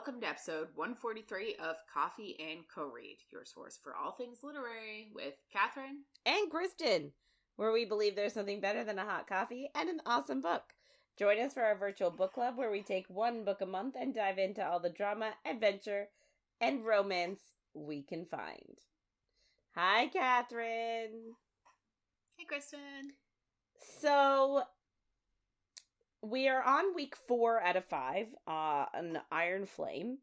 welcome to episode 143 of Coffee and Co-Read, your source for all things literary with Catherine and Kristen, where we believe there's something better than a hot coffee and an awesome book. Join us for our virtual book club where we take one book a month and dive into all the drama, adventure, and romance we can find. Hi, Catherine. Hey, Kristen. So, we are on week 4 out of 5 on Iron Flame.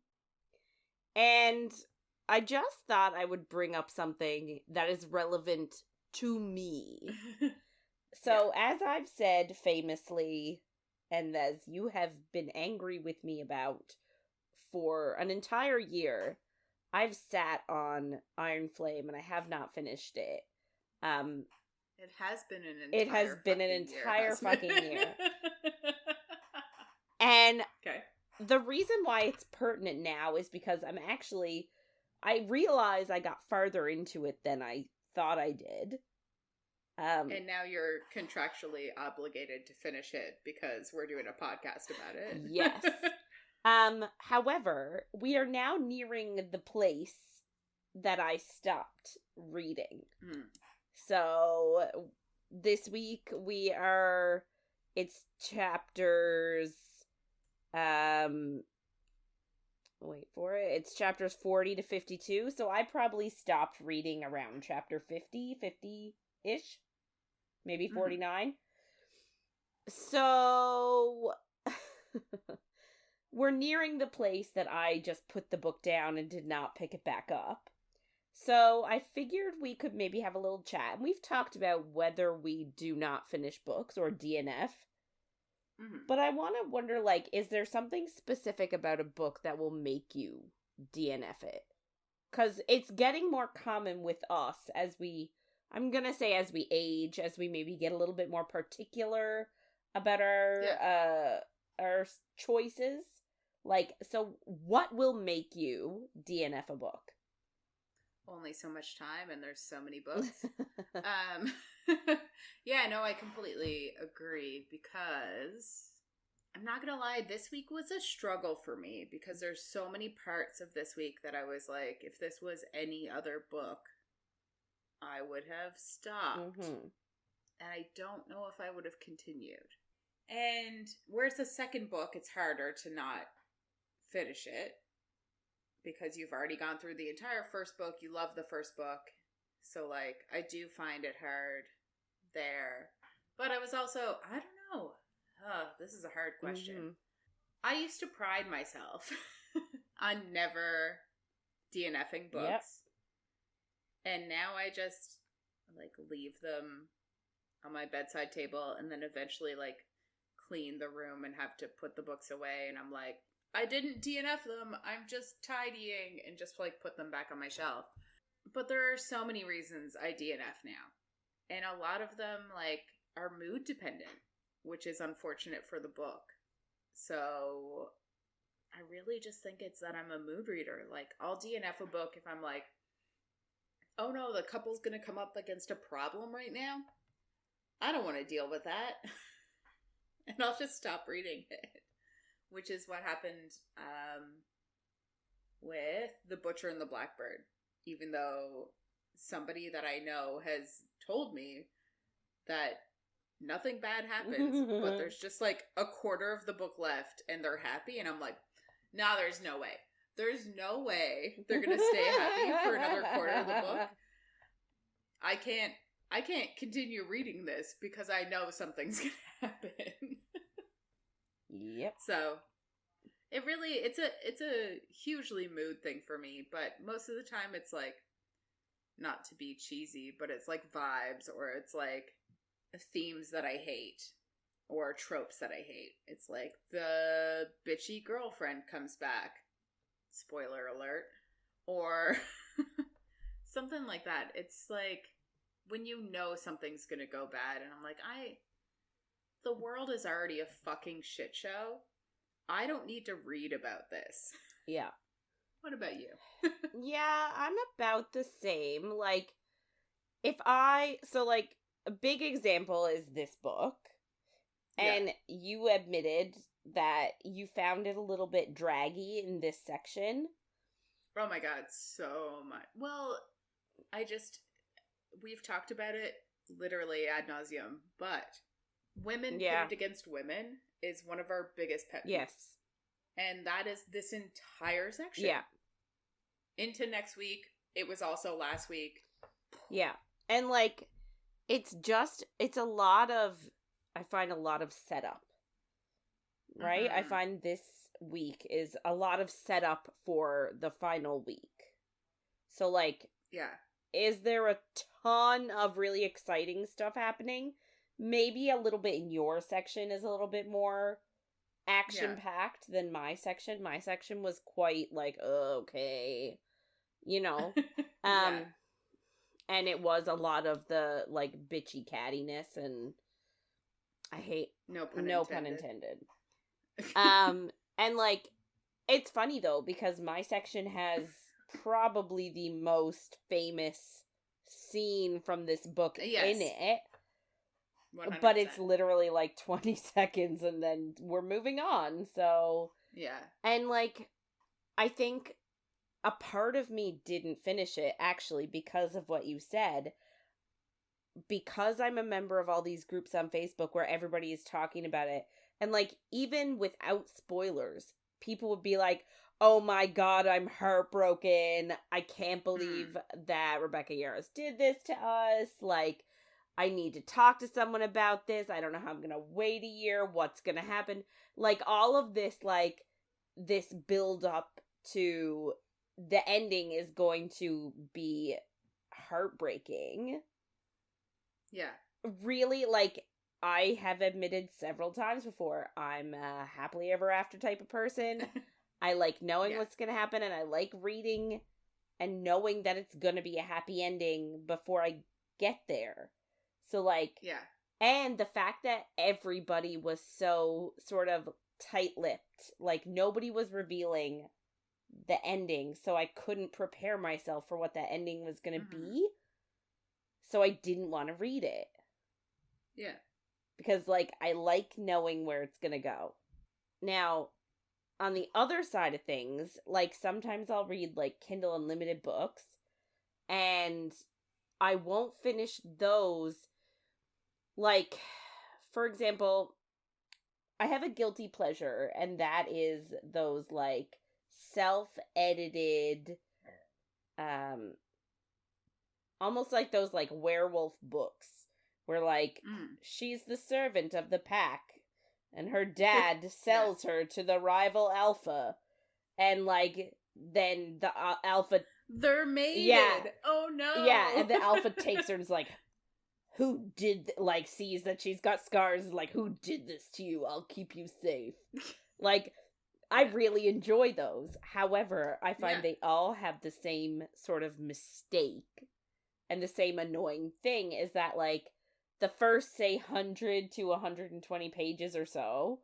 And I just thought I would bring up something that is relevant to me. So, as I've said famously, and as you have been angry with me about for an entire year, I've sat on Iron Flame and I have not finished it. It has been an entire fucking year. And okay. The reason why it's pertinent now is because I realize I got farther into it than I thought I did. And now you're contractually obligated to finish it because we're doing a podcast about it. Yes. However, we are now nearing the place that I stopped reading. So, this week it's chapters, it's chapters 40 to 52, so I probably stopped reading around chapter 50-ish, maybe 49. So, we're nearing the place that I just put the book down and did not pick it back up. So I figured we could maybe have a little chat. And we've talked about whether we do not finish books or DNF. But I wonder, is there something specific about a book that will make you DNF it? Because it's getting more common with us as we age, as we maybe get a little bit more particular about our choices. So what will make you DNF a book? Only so much time, and there's so many books. Yeah, no, I completely agree, because I'm not gonna lie, this week was a struggle for me, because there's so many parts of this week that I was like, if this was any other book, I would have stopped. And I don't know if I would have continued. And whereas the second book, it's harder to not finish it, because you've already gone through the entire first book. You love the first book. So, I do find it hard there. But I was also, I don't know. This is a hard question. I used to pride myself on never DNFing books. Yep. And now I just, leave them on my bedside table and then eventually, clean the room and have to put the books away. And I'm like, I didn't DNF them. I'm just tidying, and just put them back on my shelf. But there are so many reasons I DNF now. And a lot of them are mood dependent, which is unfortunate for the book. So I really just think it's that I'm a mood reader. I'll DNF a book if I'm like, oh no, the couple's going to come up against a problem right now. I don't want to deal with that. And I'll just stop reading it. Which is what happened with The Butcher and the Blackbird. Even though somebody that I know has told me that nothing bad happens, but there's just a quarter of the book left and they're happy. And I'm like, nah, there's no way. There's no way they're going to stay happy for another quarter of the book. I can't continue reading this because I know something's going to happen. Yep. So it's a hugely mood thing for me, but most of the time it's not to be cheesy, but it's vibes, or it's themes that I hate or tropes that I hate. It's the bitchy girlfriend comes back. Spoiler alert. Or something like that. It's when you know something's going to go bad and I'm like, the world is already a fucking shit show. I don't need to read about this. Yeah. What about you? Yeah, I'm about the same. A big example is this book. And you admitted that you found it a little bit draggy in this section. Oh my god, so much. Well, we've talked about it literally ad nauseum, but women pitted against women is one of our biggest pet peeves. Yes. And that is this entire section. Yeah. Into next week. It was also last week. Yeah. And, like, it's a lot of, I find a lot of setup. Right? I find this week is a lot of setup for the final week. So, like, yeah. Is there a ton of really exciting stuff happening? Maybe a little bit in your section is a little bit more action-packed than my section. My section was quite, like, okay, you know. And it was a lot of the, like, bitchy cattiness, and I hate... No pun intended. And, like, it's funny, though, because my section has probably the most famous scene from this book in it. 100%. But it's literally, like, 20 seconds, and then we're moving on, so... Yeah. And, like, I think a part of me didn't finish it, actually, because of what you said. Because I'm a member of all these groups on Facebook where everybody is talking about it, and, like, even without spoilers, people would be like, oh my god, I'm heartbroken. I can't believe that Rebecca Yarros did this to us. Like, I need to talk to someone about this. I don't know how I'm gonna wait a year. What's gonna happen? Like, all of this, like, this build up to the ending is going to be heartbreaking. Yeah. Really, like, I have admitted several times before, I'm a happily ever after type of person. I like knowing what's going to happen, and I like reading and knowing that it's going to be a happy ending before I get there. So, like, and the fact that everybody was so sort of tight-lipped, like, nobody was revealing the ending, so I couldn't prepare myself for what that ending was going to be. So I didn't want to read it. Yeah. Because, like, I like knowing where it's going to go. Now, on the other side of things, like, sometimes I'll read, like, Kindle Unlimited books, and I won't finish those. Like, for example, I have a guilty pleasure, and that is those, like, self-edited, almost like those, like, werewolf books, where, like, she's the servant of the pack, and her dad sells her to the rival alpha, and, like, then the alpha... They're mated! Yeah. Oh, no! Yeah, and the alpha takes her and is like, who did... Like, sees that she's got scars, like, who did this to you? I'll keep you safe. Like... I really enjoy those. However, I find they all have the same sort of mistake. And the same annoying thing is that, like, the first, say, 100 to 120 pages or so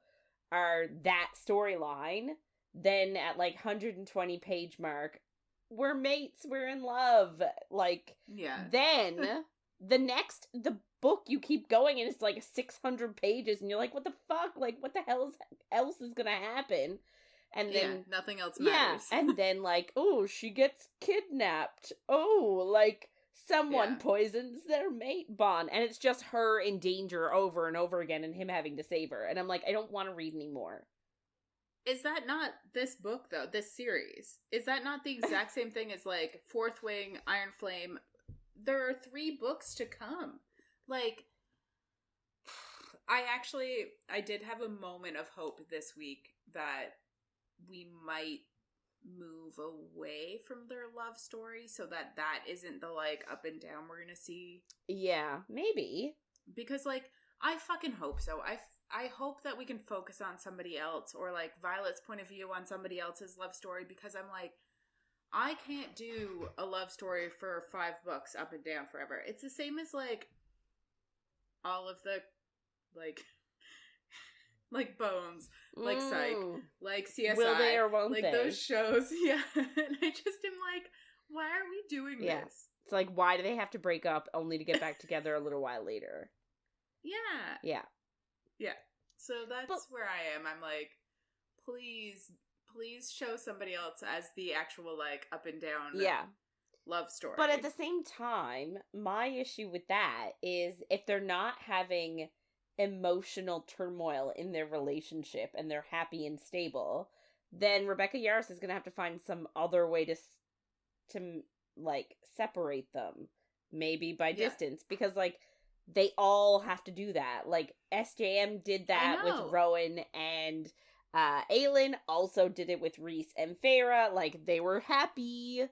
are that storyline. Then at, like, 120 page mark, we're mates, we're in love. Like, then the book, you keep going and it's, like, 600 pages and you're like, what the fuck? Like, what the hell else is gonna happen? And then nothing else matters. Yeah, and then, like, oh, she gets kidnapped. Oh, like, someone poisons their mate bond. And it's just her in danger over and over again and him having to save her. And I'm like, I don't want to read anymore. Is that not this book, though? This series? Is that not the exact same thing as, like, Fourth Wing, Iron Flame? There are 3 books to come. Like, I did have a moment of hope this week that we might move away from their love story so that isn't the, like, up and down we're gonna see. Yeah, maybe. Because, like, I fucking hope so. I hope that we can focus on somebody else, or, like, Violet's point of view on somebody else's love story, because I'm like, I can't do a love story for 5 books up and down forever. It's the same as, like, all of the, like Bones, like Psych, like CSI. Will they or won't like they? Those shows, yeah. And I just am like, why are we doing this? It's like, why do they have to break up only to get back together a little while later? Yeah. Yeah. Yeah. So that's where I am. I'm like, please show somebody else as the actual, like, up and down love story. But at the same time, my issue with that is if they're not having emotional turmoil in their relationship and they're happy and stable, then Rebecca Yarros is going to have to find some other way to like, separate them. Maybe by distance. Because, like, they all have to do that. Like, SJM did that with Rowan, and Aelin also did it with Rhys and Feyre. Like, they were happy,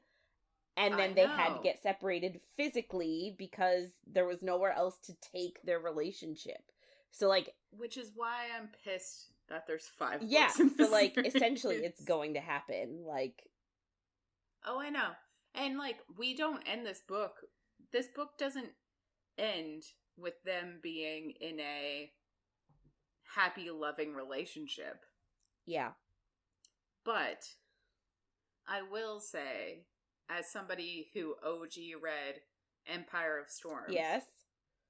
and then they had to get separated physically because there was nowhere else to take their relationship. So, like... Which is why I'm pissed that there's 5 books in so, like, essentially it's going to happen. Like... Oh, I know. And, like, we don't end this book. This book doesn't end with them being in a happy, loving relationship. Yeah. But I will say, as somebody who OG read Empire of Storms. Yes.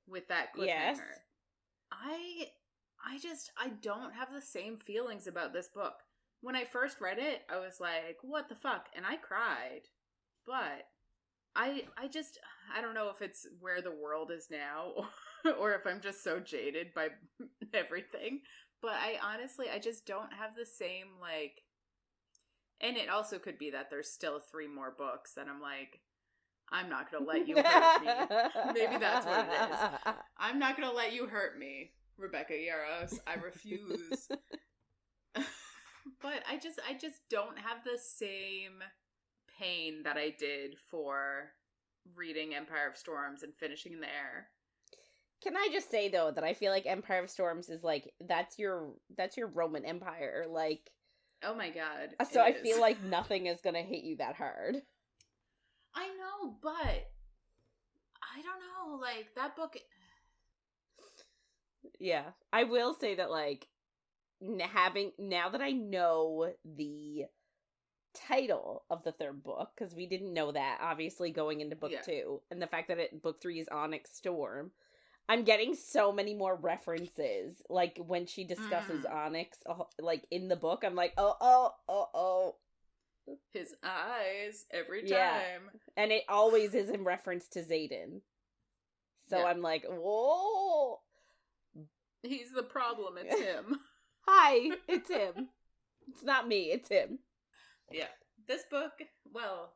With that cliffhanger. Yes. I don't have the same feelings about this book. When I first read it, I was like, what the fuck? And I cried. But I don't know if it's where the world is now or if I'm just so jaded by everything. But I just don't have the same, like... And it also could be that there's still 3 more books that I'm like, I'm not going to let you hurt me. Maybe that's what it is. I'm not going to let you hurt me, Rebecca Yarros. I refuse. But I just don't have the same pain that I did for reading Empire of Storms and finishing there. Can I just say, though, that I feel like Empire of Storms is, like, that's your Roman Empire, like... Oh my god. So I feel like nothing is gonna hit you that hard. I know, but... I don't know, like, that book... Yeah. I will say that, like, now that I know the title of the 3rd book, because we didn't know that, obviously, going into book 2, and the fact that book 3 is Onyx Storm, I'm getting so many more references. Like, when she discusses Onyx, like, in the book, I'm like, oh. His eyes, every time. Yeah. And it always is in reference to Xaden. So I'm like, whoa. He's the problem, it's him. Hi, it's him. It's not me, it's him. Yeah. This book, well,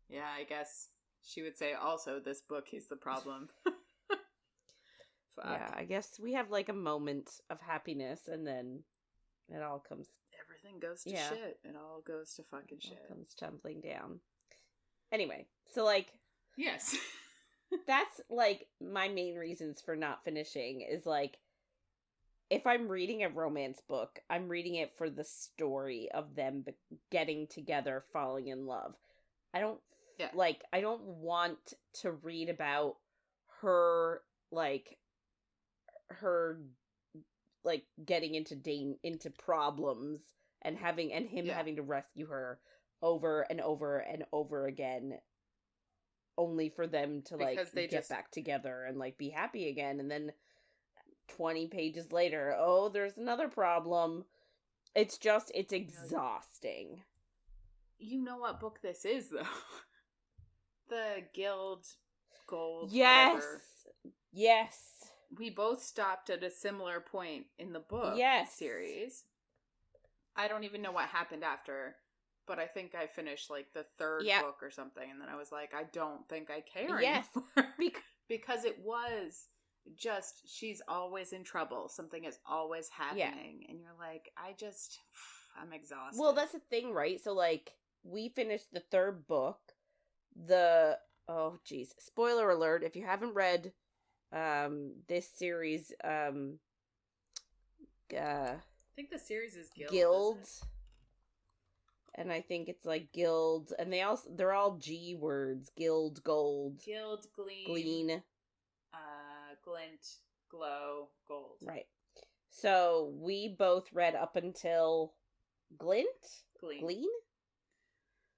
yeah, I guess she would say also this book, he's the problem. Fuck. Yeah, I guess we have, like, a moment of happiness, and then it all comes... Everything goes to shit. It all goes to fucking shit. It comes tumbling down. Anyway, so, like... Yes. That's, like, my main reasons for not finishing is, like, if I'm reading a romance book, I'm reading it for the story of them getting together, falling in love. I don't want to read about her, like, getting into Dain, into problems, and him having to rescue her over and over and over again, only for them to, like, get back together and, like, be happy again, and then 20 pages later, oh, there's another problem. It's exhausting. You know what book this is, though? The Guild Gold. Yes. Whatever. Yes. We both stopped at a similar point in the book series. I don't even know what happened after, but I think I finished, like, the 3rd book or something, and then I was like, I don't think I care anymore. Because it was just, she's always in trouble. Something is always happening. Yeah. And you're like, I'm exhausted. Well, that's the thing, right? So, like, we finished the 3rd book. Spoiler alert, if you haven't read this series, I think the series is Guild. And I think it's like Guild, and they're all G words. Guild, Gold. Guild, Glean. Glint, Glow, Gold. Right. So we both read up until Glint? Glean?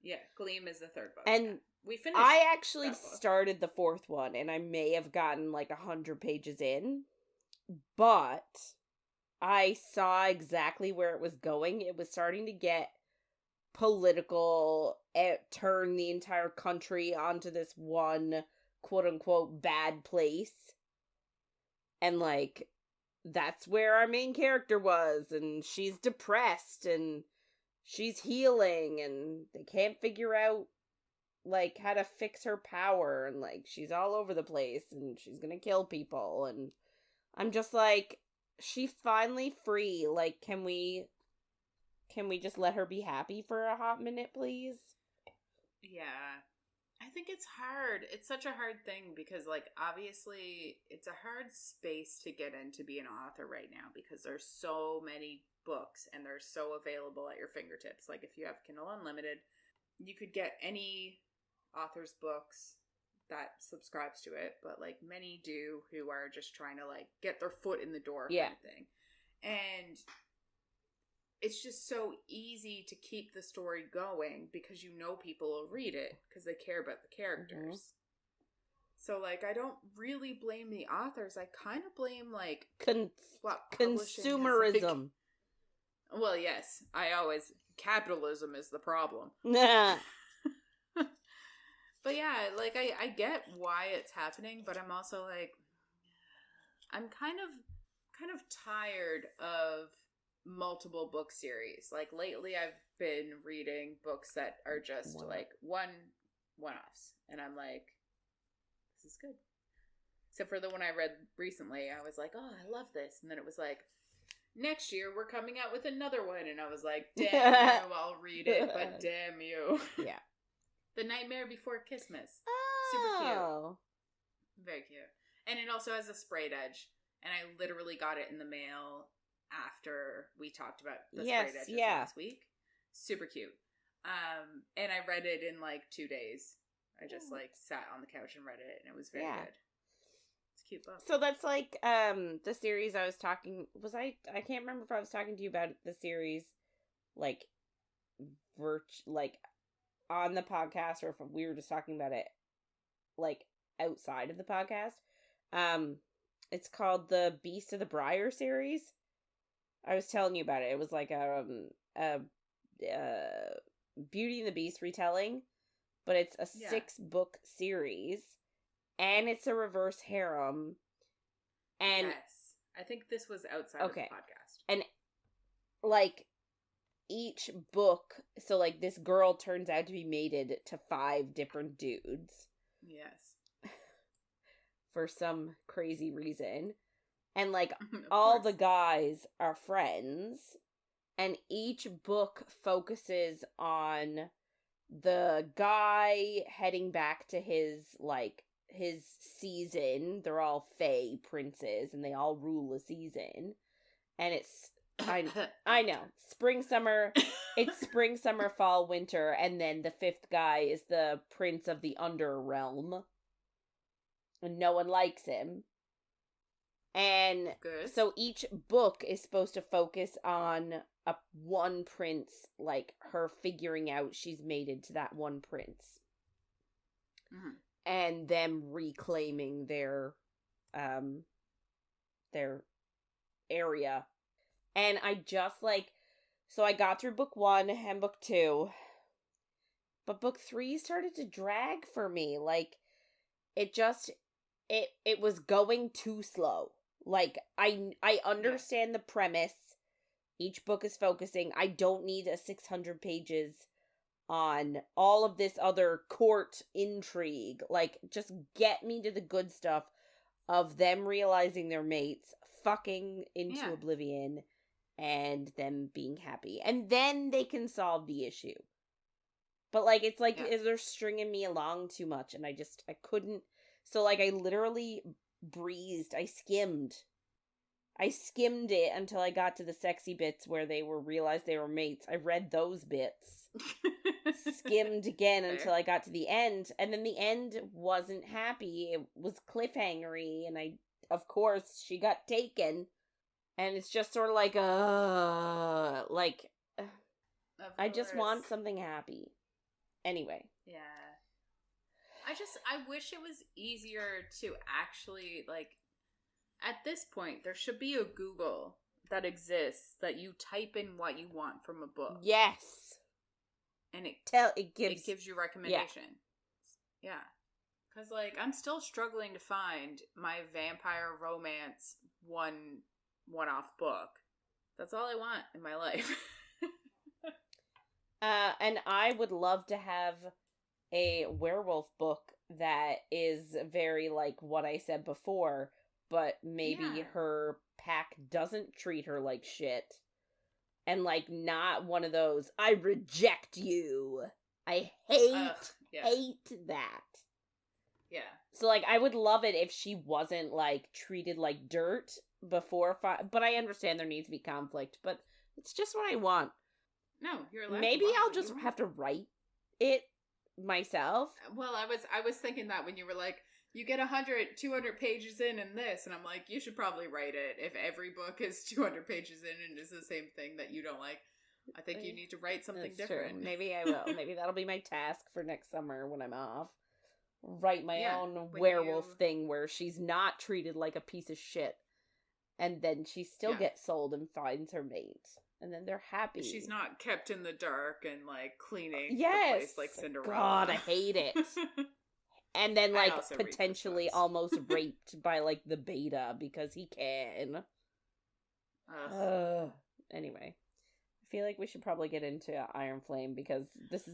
Yeah, Gleam is the 3rd book. And we finished. I actually started the 4th one, and I may have gotten like 100 pages in, but I saw exactly where it was going. It was starting to get political, turn the entire country onto this one quote-unquote bad place. And, like, that's where our main character was, and she's depressed, and she's healing, and they can't figure out, like, how to fix her power, and, like, she's all over the place, and she's gonna kill people, and I'm just like, she's finally free. Like, can we just let her be happy for a hot minute, please? Yeah. I think it's hard. It's such a hard thing because, like, obviously it's a hard space to get in to be an author right now because there's so many books and they're so available at your fingertips. Like, if you have Kindle Unlimited, you could get any author's books that subscribes to it, but, like, many do who are just trying to, like, get their foot in the door kind of thing. And it's just so easy to keep the story going because you know people will read it because they care about the characters. Mm-hmm. So, like, I don't really blame the authors. I kind of blame, like, consumerism. Well, yes. Capitalism is the problem. Nah. But yeah, like, I get why it's happening, but I'm also, like, I'm kind of tired of multiple book series. Like, lately I've been reading books that are just like one-offs, and I'm like, this is good. Except for the one I read recently, I was like, oh, I love this, and then it was like, next year we're coming out with another one, and I was like, damn you, I'll read it, but damn you. Yeah. The Nightmare Before Christmas. Oh. Super cute. Very cute. And it also has a sprayed edge, and I literally got it in the mail after we talked about the sprayed edges last week. Super cute. And I read it in, like, 2 days. I just, like, sat on the couch and read it, and it was very good. It's a cute book. So that's, like, the series I was talking... I can't remember if I was talking to you about the series, like, on the podcast, or if we were just talking about it, like, outside of the podcast. It's called the Beast of the Briar series. I was telling you about it. It was like a Beauty and the Beast retelling, but it's a 6-book series, and it's a reverse harem. And yes, I think this was outside of the podcast. And, like, each book, so, like, this girl turns out to be mated to 5 different dudes. Yes. For some crazy reason. And, like, all the guys are friends, and each book focuses on the guy heading back to his season. They're all fae princes, and they all rule a season. And it's, I know, spring, summer, it's spring, summer, fall, winter, and then the 5th guy is the prince of the Underrealm. And no one likes him. And so each book is supposed to focus on one prince, like, her figuring out she's mated to that one prince. Mm-hmm. And them reclaiming their area. And I just, like, so I got through book 1 and book 2. But book 3 started to drag for me. Like, it was going too slow. Like, I understand the premise. Each book is focusing. I don't need a 600 pages on all of this other court intrigue. Like, just get me to the good stuff of them realizing they're mates, fucking into oblivion, and them being happy. And then they can solve the issue. But, like, it's like they're stringing me along too much, and I couldn't. So, like, I literally breezed. I skimmed it until I got to the sexy bits where they realized they were mates. I read those bits. Skimmed again until I got to the end. And then the end wasn't happy. It was cliffhangery. And of course, she got taken. And it's just sort of like, I just want something happy. Anyway. Yeah. I wish it was easier to actually, like, at this point, there should be a Google that exists that you type in what you want from a book. Yes. And it gives you recommendations. Yeah. Because, like, I'm still struggling to find my vampire romance one-off book. That's all I want in my life. And I would love to have a werewolf book that is very like what I said before, but maybe her pack doesn't treat her like shit. And, like, not one of those, I reject you. I hate that. Yeah. So, like, I would love it if she wasn't, like, treated like dirt before, but I understand there needs to be conflict, but it's just what I want. No, you're allowed Maybe to want I'll what just you want. have to write it myself. Well, I was thinking that when you were like, you get 100, 200 pages in this, and I'm like, you should probably write it. If every book is 200 pages in and is the same thing that you don't like, I think you need to write something different. True. Maybe I will. Maybe that'll be my task for next summer when I'm off. Write my own werewolf thing where she's not treated like a piece of shit. And then she still gets sold and finds her mate. And then they're happy. She's not kept in the dark and, like, cleaning the place like Cinderella. God, I hate it. And then, like, potentially almost raped by, like, the beta because he can. Anyway. I feel like we should probably get into Iron Flame because this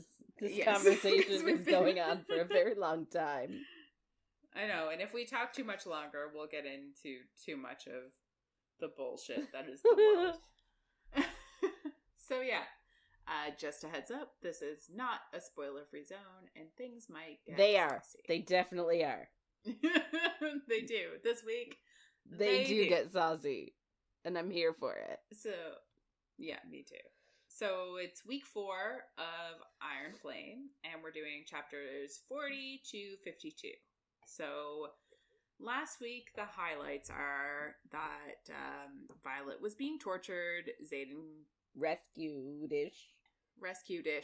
conversation is going on for a very long time. I know, and if we talk too much longer, we'll get into too much of the bullshit that is the world. So yeah, just a heads up, this is not a spoiler-free zone, and things might get saucy. They definitely are. They do. This week, they do get saucy, and I'm here for it. So, yeah, me too. So it's week 4 of Iron Flame, and we're doing chapters 40 to 52. So last week, the highlights are that Violet was being tortured, Xaden rescued-ish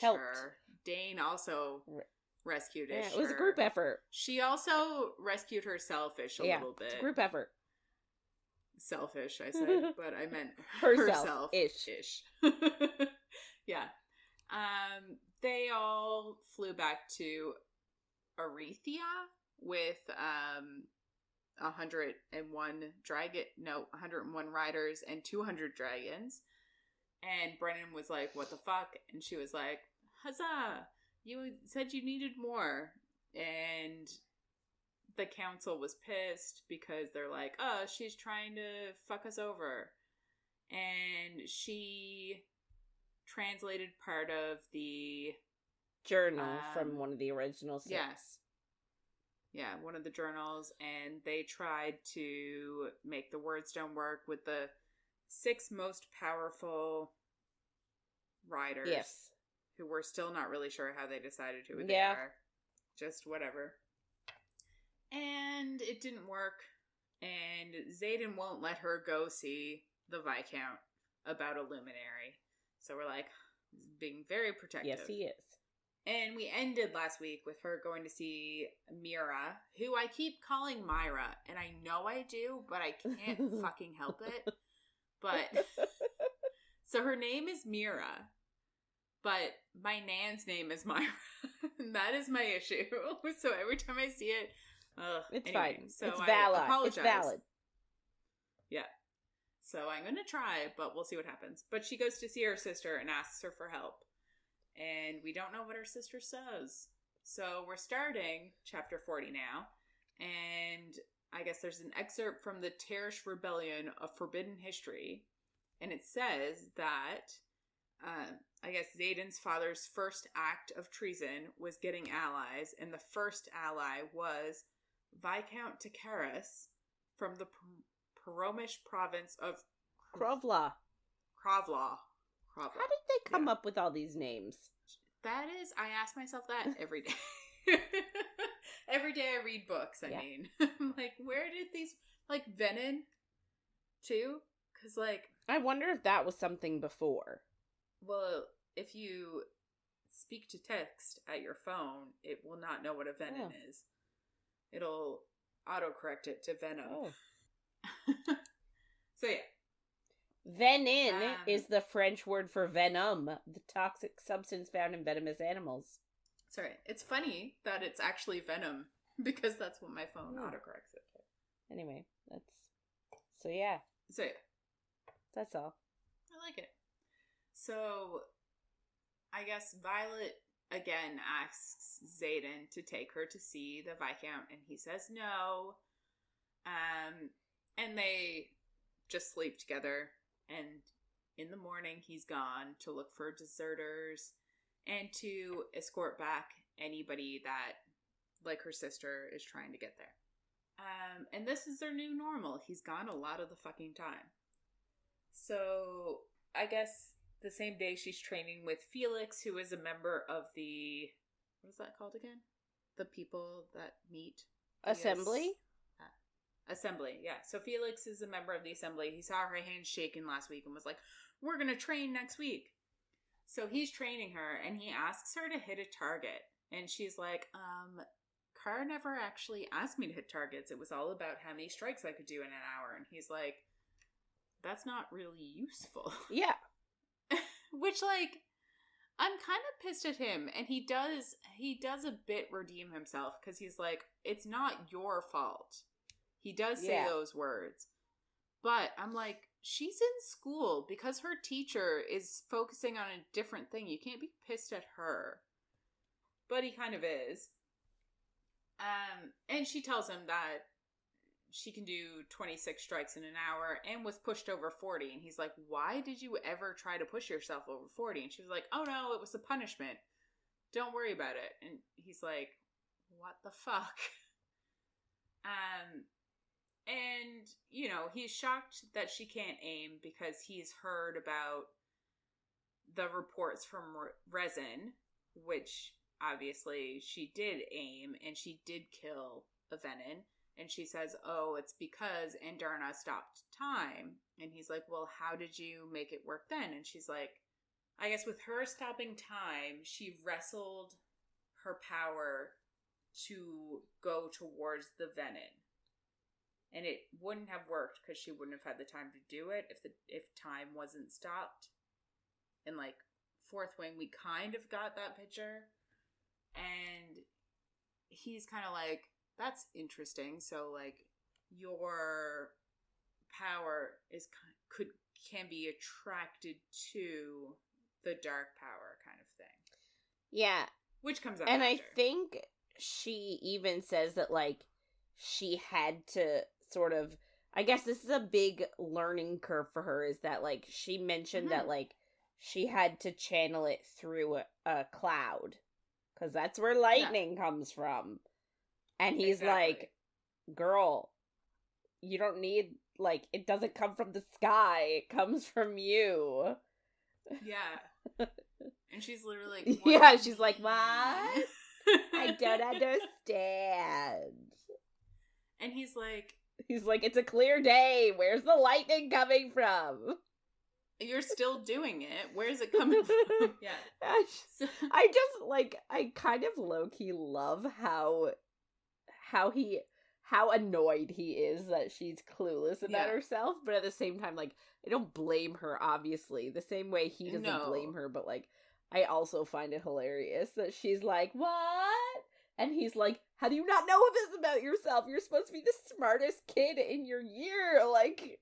Helped. her. Dain also rescued-ish her. Yeah, it was a group effort. She also rescued her selfish a little bit. It's a group effort. Selfish, I said, but I meant herself-ish. Yeah. They all flew back to Arethia with 101 riders and 200 dragons. And Brennan was like, what the fuck? And she was like, huzzah! You said you needed more. And the council was pissed because they're like, oh, she's trying to fuck us over. And she translated part of the journal from one of the original 6. Yes. Yeah, one of the journals. And they tried to make the Wordstone work with the 6 most powerful riders. Yes. Who we're still not really sure how they decided who they are. Just whatever. And it didn't work. And Xaden won't let her go see the Viscount about a luminary. So we're like, being very protective. Yes, he is. And we ended last week with her going to see Mira, who I keep calling Myra. And I know I do, but I can't fucking help it. But, so her name is Mira. But my Nan's name is Myra. And that is my issue. So every time I see it, it's anyway, fine. So it's I valid. apologize. It's valid. Yeah. So I'm going to try, but we'll see what happens. But she goes to see her sister and asks her for help. And we don't know what her sister says. So we're starting chapter 40 now. And I guess there's an excerpt from the Teresh Rebellion of Forbidden History. And it says that, I guess Xaden's father's first act of treason was getting allies. And the first ally was Viscount Takaris from the Paromish province of Krovla. How did they come up with all these names? That is, I ask myself that every day. Every day I read books, I mean. I'm like, where did these, like, Venin, too? Because, like... I wonder if that was something before. Well, if you speak to text at your phone, it will not know what a Venin is. It'll autocorrect it to Venom. Oh. So, yeah. Venin is the French word for venom, the toxic substance found in venomous animals. Sorry, it's funny that it's actually venom, because that's what my phone autocorrects it to. Anyway, so yeah. That's all. I like it. So, I guess Violet again asks Xaden to take her to see the Viscount, and he says no. And they just sleep together, and in the morning he's gone to look for deserters and to escort back anybody that, like her sister, is trying to get there. And this is their new normal. He's gone a lot of the fucking time. So, I guess the same day she's training with Felix, who is a member of the... What is that called again? The people that meet? Assembly? Assembly, yeah. So Felix is a member of the assembly. He saw her hand shaking last week and was like, we're going to train next week. So he's training her, and he asks her to hit a target. And she's like, Carr never actually asked me to hit targets. It was all about how many strikes I could do in an hour. And he's like, that's not really useful. Yeah. Which, like, I'm kind of pissed at him. And he does a bit redeem himself, because he's like, it's not your fault. He does say those words. But I'm like, she's in school because her teacher is focusing on a different thing. You can't be pissed at her. But he kind of is. And she tells him that she can do 26 strikes in an hour and was pushed over 40. And he's like, why did you ever try to push yourself over 40? And she was like, oh no, it was a punishment. Don't worry about it. And he's like, what the fuck? And, you know, he's shocked that she can't aim because he's heard about the reports from Resin, which obviously she did aim and she did kill a Venin. And she says, oh, it's because Andarna stopped time. And he's like, well, how did you make it work then? And she's like, I guess with her stopping time, she wrestled her power to go towards the Venin. And it wouldn't have worked because she wouldn't have had the time to do it if time wasn't stopped. And like Fourth Wing, we kind of got that picture. And he's kind of like, that's interesting. So like your power can be attracted to the dark power kind of thing. Yeah. Which comes up and after. I think she even says that like she had to sort of, I guess this is a big learning curve for her, is that like she mentioned that like she had to channel it through a cloud because that's where lightning comes from. And he's like, girl, you don't need, like, it doesn't come from the sky. It comes from you. Yeah. And she's literally like, yeah, she's like, what? I don't understand. And he's like, it's a clear day. Where's the lightning coming from? You're still doing it. Where's it coming from? Yeah. I just, like, I kind of low-key love how annoyed he is that she's clueless about herself, but at the same time, like, I don't blame her, obviously, the same way he doesn't blame her, but, like, I also find it hilarious that she's like, what? And he's like, how do you not know this about yourself? You're supposed to be the smartest kid in your year, like...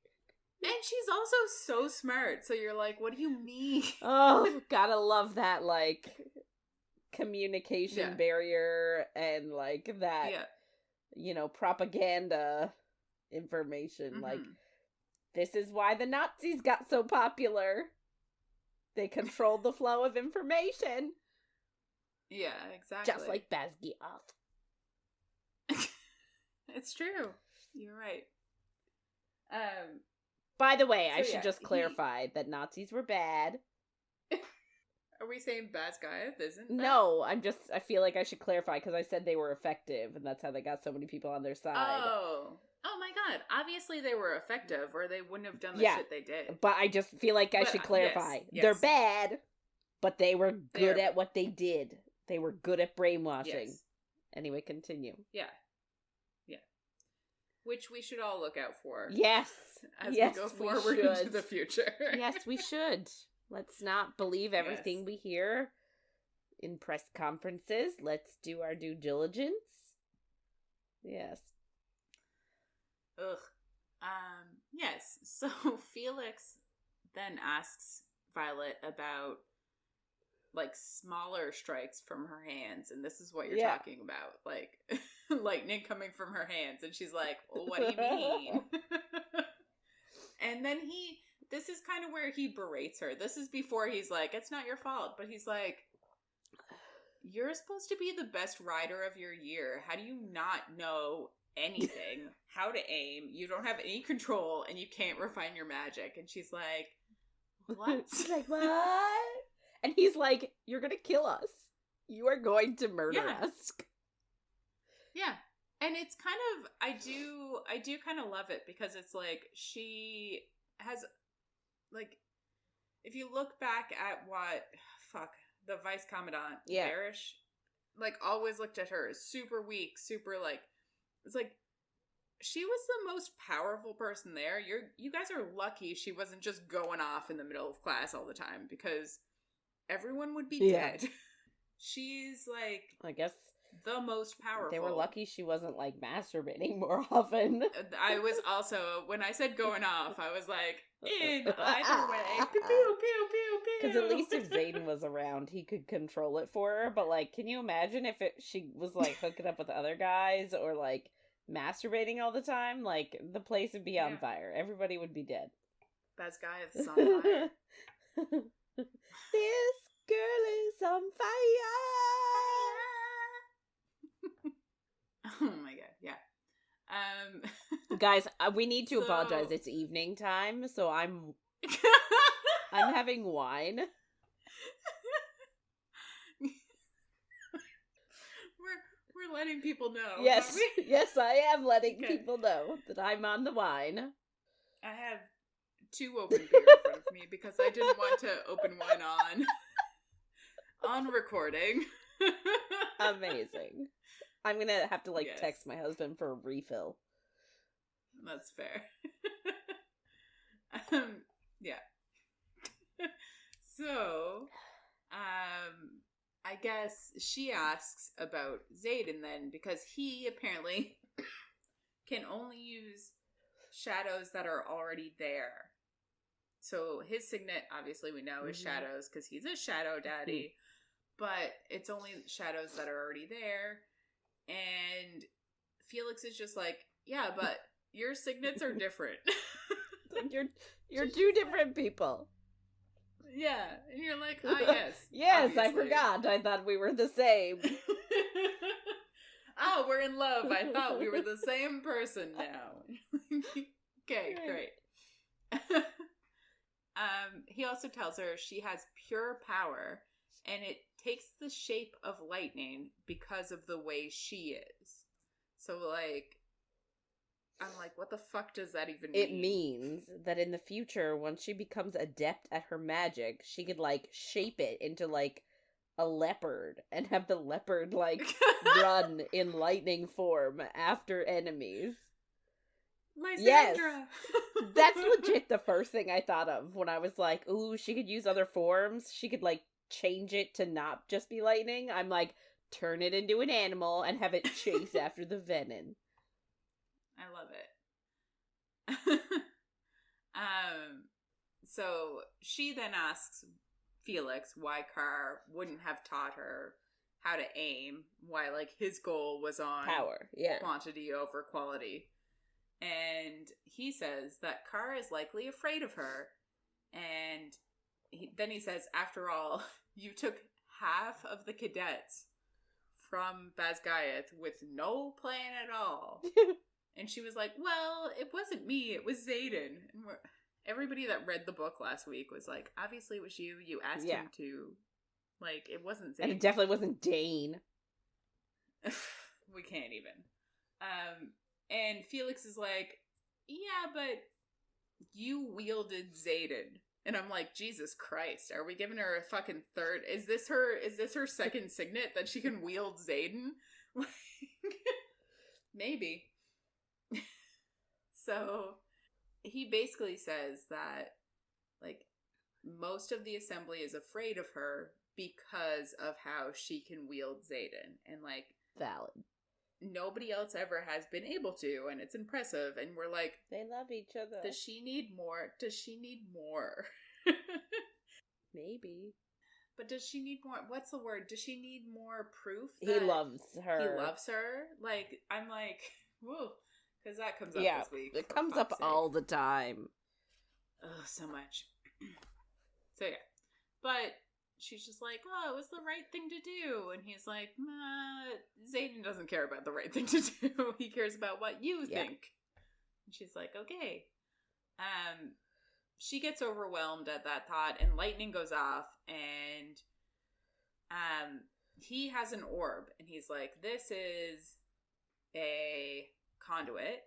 And she's also so smart, so you're like, what do you mean? Oh, gotta love that, like, communication barrier and, like, that... you know, propaganda information. Like, this is why the Nazis got so popular. They controlled the flow of information. Yeah, exactly. Just like Basquiat. It's true. You're right. By the way, I should just clarify that Nazis were bad. Are we saying Basquiat isn't bad? No, I feel like I should clarify because I said they were effective and that's how they got so many people on their side. Oh my god. Obviously they were effective or they wouldn't have done the shit they did. But I just feel like I should clarify. Yes. They're bad, but they were good at what they did. They were good at brainwashing. Yes. Anyway, continue. Yeah. which we should all look out for. Yes. As yes, we go forward into the future. Yes, we should. Let's not believe everything we hear in press conferences. Let's do our due diligence. Yes. Ugh. Yes. So Felix then asks Violet about like smaller strikes from her hands, and this is what you're talking about, like lightning coming from her hands, and she's like, well, what do you mean? And then this is kind of where he berates her. This is before he's like, it's not your fault, but he's like, you're supposed to be the best rider of your year. How do you not know anything? How to aim? You don't have any control, and you can't refine your magic. And she's like, what? She's like, what? And he's like, you're gonna kill us. You are going to murder us. Yeah. And it's kind of, I do kind of love it, because it's like, she has, like, if you look back at the Vice Commandant, Barish, like, always looked at her as super weak, super, like, it's like, she was the most powerful person there. You guys are lucky she wasn't just going off in the middle of class all the time, because everyone would be dead. She's, like, I guess the most powerful. They were lucky she wasn't, like, masturbating more often. I was also, when I said going off, I was like, in either way. Pew, pew, pew, pew. Because at least if Xaden was around, he could control it for her. But, like, can you imagine if she was, like, hooking up with other guys or, like, masturbating all the time? Like, the place would be on fire. Everybody would be dead. Bazgaia's on fire. This girl is on fire! Oh my god, yeah. Guys, we need to apologize. It's evening time, so I'm having wine. We're letting people know. Yes, yes, I am letting people know that I'm on the wine. I have 2 open beer in front of me because I didn't want to open one on recording. Amazing. I'm gonna have to text my husband for a refill. That's fair. Yeah. So, I guess she asks about Xaden then, because he apparently can only use shadows that are already there. So his signet, obviously we know, is shadows because he's a shadow daddy, but it's only shadows that are already there. And Felix is just like, yeah, but your signets are different. You're 2 different people. Yeah, and you're like, ah, yes. Yes, obviously. I forgot. I thought we were the same. Oh, we're in love. I thought we were the same person now. Okay, great. He also tells her she has pure power, and it takes the shape of lightning because of the way she is. So, I'm like, what the fuck does that even mean? It means that in the future, once she becomes adept at her magic, she could, shape it into, a leopard and have the leopard, run in lightning form after enemies. Lysandra! Yes! That's legit the first thing I thought of when I was like, ooh, she could use other forms. She could, change it to not just be lightning. I'm like, turn it into an animal and have it chase after the venom. I love it. So she then asks Felix why Carr wouldn't have taught her how to aim, why his goal was on power, quantity over quality. And he says that Carr is likely afraid of her, and then he says, after all, you took half of the cadets from Bazgaiath with no plan at all. And she was like, well, it wasn't me, it was Xaden. And everybody that read the book last week was like, obviously it was you. You asked him to. It wasn't Xaden. And it definitely wasn't Dain. We can't even. And Felix is like, yeah, but you wielded Xaden. And I'm like, Jesus Christ, are we giving her a fucking third? Is this her second signet that she can wield Xaden? Maybe. So he basically says that, like, most of the assembly is afraid of her because of how she can wield Xaden. And, like, Valid. Nobody else ever has been able to, and it's impressive. And we're like, they love each other. Does she need more? Does she need more? Maybe. But does she need more? What's the word? Does she need more proof He loves her? He loves her? Like, I'm like, whoa. Because that comes up this week. It comes up all the time. Oh, so much. So, yeah. But she's just like, oh, it was the right thing to do. And he's like, Xaden doesn't care about the right thing to do. He cares about what you think. And she's like, okay. She gets overwhelmed at that thought, and lightning goes off, and he has an orb, and he's like, this is a conduit,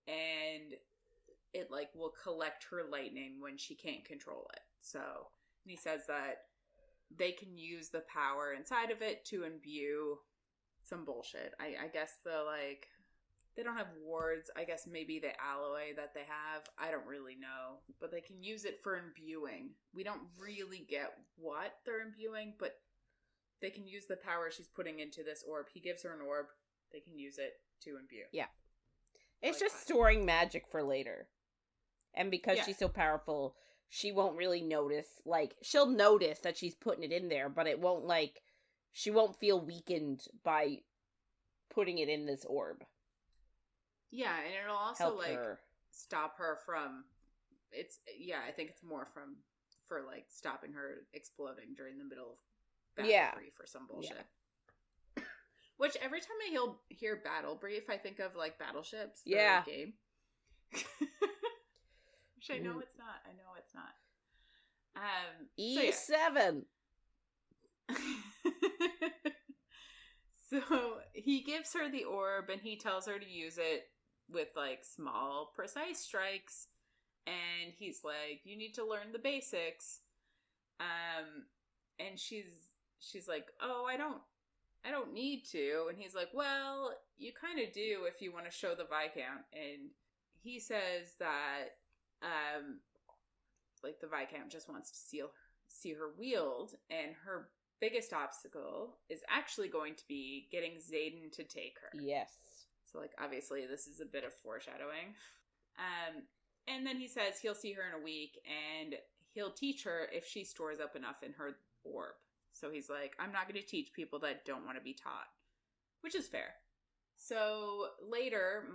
and it, like, will collect her lightning when she can't control it. So, and he says that they can use the power inside of it to imbue some bullshit. I guess they don't have wards. I guess maybe the alloy that they have. I don't really know. But they can use it for imbuing. We don't really get what they're imbuing, but they can use the power she's putting into this orb. He gives her an orb. They can use it to imbue. Yeah. It's like just storing magic for later. And because she's so powerful, she won't really notice. Like, she'll notice that she's putting it in there, but it won't, like, she won't feel weakened by putting it in this orb. Yeah, and it'll also help like her. Stop her from I think it's more for like stopping her exploding during the middle of battle brief or some bullshit. Yeah. Which every time I hear battle brief, I think of like battleships. The game. Which I know it's not. E7. So he gives her the orb, and he tells her to use it with, like, small, precise strikes. And he's like, you need to learn the basics. And she's like, oh, I don't need to. And he's like, well, you kind of do if you want to show the Viscount. And he says that, like, the Viscount just wants to see her wield, and her biggest obstacle is actually going to be getting Xaden to take her. Yes. So, like, obviously this is a bit of foreshadowing. And then he says he'll see her in a week, and he'll teach her if she stores up enough in her orb. So he's like, I'm not going to teach people that don't want to be taught. Which is fair. So later,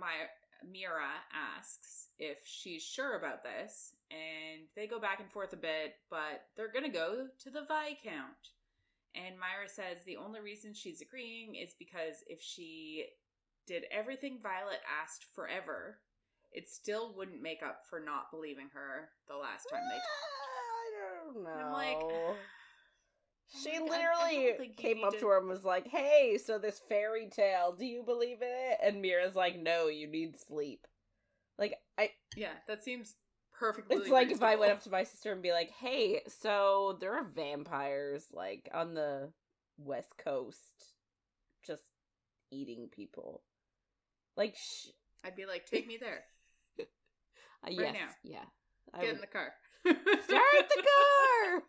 Mira asks if she's sure about this, and they go back and forth a bit, but they're going to go to the Viscount. And Myra says the only reason she's agreeing is because if she did everything Violet asked forever, it still wouldn't make up for not believing her the last time they talked. I don't know. And I'm like... She literally came up to her and was like, hey, so this fairy tale, do you believe in it? And Mira's like, no, you need sleep. Like, yeah, that seems perfectly It's like reasonable. if I went up to my sister and be like, hey, so there are vampires, like, on the West Coast, just eating people. Like, I'd be like, take me there. Right right now. Yeah. Get in the car. Start the car!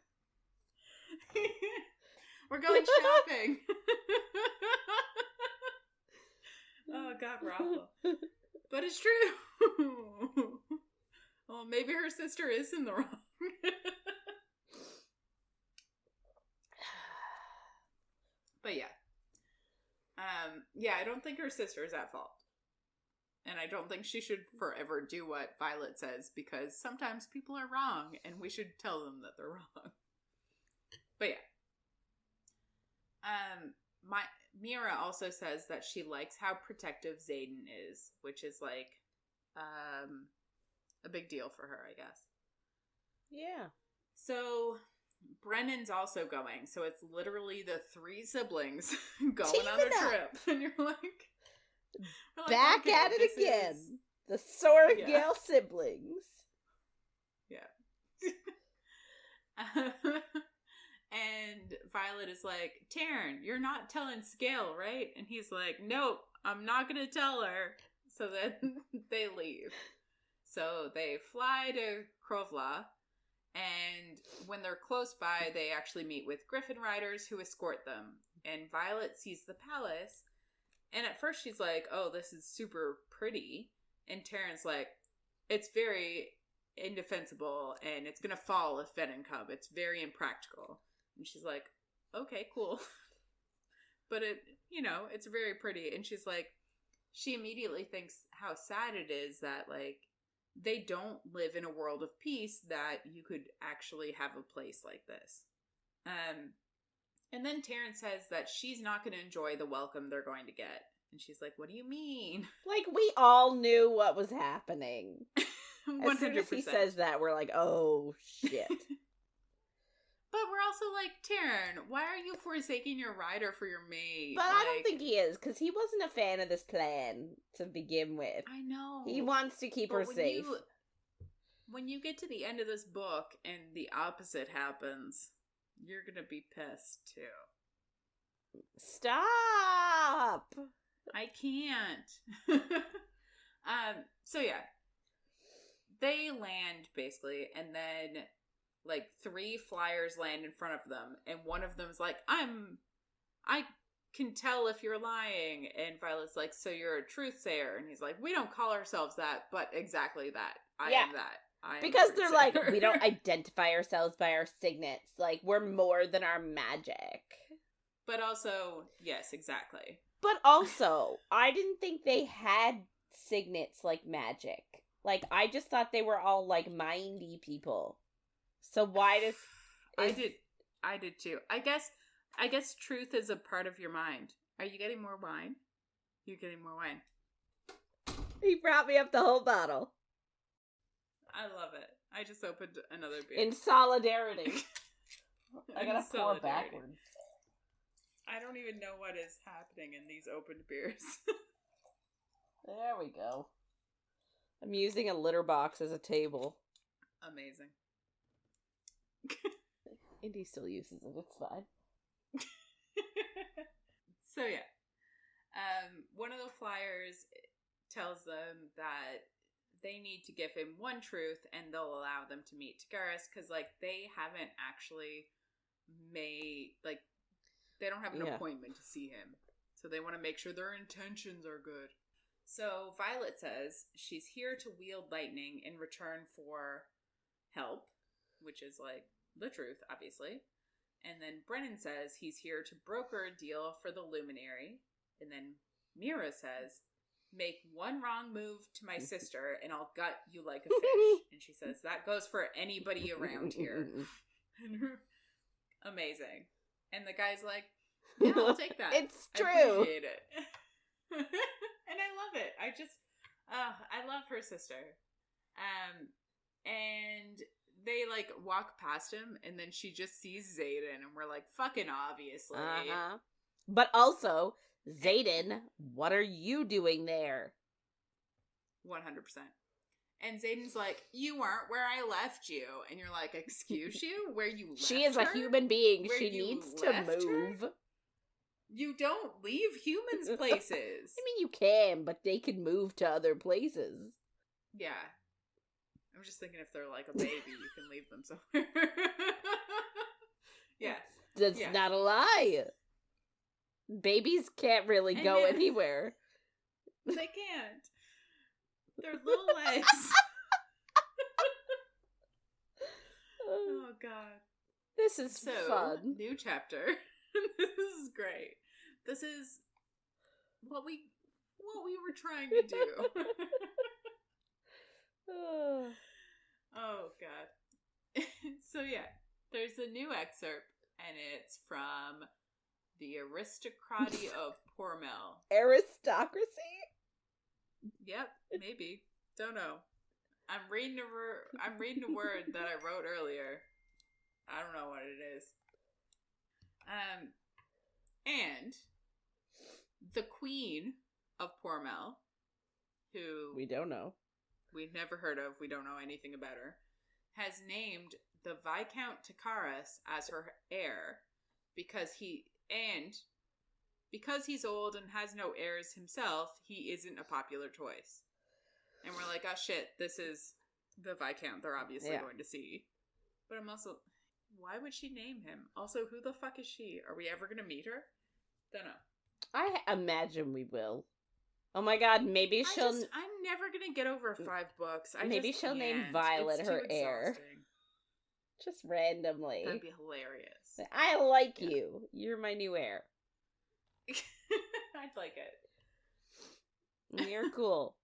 We're going shopping. Oh, God, Rafa. But it's true. Well, maybe her sister is in the wrong. But yeah. Yeah, I don't think her sister is at fault. And I don't think she should forever do what Violet says, because sometimes people are wrong, and we should tell them that they're wrong. But yeah. Mira also says that she likes how protective Xaden is, which is like a big deal for her, I guess. Yeah. So Brennan's also going, so it's literally the 3 siblings going on a trip, and you're like, back okay, at it again. The Sorgale siblings. Yeah. And Violet is like, Taryn, you're not telling Scale, right? And he's like, nope, I'm not going to tell her. So then they leave. So they fly to Krovla, and when they're close by, they actually meet with Griffin riders who escort them. And Violet sees the palace, and at first she's like, oh, this is super pretty. And Terran's like, it's very indefensible, and it's gonna fall if Venom come. It's very impractical. And she's like, okay, cool. But it's very pretty. And she's like, she immediately thinks how sad it is that, like, they don't live in a world of peace, that you could actually have a place like this. And then Taryn says that she's not going to enjoy the welcome they're going to get. And she's like, what do you mean? Like, we all knew what was happening. 100%. As soon as he says that, we're like, oh, shit. But we're also like, Taryn, why are you forsaking your rider for your mate? But I don't think he is, because he wasn't a fan of this plan to begin with. I know. He wants to keep her safe. When you get to the end of this book and the opposite happens, you're gonna be pissed too. Stop! I can't. So yeah. They land, basically, and then, like, 3 flyers land in front of them, and one of them's like, I can tell if you're lying, and Violet's like, so you're a truthsayer, and he's like, we don't call ourselves that, but exactly that. I am that. Because they're like, we don't identify ourselves by our signets. Like, we're more than our magic. But also, yes, exactly. But also, I didn't think they had signets like magic. Like, I just thought they were all, like, mindy people. So why does... I did too. I guess truth is a part of your mind. Are you getting more wine? You're getting more wine. He brought me up the whole bottle. I love it. I just opened another beer. In solidarity. I gotta pour backwards. I don't even know what is happening in these opened beers. There we go. I'm using a litter box as a table. Amazing. Indy still uses it. It's fine. So yeah. One of the flyers tells them that they need to give him one truth and they'll allow them to meet Tagaris, because, like, they haven't actually made, like, they don't have an appointment to see him. So they want to make sure their intentions are good. So Violet says she's here to wield lightning in return for help, which is, like, the truth, obviously. And then Brennan says he's here to broker a deal for the Luminary. And then Mira says, make one wrong move to my sister and I'll gut you like a fish. And she says, that goes for anybody around here. Amazing. And the guy's like, yeah, I'll take that. It's true. I appreciate it. And I love it. I love her sister. And they, like, walk past him and then she just sees Xaden and we're like, fucking obviously. But also, Xaden, what are you doing there? 100%. And Xaden's like, you weren't where I left you. And you're like, excuse you? Where you left She is her? a human being. Where she needs to move. Her? You don't leave humans places. I mean, you can, but they can move to other places. Yeah. I'm just thinking if they're like a baby, you can leave them somewhere. Yeah. That's not a lie. Babies can't really go anywhere. They can't. Their little legs. Oh, God. This is fun. New chapter. This is great. This is what we were trying to do. Oh, God. So, yeah. There's a new excerpt, and it's from The Aristocracy of Pormel. Aristocracy? Yep, maybe. Don't know. I'm reading a word that I wrote earlier. I don't know what it is. And the Queen of Pormel, who we don't know, we've never heard of, we don't know anything about her, has named the Viscount Takaris as her heir because he's old and has no heirs himself, he isn't a popular choice. And we're like, oh shit, this is the Viscount they're obviously going to see. But I'm also, why would she name him? Also, who the fuck is she? Are we ever going to meet her? Don't know. I imagine we will. Oh my god, maybe she'll... I'm never going to get over 5 books. Maybe she'll name Violet her heir. Just randomly. That'd be hilarious. I like you. You're my new heir. I'd like it. You're cool.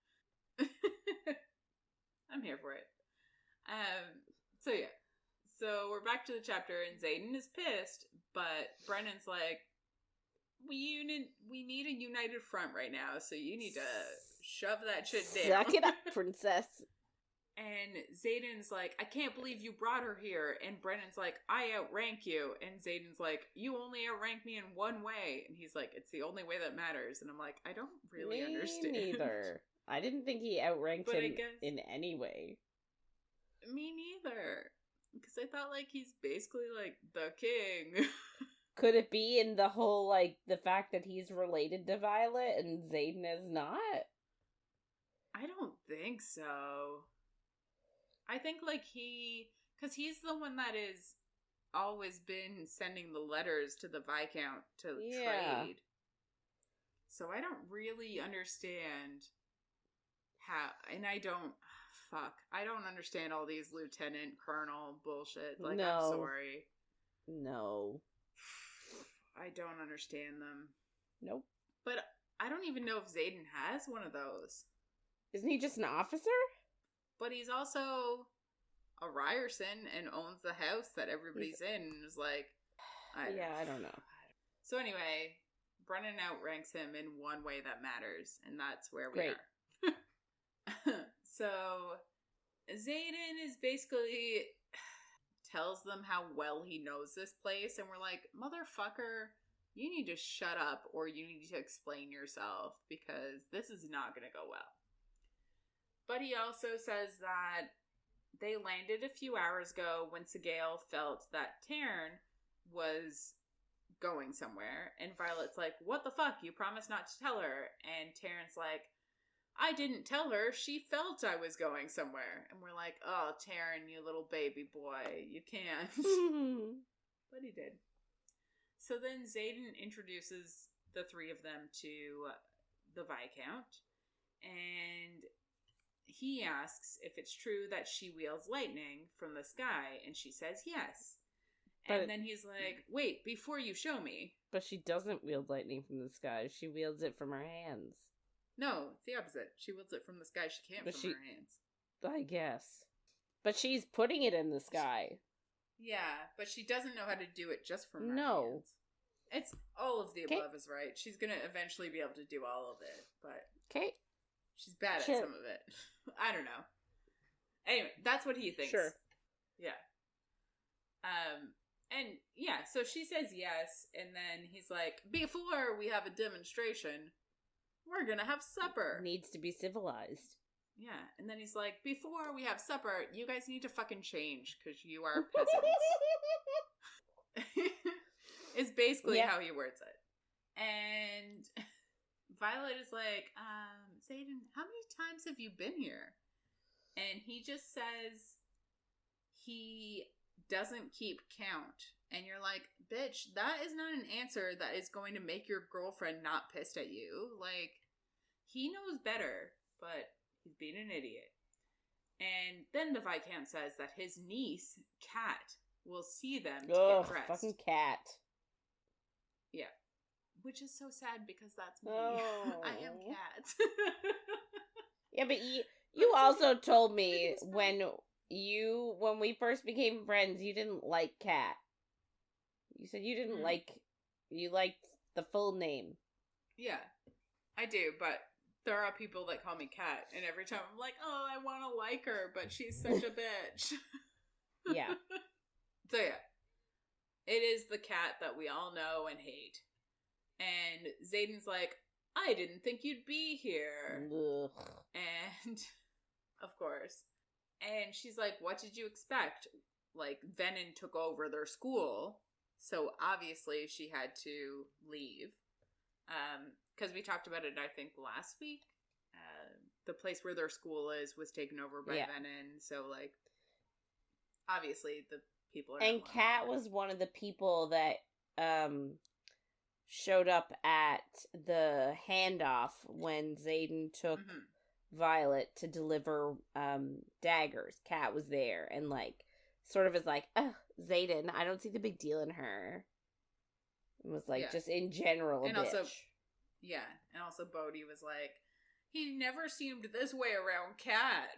I'm here for it. So yeah. So we're back to the chapter, and Xaden is pissed, but Brennan's like, we need a united front right now, so you need to shove that shit down. Suck it up, princess. And Xaden's like, I can't believe you brought her here. And Brennan's like, I outrank you. And Xaden's like, you only outrank me in one way. And he's like, it's the only way that matters. And I'm like, I don't really understand. Me neither. I didn't think he outranked him in any way. Me neither. Because I thought, like, he's basically, like, the king. Could it be in the whole, like, the fact that he's related to Violet and Xaden is not? I don't think so. I think, like, because he's the one that has always been sending the letters to the Viscount to trade. So I don't really understand how, and I don't understand all these lieutenant colonel bullshit. Like, no. I'm sorry. No. I don't understand them. Nope. But I don't even know if Xaden has one of those. Isn't he just an officer? But he's also a Ryerson and owns the house that everybody's in and is like, I don't know. So anyway, Brennan outranks him in one way that matters, and that's where we are. So Xaden is basically tells them how well he knows this place, and we're like, motherfucker, you need to shut up or you need to explain yourself because this is not going to go well. But he also says that they landed a few hours ago when Sigale felt that Taryn was going somewhere. And Violet's like, what the fuck? You promised not to tell her. And Taryn's like, I didn't tell her. She felt I was going somewhere. And we're like, oh, Taryn, you little baby boy. You can't. But he did. So then Xaden introduces the three of them to the Viscount. And he asks if it's true that she wields lightning from the sky, and she says yes. And then he's like, wait, before you show me. But she doesn't wield lightning from the sky. She wields it from her hands. No, it's the opposite. She wields it from the sky. She can't from her hands. I guess. But she's putting it in the sky. Yeah, but she doesn't know how to do it just from her hands. It's all of the above is right. She's going to eventually be able to do all of it, but... Okay. She's bad at some of it. I don't know. Anyway, that's what he thinks. Sure. Yeah. And yeah, so she says yes, and then he's like, before we have a demonstration, we're gonna have supper. Needs to be civilized. Yeah, and then he's like, before we have supper, you guys need to fucking change, because you are peasants. Is basically how he words it. And Violet is like, Xaden, how many times have you been here? And he just says he doesn't keep count. And you're like, bitch, that is not an answer that is going to make your girlfriend not pissed at you. Like, he knows better, but he's being an idiot. And then the Viscount says that his niece, Kat, will see them to get dressed. Fucking Kat. Yeah. Which is so sad because that's me. Oh. I am Kat. Yeah, but you also told me when we first became friends, you didn't like Kat. You said you didn't you liked the full name. Yeah, I do, but there are people that call me Kat, and every time I'm like, oh, I want to like her, but she's such a bitch. Yeah. So yeah, it is the Kat that we all know and hate. And Xaden's like, I didn't think you'd be here. Ugh. And, of course. And she's like, what did you expect? Like, Venin took over their school, so obviously she had to leave. Because we talked about it, I think, last week. the place where their school is was taken over by Venom. So, like, obviously the people are. And Kat was one of the people that showed up at the handoff when Xaden took Violet to deliver daggers. Kat was there and, like, sort of is like, oh, Xaden, I don't see the big deal in her. It was like, just in general, and bitch. Also, and also Bodhi was like, he never seemed this way around Kat.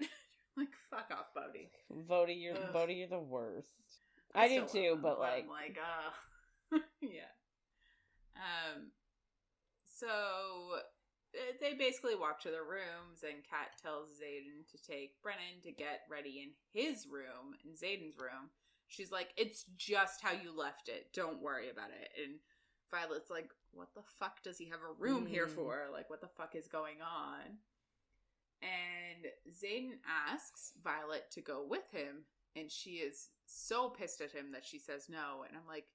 Like, fuck off, Bodhi. Bodhi, you're the worst. I do too, but like, I'm like, yeah. So they basically walk to their rooms, and Kat tells Xaden to take Brennan to get ready in his room, in Xaden's room. She's like, it's just how you left it. Don't worry about it. And Violet's like, what the fuck does he have a room here for? Like, what the fuck is going on? And Xaden asks Violet to go with him, and she is so pissed at him that she says no. And I'm like,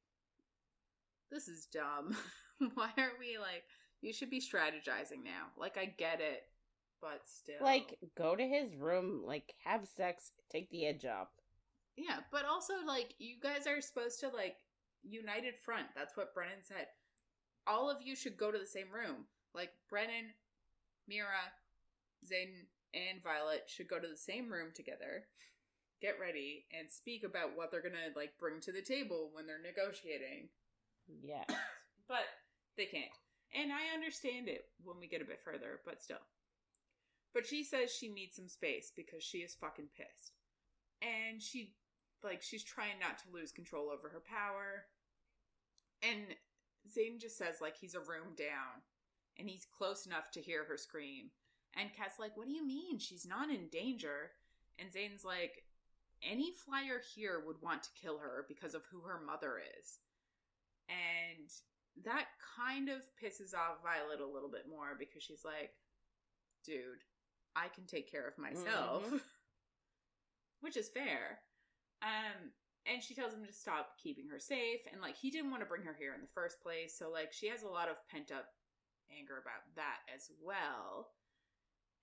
this is dumb. Why are we like, you should be strategizing now. Like, I get it, but still. Like, go to his room, like, have sex, take the edge off. Yeah, but also, like, you guys are supposed to, like, united front. That's what Brennan said. All of you should go to the same room. Like, Brennan, Mira, Xaden, and Violet should go to the same room together, get ready, and speak about what they're gonna, like, bring to the table when they're negotiating. Yeah. But they can't. And I understand it when we get a bit further, but still. But she says she needs some space because she is fucking pissed. And she's trying not to lose control over her power. And Xaden just says, like, he's a room down. And he's close enough to hear her scream. And Kat's like, what do you mean? She's not in danger. And Xaden's like, any flyer here would want to kill her because of who her mother is. And that kind of pisses off Violet a little bit more because she's like, dude, I can take care of myself. Mm-hmm. Which is fair. And she tells him to stop keeping her safe. And, like, he didn't want to bring her here in the first place. So, like, she has a lot of pent-up anger about that as well.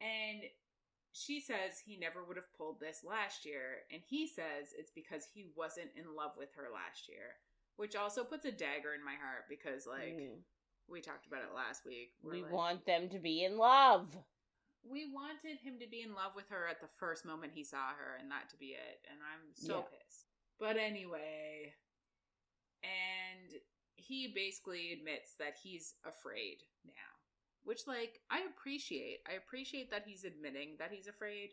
And she says he never would have pulled this last year. And he says it's because he wasn't in love with her last year. Which also puts a dagger in my heart because, like, we talked about it last week. We want them to be in love. We wanted him to be in love with her at the first moment he saw her, and that to be it. And I'm so pissed. But anyway, and he basically admits that he's afraid now. Which, like, I appreciate. I appreciate that he's admitting that he's afraid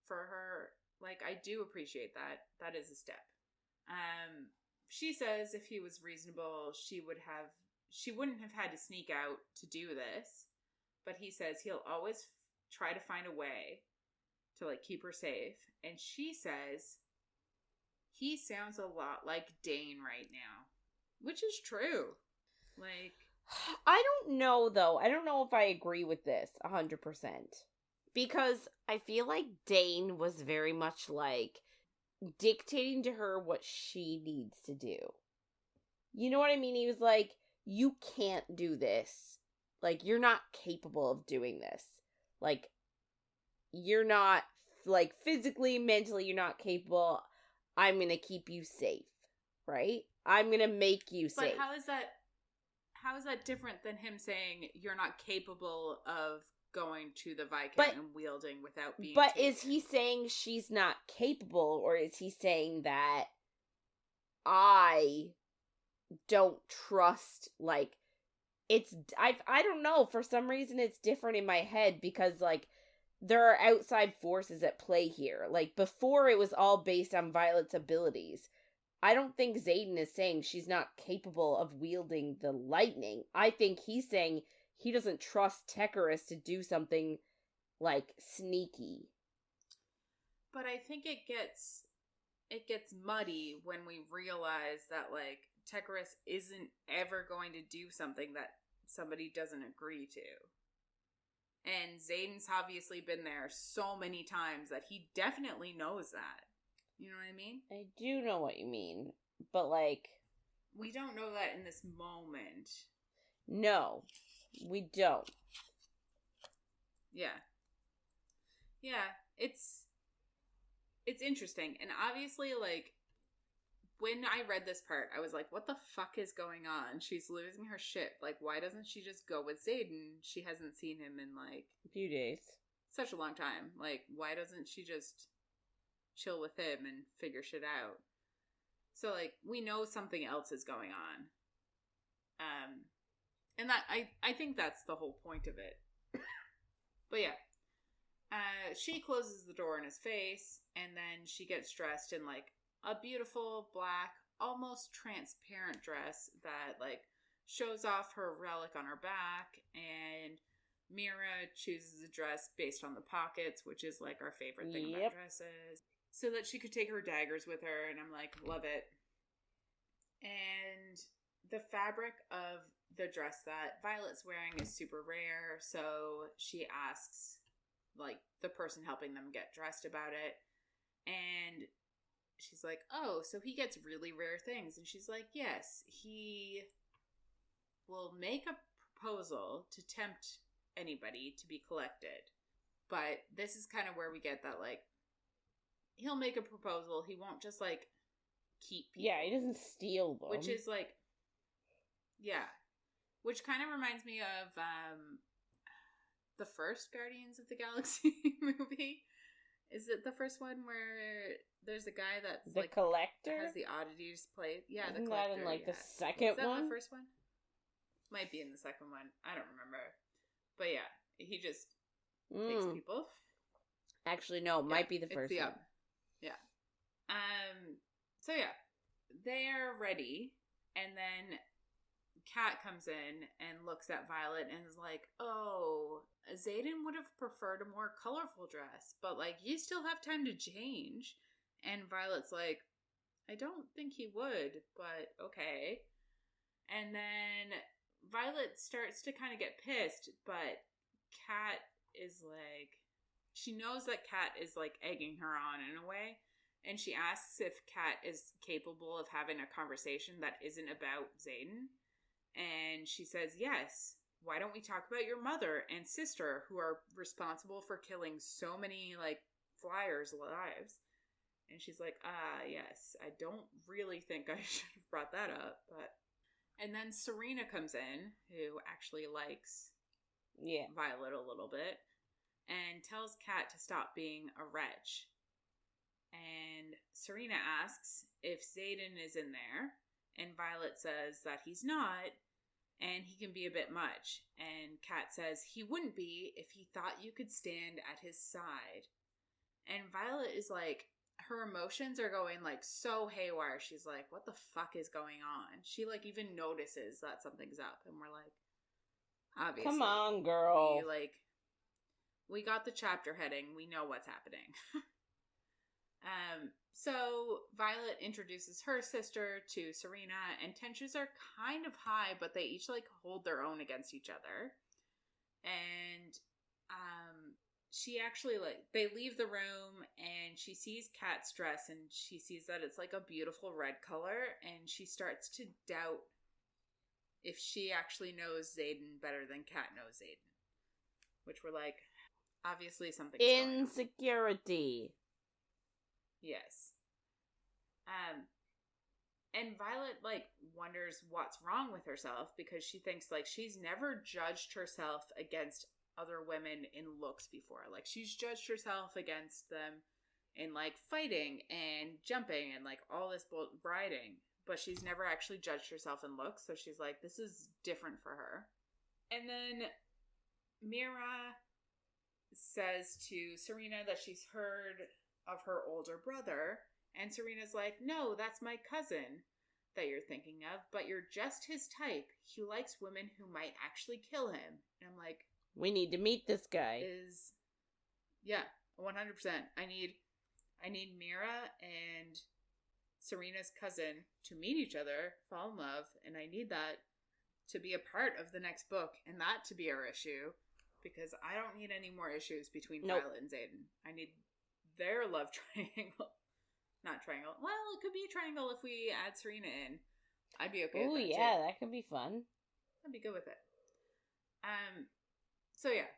for her. Like, I do appreciate that. That is a step. She says if he was reasonable, she wouldn't have had to sneak out to do this. But he says he'll always try to find a way to, like, keep her safe. And she says he sounds a lot like Dain right now. Which is true. Like, I don't know, though. I don't know if I agree with this 100%. Because I feel like Dain was very much like dictating to her what she needs to do. You know what I mean? He was like, you can't do this. Like, you're not capable of doing this. Like, you're not, like, physically, mentally, you're not capable. I'm gonna keep you safe, right? I'm gonna make you safe. But how is that different than him saying you're not capable of going to the Viscount and wielding without being But taken? Is he saying she's not capable, or is he saying that I don't trust, like, I don't know, for some reason it's different in my head, because, like, there are outside forces at play here. Like, before it was all based on Violet's abilities. I don't think Xaden is saying she's not capable of wielding the lightning. I think he's saying he doesn't trust Tecarus to do something, like, sneaky. But I think it gets muddy when we realize that, like, Tecarus isn't ever going to do something that somebody doesn't agree to. And Xaden's obviously been there so many times that he definitely knows that. You know what I mean? I do know what you mean, but, like, we don't know that in this moment. No, we don't. Yeah. Yeah, it's interesting. And obviously, like, when I read this part, I was like, what the fuck is going on? She's losing her shit. Like, why doesn't she just go with Xaden? She hasn't seen him in, like, a few days. Such a long time. Like, why doesn't she just chill with him and figure shit out? So, like, we know something else is going on. And that, I think that's the whole point of it. But yeah. She closes the door in his face, and then she gets dressed in, like, a beautiful black, almost transparent dress that, like, shows off her relic on her back, and Mira chooses a dress based on the pockets, which is, like, our favorite thing about dresses, so that she could take her daggers with her, and I'm like, love it. And the fabric of the dress that Violet's wearing is super rare, so she asks, like, the person helping them get dressed about it, and she's like, oh, so he gets really rare things. And she's like, yes, he will make a proposal to tempt anybody to be collected. But this is kind of where we get that, like, he'll make a proposal. He won't just, like, keep people. Yeah, he doesn't steal them. Which is, like, yeah. Which kind of reminds me of the first Guardians of the Galaxy movie. Is it the first one where there's a guy that's the like collector has the oddities played? Yeah, Isn't the collector. That in like yeah. the second Is that one? the first one? Might be in the second one. I don't remember. But yeah, he just takes people. Actually, no, it might be the first one. Yeah. So yeah, they're ready, and then Kat comes in and looks at Violet and is like, oh, Xaden would have preferred a more colorful dress, but, like, you still have time to change. And Violet's like, I don't think he would, but okay. And then Violet starts to kind of get pissed, but Kat is like, she knows that Kat is, like, egging her on in a way, and she asks if Kat is capable of having a conversation that isn't about Xaden. And she says, yes, why don't we talk about your mother and sister who are responsible for killing so many, like, flyers' lives? And she's like, yes, I don't really think I should have brought that up, but... And then Serena comes in, who actually likes Violet a little bit, and tells Kat to stop being a wretch. And Serena asks if Xaden is in there, and Violet says that he's not, and he can be a bit much. And Kat says he wouldn't be if he thought you could stand at his side. And Violet is like, her emotions are going, like, so haywire. She's like, what the fuck is going on? She, like, even notices that something's up. And we're like, obviously. Come on, girl. We got the chapter heading. We know what's happening. So Violet introduces her sister to Serena, and tensions are kind of high, but they each, like, hold their own against each other. And, she actually, like, they leave the room, and she sees Kat's dress, and she sees that it's, like, a beautiful red color, and she starts to doubt if she actually knows Xaden better than Kat knows Xaden. Which we're like, obviously something's going on. Insecurity. Yes. And Violet, like, wonders what's wrong with herself, because she thinks, like, she's never judged herself against other women in looks before. Like, she's judged herself against them in, like, fighting and jumping and, like, all this riding, but she's never actually judged herself in looks, so she's like, this is different for her. And then Mira says to Serena that she's heard of her older brother, and Serena's like, no, that's my cousin that you're thinking of, but you're just his type. He likes women who might actually kill him. And I'm like, we need to meet this guy. Yeah, 100%. I need Mira and Serena's cousin to meet each other, fall in love, and I need that to be a part of the next book, and that to be our issue, because I don't need any more issues between Violet and Xaden. I need their love triangle. Not triangle. Well, it could be a triangle if we add Serena in. I'd be okay with that, yeah, too. that could be fun. I'd be good with it. So yeah.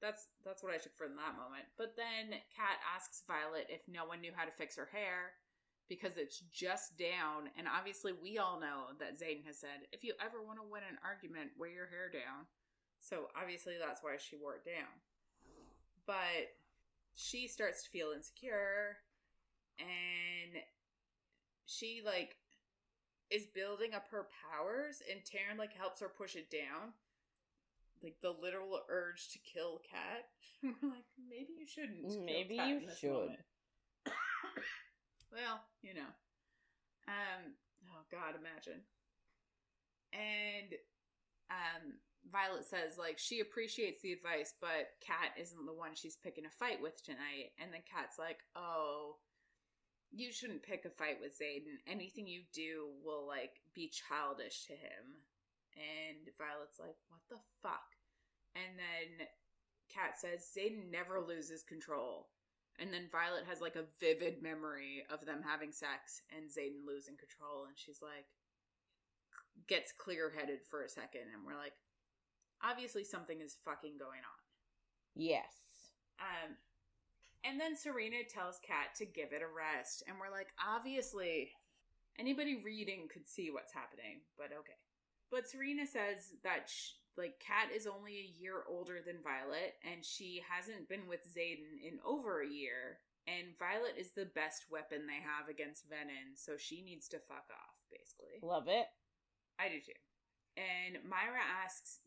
That's what I took from that moment. But then Kat asks Violet if no one knew how to fix her hair because it's just down. And obviously we all know that Xaden has said, if you ever want to win an argument, wear your hair down. So obviously that's why she wore it down. But she starts to feel insecure and she like is building up her powers and Taryn like helps her push it down. Like the literal urge to kill Kat. We're like, maybe you shouldn't. Maybe you should. Well, you know. Oh God, imagine. And Violet says like she appreciates the advice, but Kat isn't the one she's picking a fight with tonight. And then Kat's like, oh, you shouldn't pick a fight with Xaden. Anything you do will like be childish to him. And Violet's like, what the fuck? And then Kat says, Xaden never loses control. And then Violet has like a vivid memory of them having sex and Xaden losing control. And she's like, gets clear-headed for a second. And we're like, obviously something is fucking going on. Yes. And then Serena tells Kat to give it a rest. And we're like, obviously, anybody reading could see what's happening. But okay. But Serena says that, Kat is only a year older than Violet, and she hasn't been with Xaden in over a year, and Violet is the best weapon they have against Venom, so she needs to fuck off, basically. Love it. I do too. And Mira asks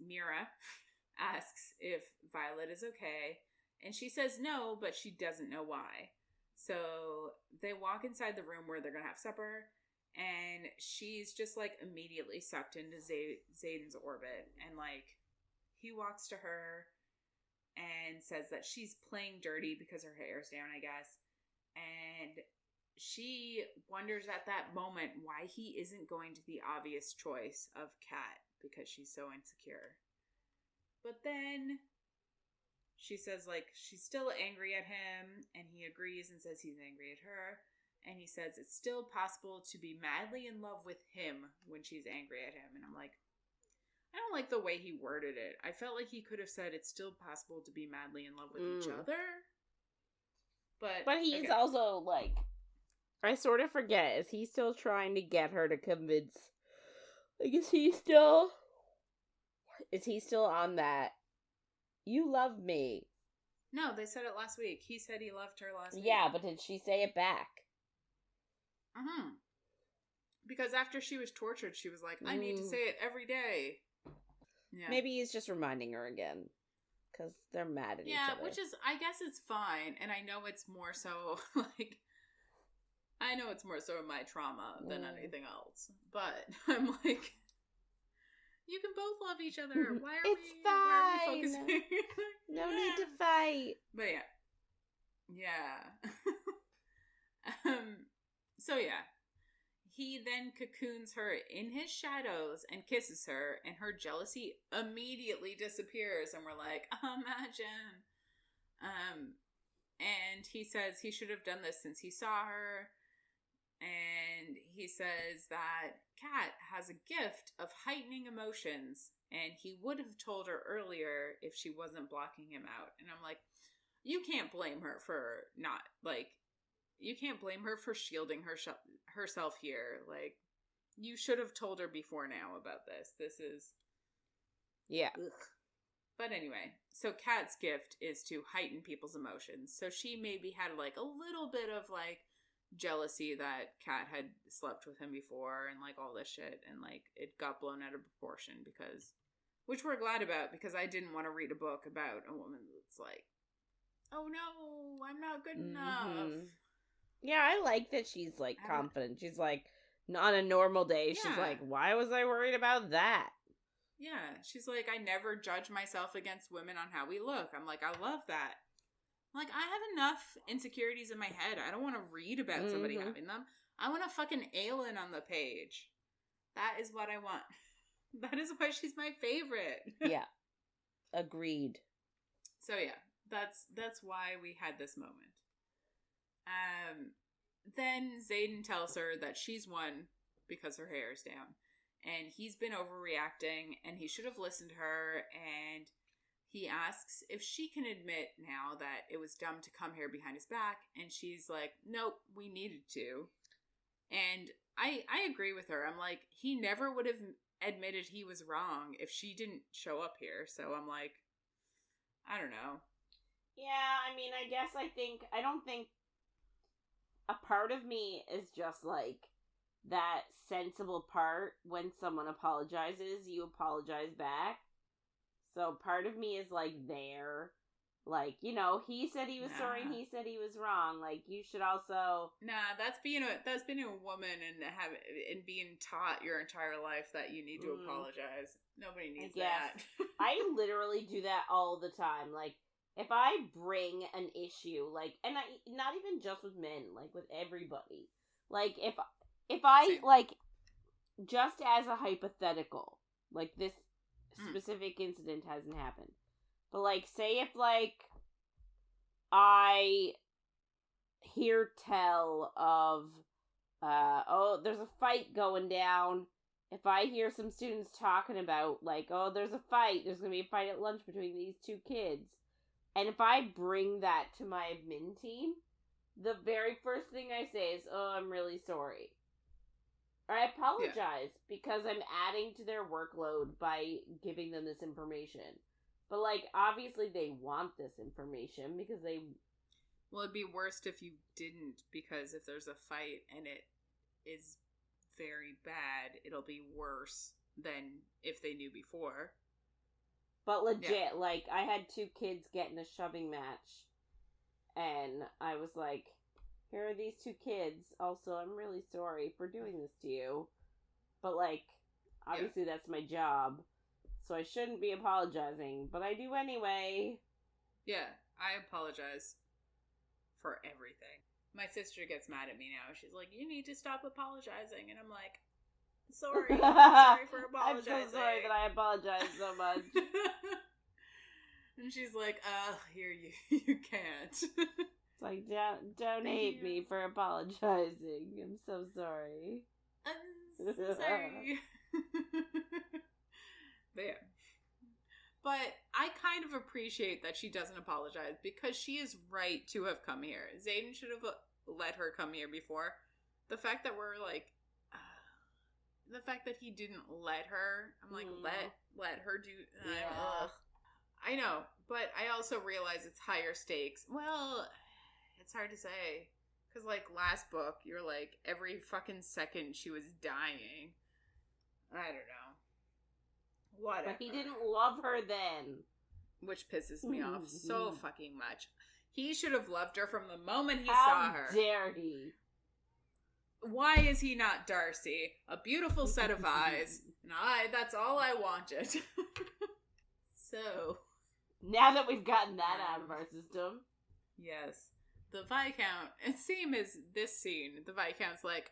if Violet is okay, and she says no, but she doesn't know why. So they walk inside the room where they're gonna have supper, and she's just, immediately sucked into Xaden's orbit. And, he walks to her and says that she's playing dirty because her hair's down, I guess. And she wonders at that moment why he isn't going to the obvious choice of Kat because she's so insecure. But then she says, she's still angry at him, and he agrees and says he's angry at her. And he says it's still possible to be madly in love with him when she's angry at him. And I'm like, I don't like the way he worded it. I felt like he could have said it's still possible to be madly in love with each other. But he's also, I sort of forget, is he still trying to get her to convince, is he still on that, you love me? No, they said it last week. He said he loved her last week. Yeah, but did she say it back? Because after she was tortured, she was like, I need to say it every day. Yeah. Maybe he's just reminding her again. Because they're mad at each other. Yeah, which is, I guess it's fine. And I know it's more so, I know it's more so my trauma than anything else. But I'm like, you can both love each other. Why are we focusing? No need to fight. But yeah. So yeah. He then cocoons her in his shadows and kisses her, and her jealousy immediately disappears, and we're like, imagine. And he says he should have done this since he saw her, and he says that Kat has a gift of heightening emotions, and he would have told her earlier if she wasn't blocking him out. And I'm like, you can't blame her for not, you can't blame her for shielding herself here. You should have told her before now about this. This is... Yeah. Ugh. But anyway, so Kat's gift is to heighten people's emotions. So she maybe had, a little bit of, jealousy that Kat had slept with him before and, all this shit. And, it got blown out of proportion because... Which we're glad about because I didn't want to read a book about a woman that's like, oh no, I'm not good enough. Yeah, I like that she's, confident. She's, on a normal day, she's like, why was I worried about that? Yeah, she's like, I never judge myself against women on how we look. I'm like, I love that. I have enough insecurities in my head. I don't want to read about somebody having them. I want a fucking alien on the page. That is what I want. That is why she's my favorite. Yeah. Agreed. So, yeah, that's why we had this moment. Then Xaden tells her that she's won because her hair is down. And he's been overreacting, and he should have listened to her, and he asks if she can admit now that it was dumb to come here behind his back, and she's like, nope, we needed to. And I agree with her. I'm like, he never would have admitted he was wrong if she didn't show up here. So I'm like, I don't know. Yeah, I mean, I don't think a part of me is just like that sensible part when someone apologizes, you apologize back. So part of me is like there. Like, you know, he said he was sorry and he said he was wrong. Like, you should also... Nah, that's being a woman and being taught your entire life that you need to apologize. Nobody needs that. I literally do that all the time. Like, if I bring an issue, like, and not even just with men, like, with everybody. Like, if I, Same. Like, just as a hypothetical, like, this specific incident hasn't happened. But, like, say if, like, I hear tell of, there's a fight going down. If I hear some students talking about, like, oh, there's a fight. There's going to be a fight at lunch between these two kids. And if I bring that to my admin team, the very first thing I say is, oh, I'm really sorry. Or I apologize because I'm adding to their workload by giving them this information. But, like, obviously they want this information because they... Well, it'd be worse if you didn't, because if there's a fight and it is very bad, it'll be worse than if they knew before. But legit, like, I had two kids get in a shoving match, and I was like, here are these two kids. Also, I'm really sorry for doing this to you. But, like, obviously that's my job. So I shouldn't be apologizing, but I do anyway. Yeah, I apologize for everything. My sister gets mad at me now. She's like, you need to stop apologizing. And I'm like, sorry. Sorry for apologizing. I'm so sorry that I apologize so much. And she's like, here, you can't. It's like, don't hate me for apologizing. I'm so sorry. I'm so sorry. There. But I kind of appreciate that she doesn't apologize because she is right to have come here. Xaden should have let her come here before. The fact that we're like, the fact that he didn't let her, I'm like, let her do. I know, but I also realize it's higher stakes. Well, it's hard to say because like last book, you're like every fucking second she was dying. I don't know. Whatever. But he didn't love her then. Which pisses me off so fucking much. He should have loved her from the moment he saw her. How dare he? Why is he not Darcy? A beautiful set of eyes. And that's all I wanted. So. Now that we've gotten that out of our system. Yes. The Viscount, and same as this scene, the Viscount's like,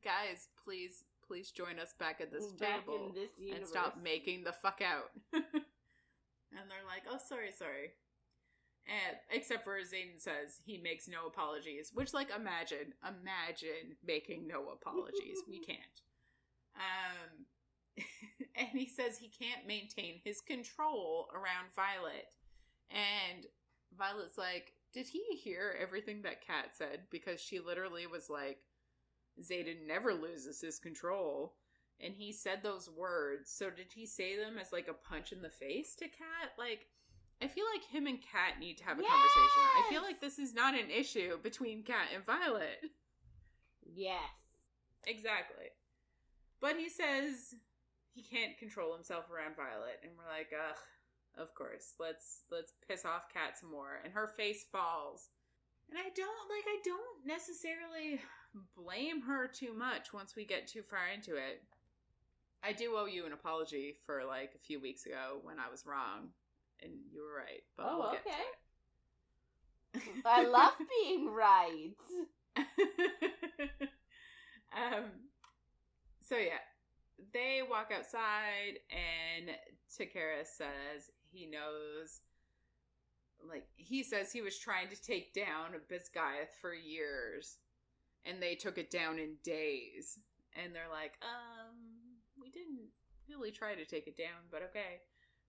guys, please join us back at this table in this and stop making the fuck out. And they're like, oh, sorry. And except for Xaden says he makes no apologies, which, like, imagine making no apologies. We can't. And he says he can't maintain his control around Violet. And Violet's like, did he hear everything that Kat said? Because she literally was like, Xaden never loses his control. And he said those words. So did he say them as like a punch in the face to Kat? Like, I feel like him and Kat need to have a conversation. I feel like this is not an issue between Kat and Violet. Yes. Exactly. But he says he can't control himself around Violet. And we're like, ugh, of course. Let's piss off Kat some more. And her face falls. And I don't necessarily blame her too much once we get too far into it. I do owe you an apology for like a few weeks ago when I was wrong. And you were right. But we'll get to it. I love being right. So yeah. They walk outside and Takara says he knows, like, he says he was trying to take down Bisgayeth for years and they took it down in days. And they're like, we didn't really try to take it down, but okay.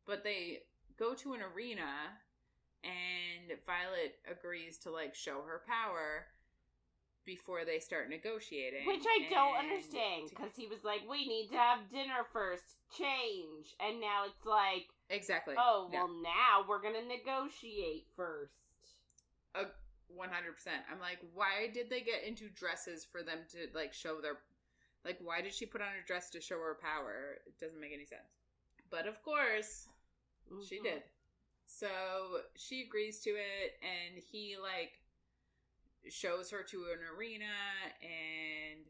But they go to an arena, and Violet agrees to, like, show her power before they start negotiating. Which I don't understand, because he was like, we need to have dinner first, change. And now it's like... Exactly. Oh, well, now we're going to negotiate first. 100%. I'm like, why did they get into dresses for them to, like, show their... Like, why did she put on a dress to show her power? It doesn't make any sense. But, of course, she did. So, she agrees to it, and he, like, shows her to an arena, and,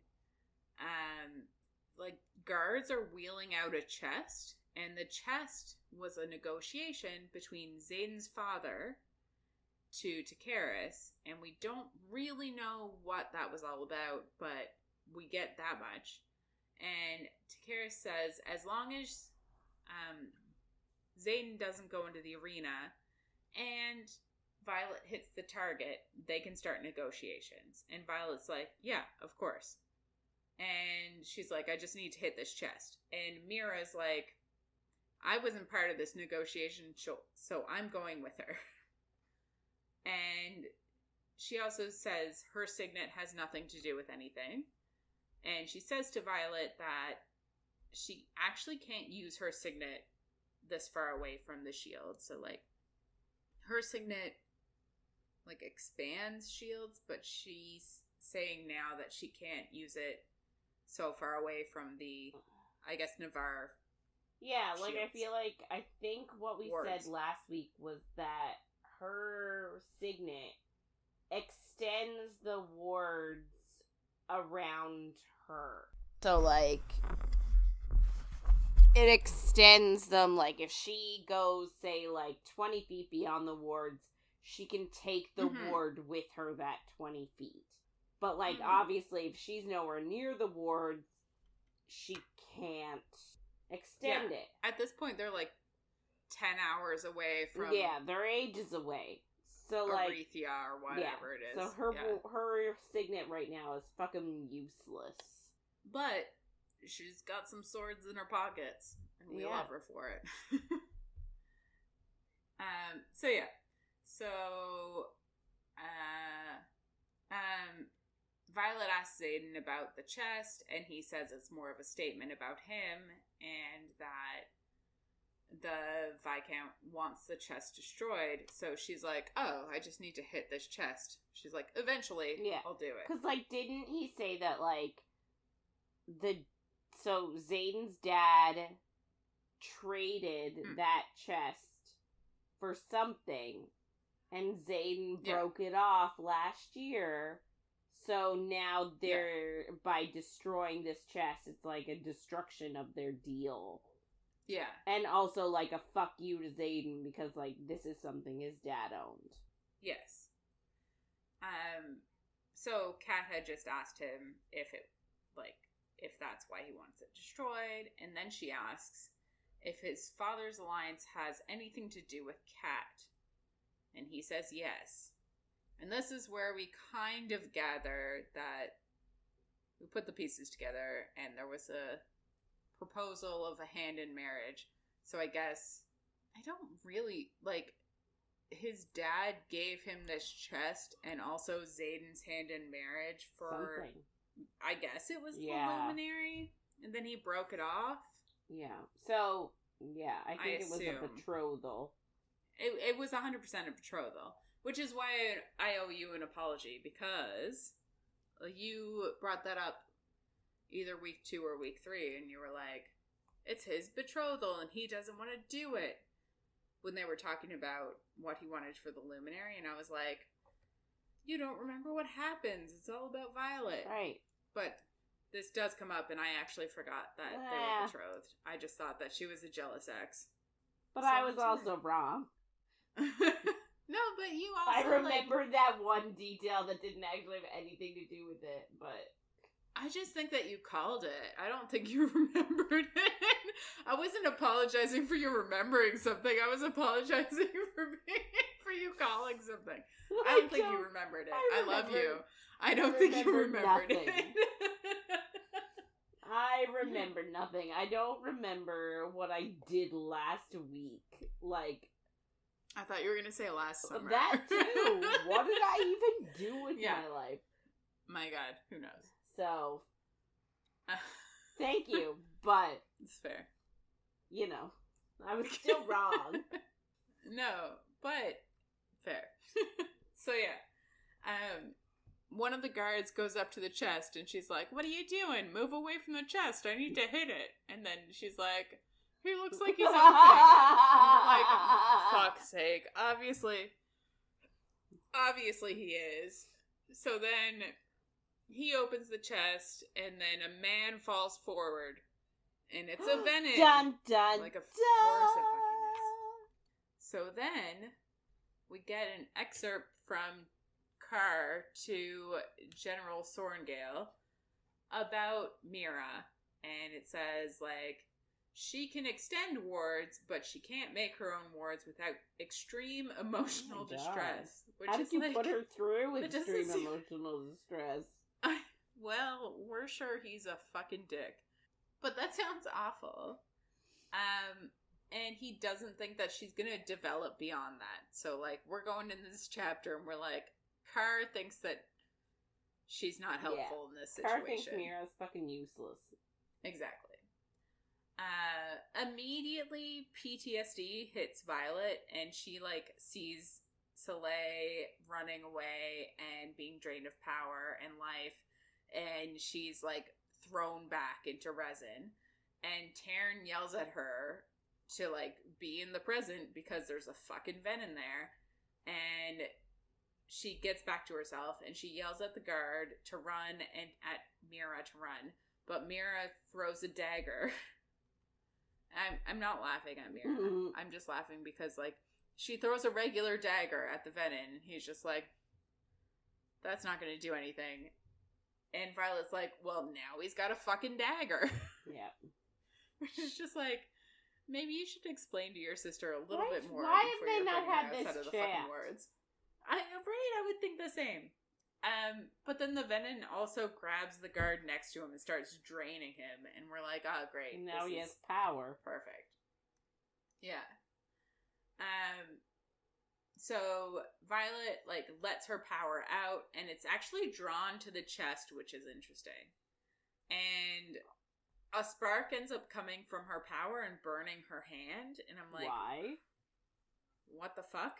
like, guards are wheeling out a chest, and the chest was a negotiation between Xaden's father to Takaris, and we don't really know what that was all about, but we get that much. And Takaris says, as long as Xaden doesn't go into the arena and Violet hits the target, they can start negotiations. And Violet's like, yeah, of course. And she's like, I just need to hit this chest. And Mira's like, I wasn't part of this negotiation, so I'm going with her. And she also says her signet has nothing to do with anything. And she says to Violet that she actually can't use her signet this far away from the shield. So, like, her signet, like, expands shields, but she's saying now that she can't use it so far away from the, I guess, Navarre. Yeah, like, shields. I think what we said last week was that her signet extends the wards around her. So, like, it extends them, like, if she goes, say, like, 20 feet beyond the wards, she can take the ward with her that 20 feet. But, like, obviously, if she's nowhere near the wards, she can't extend it. At this point, they're, like, 10 hours away from... Yeah, they're ages away. So, like... Arethia or whatever it is. So her signet right now is fucking useless. But she's got some swords in her pockets, and we love her for it. Violet asks Xaden about the chest, and he says it's more of a statement about him, and that the Viscount wants the chest destroyed. So she's like, oh, I just need to hit this chest. She's like, eventually, I'll do it. Because, like, didn't he say that, like, so Xaden's dad traded that chest for something, and Xaden broke it off last year, so now they're, by destroying this chest, it's like a destruction of their deal. Yeah. And also, like, a fuck you to Xaden, because, like, this is something his dad owned. Yes. So Kat had just asked him if that's why he wants it destroyed, and then she asks if his father's alliance has anything to do with Kat. And he says yes. And this is where we kind of gather that we put the pieces together, and there was a proposal of a hand in marriage. So I guess, I don't really, like, his dad gave him this chest and also Xaden's hand in marriage for, something. I guess it was the luminary, and then he broke it off. Yeah. So, yeah, I think it was a betrothal. It was 100% a betrothal, which is why I owe you an apology, because you brought that up either week 2 or week 3, and you were like, it's his betrothal, and he doesn't want to do it, when they were talking about what he wanted for the luminary, and I was like, you don't remember what happens, it's all about Violet. Right. But this does come up, and I actually forgot that they were betrothed. I just thought that she was a jealous ex. But so I was also wrong. No, but you also... I remembered that one detail that didn't actually have anything to do with it, but... I just think that you called it. I don't think you remembered it. I wasn't apologizing for you remembering something. I was apologizing for you calling something. I don't think you remembered it. I love you. I don't think you remembered it. I remember nothing. I don't remember what I did last week. Like, I thought you were going to say last summer. That too. What did I even do with my life? My God, who knows? So, thank you, but... It's fair. You know, I was still wrong. No, but fair. So yeah, one of the guards goes up to the chest and she's like, "What are you doing? Move away from the chest. I need to hit it." And then she's like, "He looks like he's opening it." Like, fuck's sake. Obviously he is. So then he opens the chest and then a man falls forward. And it's a venom. Dun, dun, like, of dun. course it fucking is. So then, we get an excerpt from Carr to General Sorngale about Mira. And it says, like, she can extend wards, but she can't make her own wards without extreme emotional distress. Which How did you put her through extreme emotional distress? Well, we're sure he's a fucking dick. But that sounds awful. And he doesn't think that she's going to develop beyond that. So, like, we're going in this chapter and we're like, Carr thinks that she's not helpful in this situation. Carr thinks Mira's fucking useless. Exactly. Immediately, PTSD hits Violet and she, like, sees Soleil running away and being drained of power and life. And she's, like, thrown back into resin, and Taryn yells at her to, like, be in the present because there's a fucking venom there, and she gets back to herself and she yells at the guard to run and at Mira to run, but Mira throws a dagger. I'm not laughing at Mira. Mm-hmm. I'm just laughing because, like, she throws a regular dagger at the venom and he's just like, that's not gonna do anything. And Violet's like, well, now he's got a fucking dagger. Yeah. Which is just like, maybe you should explain to your sister a little bit more. Why have they not had this of the fucking words? I would think the same. But then the venom also grabs the guard next to him and starts draining him. And we're like, oh, great. Now he has power. Perfect. Yeah. So Violet, like, lets her power out, and it's actually drawn to the chest, which is interesting. And a spark ends up coming from her power and burning her hand, and I'm like, why? What the fuck?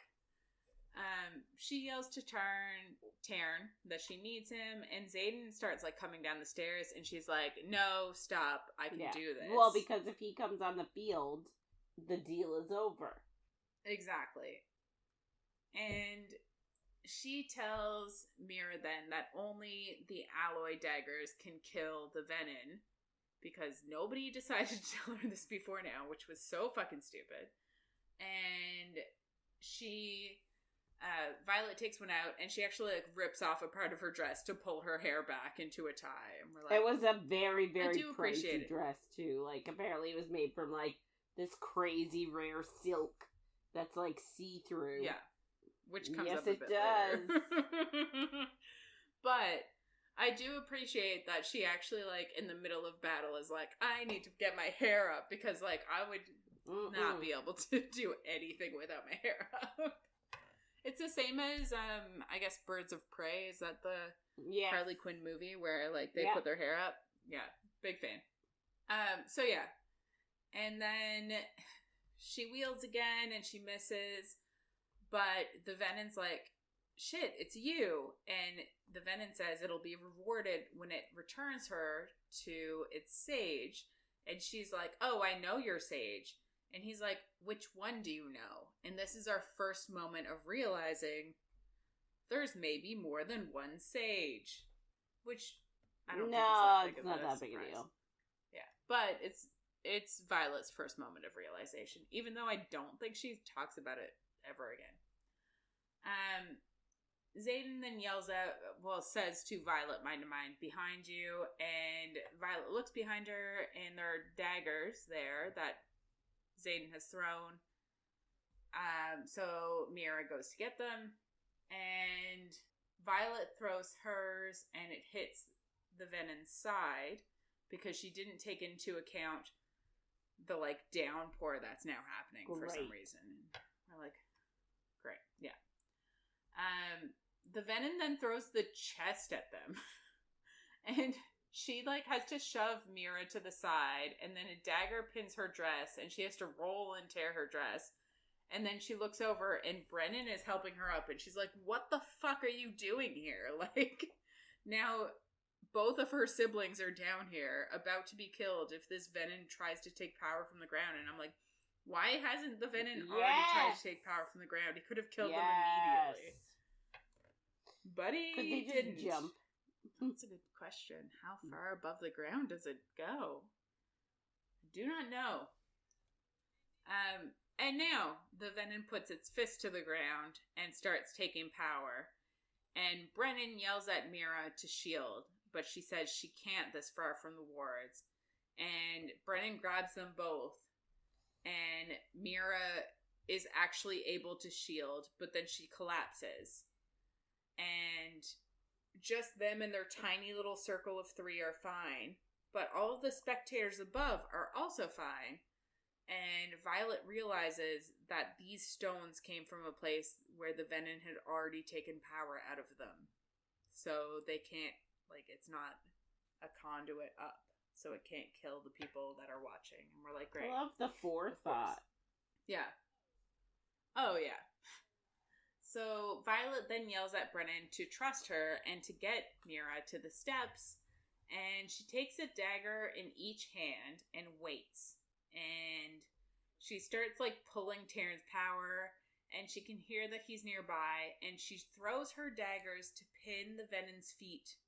She yells to Taryn that she needs him, and Xaden starts, like, coming down the stairs, and she's like, no, stop, I can do this. Well, because if he comes on the field, the deal is over. Exactly. And she tells Mira then that only the alloy daggers can kill the venom, because nobody decided to tell her this before now, which was so fucking stupid. And she, Violet takes one out, and she actually, like, rips off a part of her dress to pull her hair back into a tie. And we're like, it was a very, very pricey dress, too. Like, apparently it was made from, like, this crazy rare silk that's, like, see-through. Yeah. Which comes up a bit later. But I do appreciate that she actually, like, in the middle of battle is like, I need to get my hair up, because, like, I would not be able to do anything without my hair up. It's the same as, I guess, Birds of Prey. Is that the Harley Quinn movie where, like, they put their hair up? Yeah, big fan. So yeah. And then she wields again and she misses. But the venom's like, shit, it's you. And the venom says it'll be rewarded when it returns her to its sage. And she's like, oh, I know you're sage. And he's like, which one do you know? And this is our first moment of realizing there's maybe more than one sage. Which, I don't think it's not that big a deal. Yeah, but it's Violet's first moment of realization. Even though I don't think she talks about it ever again. Xaden then says to Violet, mind to mind, behind you, and Violet looks behind her, and there are daggers there that Xaden has thrown. So Mira goes to get them, and Violet throws hers, and it hits the venom's side, because she didn't take into account the, like, downpour that's now happening for some reason. We're like, Great. Yeah. The Venom then throws the chest at them. And she, like, has to shove Mira to the side, and then a dagger pins her dress, and she has to roll and tear her dress. And then she looks over, and Brennan is helping her up, and she's like, what the fuck are you doing here? Like, now both of her siblings are down here, about to be killed if this Venom tries to take power from the ground. And I'm like, why hasn't the Venom already tried to take power from the ground? He could have killed them immediately. But he didn't. Jump? That's a good question. How far above the ground does it go? I do not know. And now the Venom puts its fist to the ground and starts taking power. And Brennan yells at Mira to shield, but she says she can't this far from the wards. And Brennan grabs them both. And Mira is actually able to shield, but then she collapses. And just them and their tiny little circle of 3 are fine. But all of the spectators above are also fine. And Violet realizes that these stones came from a place where the Venom had already taken power out of them. So they can't, like, it's not a conduit up. So it can't kill the people that are watching. And we're like, great. I love the forethought. Yeah. Oh, yeah. So Violet then yells at Brennan to trust her and to get Mira to the steps. And she takes a dagger in each hand and waits. And she starts, like, pulling Taryn's power, and she can hear that he's nearby, and she throws her daggers to pin the Venom's feet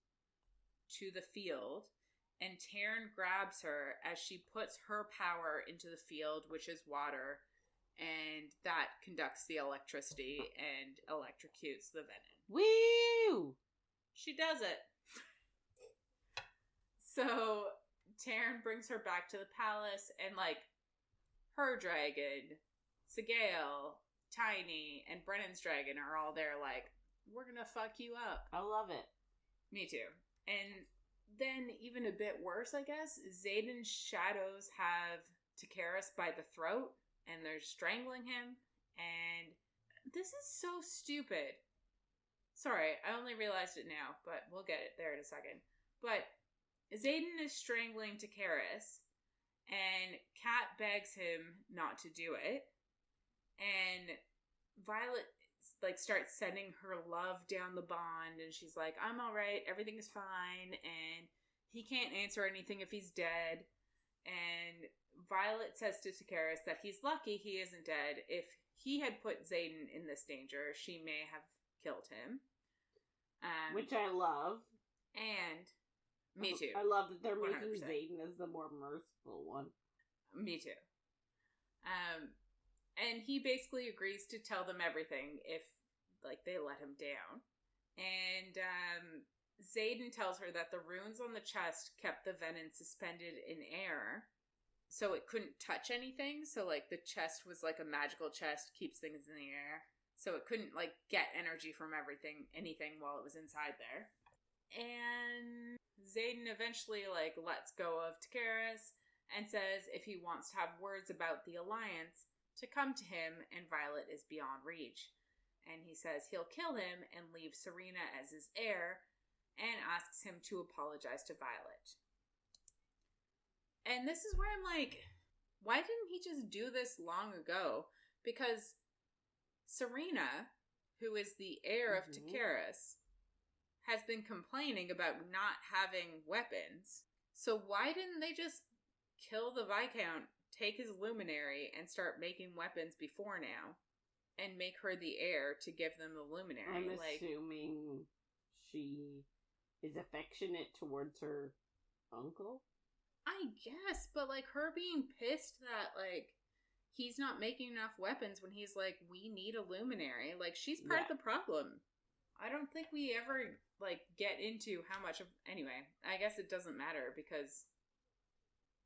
to the field, and Taryn grabs her as she puts her power into the field, which is water, and that conducts the electricity and electrocutes the Venom. Woo! She does it. So Taryn brings her back to the palace, and, like, her dragon, Sigale, Tiny, and Brennan's dragon are all there like, we're gonna fuck you up. I love it. Me too. And then, even a bit worse, I guess, Xaden's shadows have Takaris by the throat, and they're strangling him, and this is so stupid. Sorry, I only realized it now, but we'll get it there in a second. But Xaden is strangling Takaris, and Kat begs him not to do it, and Violet, like, starts sending her love down the bond, and she's like, I'm alright, everything is fine, and he can't answer anything if he's dead, and Violet says to Takaris that he's lucky he isn't dead. If he had put Xaden in this danger, she may have killed him. Which I love. And me too. I love that they're 100%. making Xaden as the more merciful one. Me too. And he basically agrees to tell them everything if, like, they let him down. And Xaden tells her that the runes on the chest kept the Venom suspended in air, so it couldn't touch anything. So, like, the chest was like a magical chest, keeps things in the air. So it couldn't, like, get energy from anything while it was inside there. And Xaden eventually, like, lets go of Takaris and says if he wants to have words about the Alliance, to come to him, and Violet is beyond reach. And he says he'll kill him and leave Serena as his heir, and asks him to apologize to Violet. And this is where I'm like, why didn't he just do this long ago? Because Serena, who is the heir of Takaris, has been complaining about not having weapons. So why didn't they just kill the Viscount, take his luminary, and start making weapons before now? And make her the heir to give them the luminary? I'm assuming she is affectionate towards her uncle? I guess, but, like, her being pissed that, like, he's not making enough weapons when he's like, we need a luminary. Like, she's part of the problem. I don't think we ever, like, get into how much of... Anyway, I guess it doesn't matter because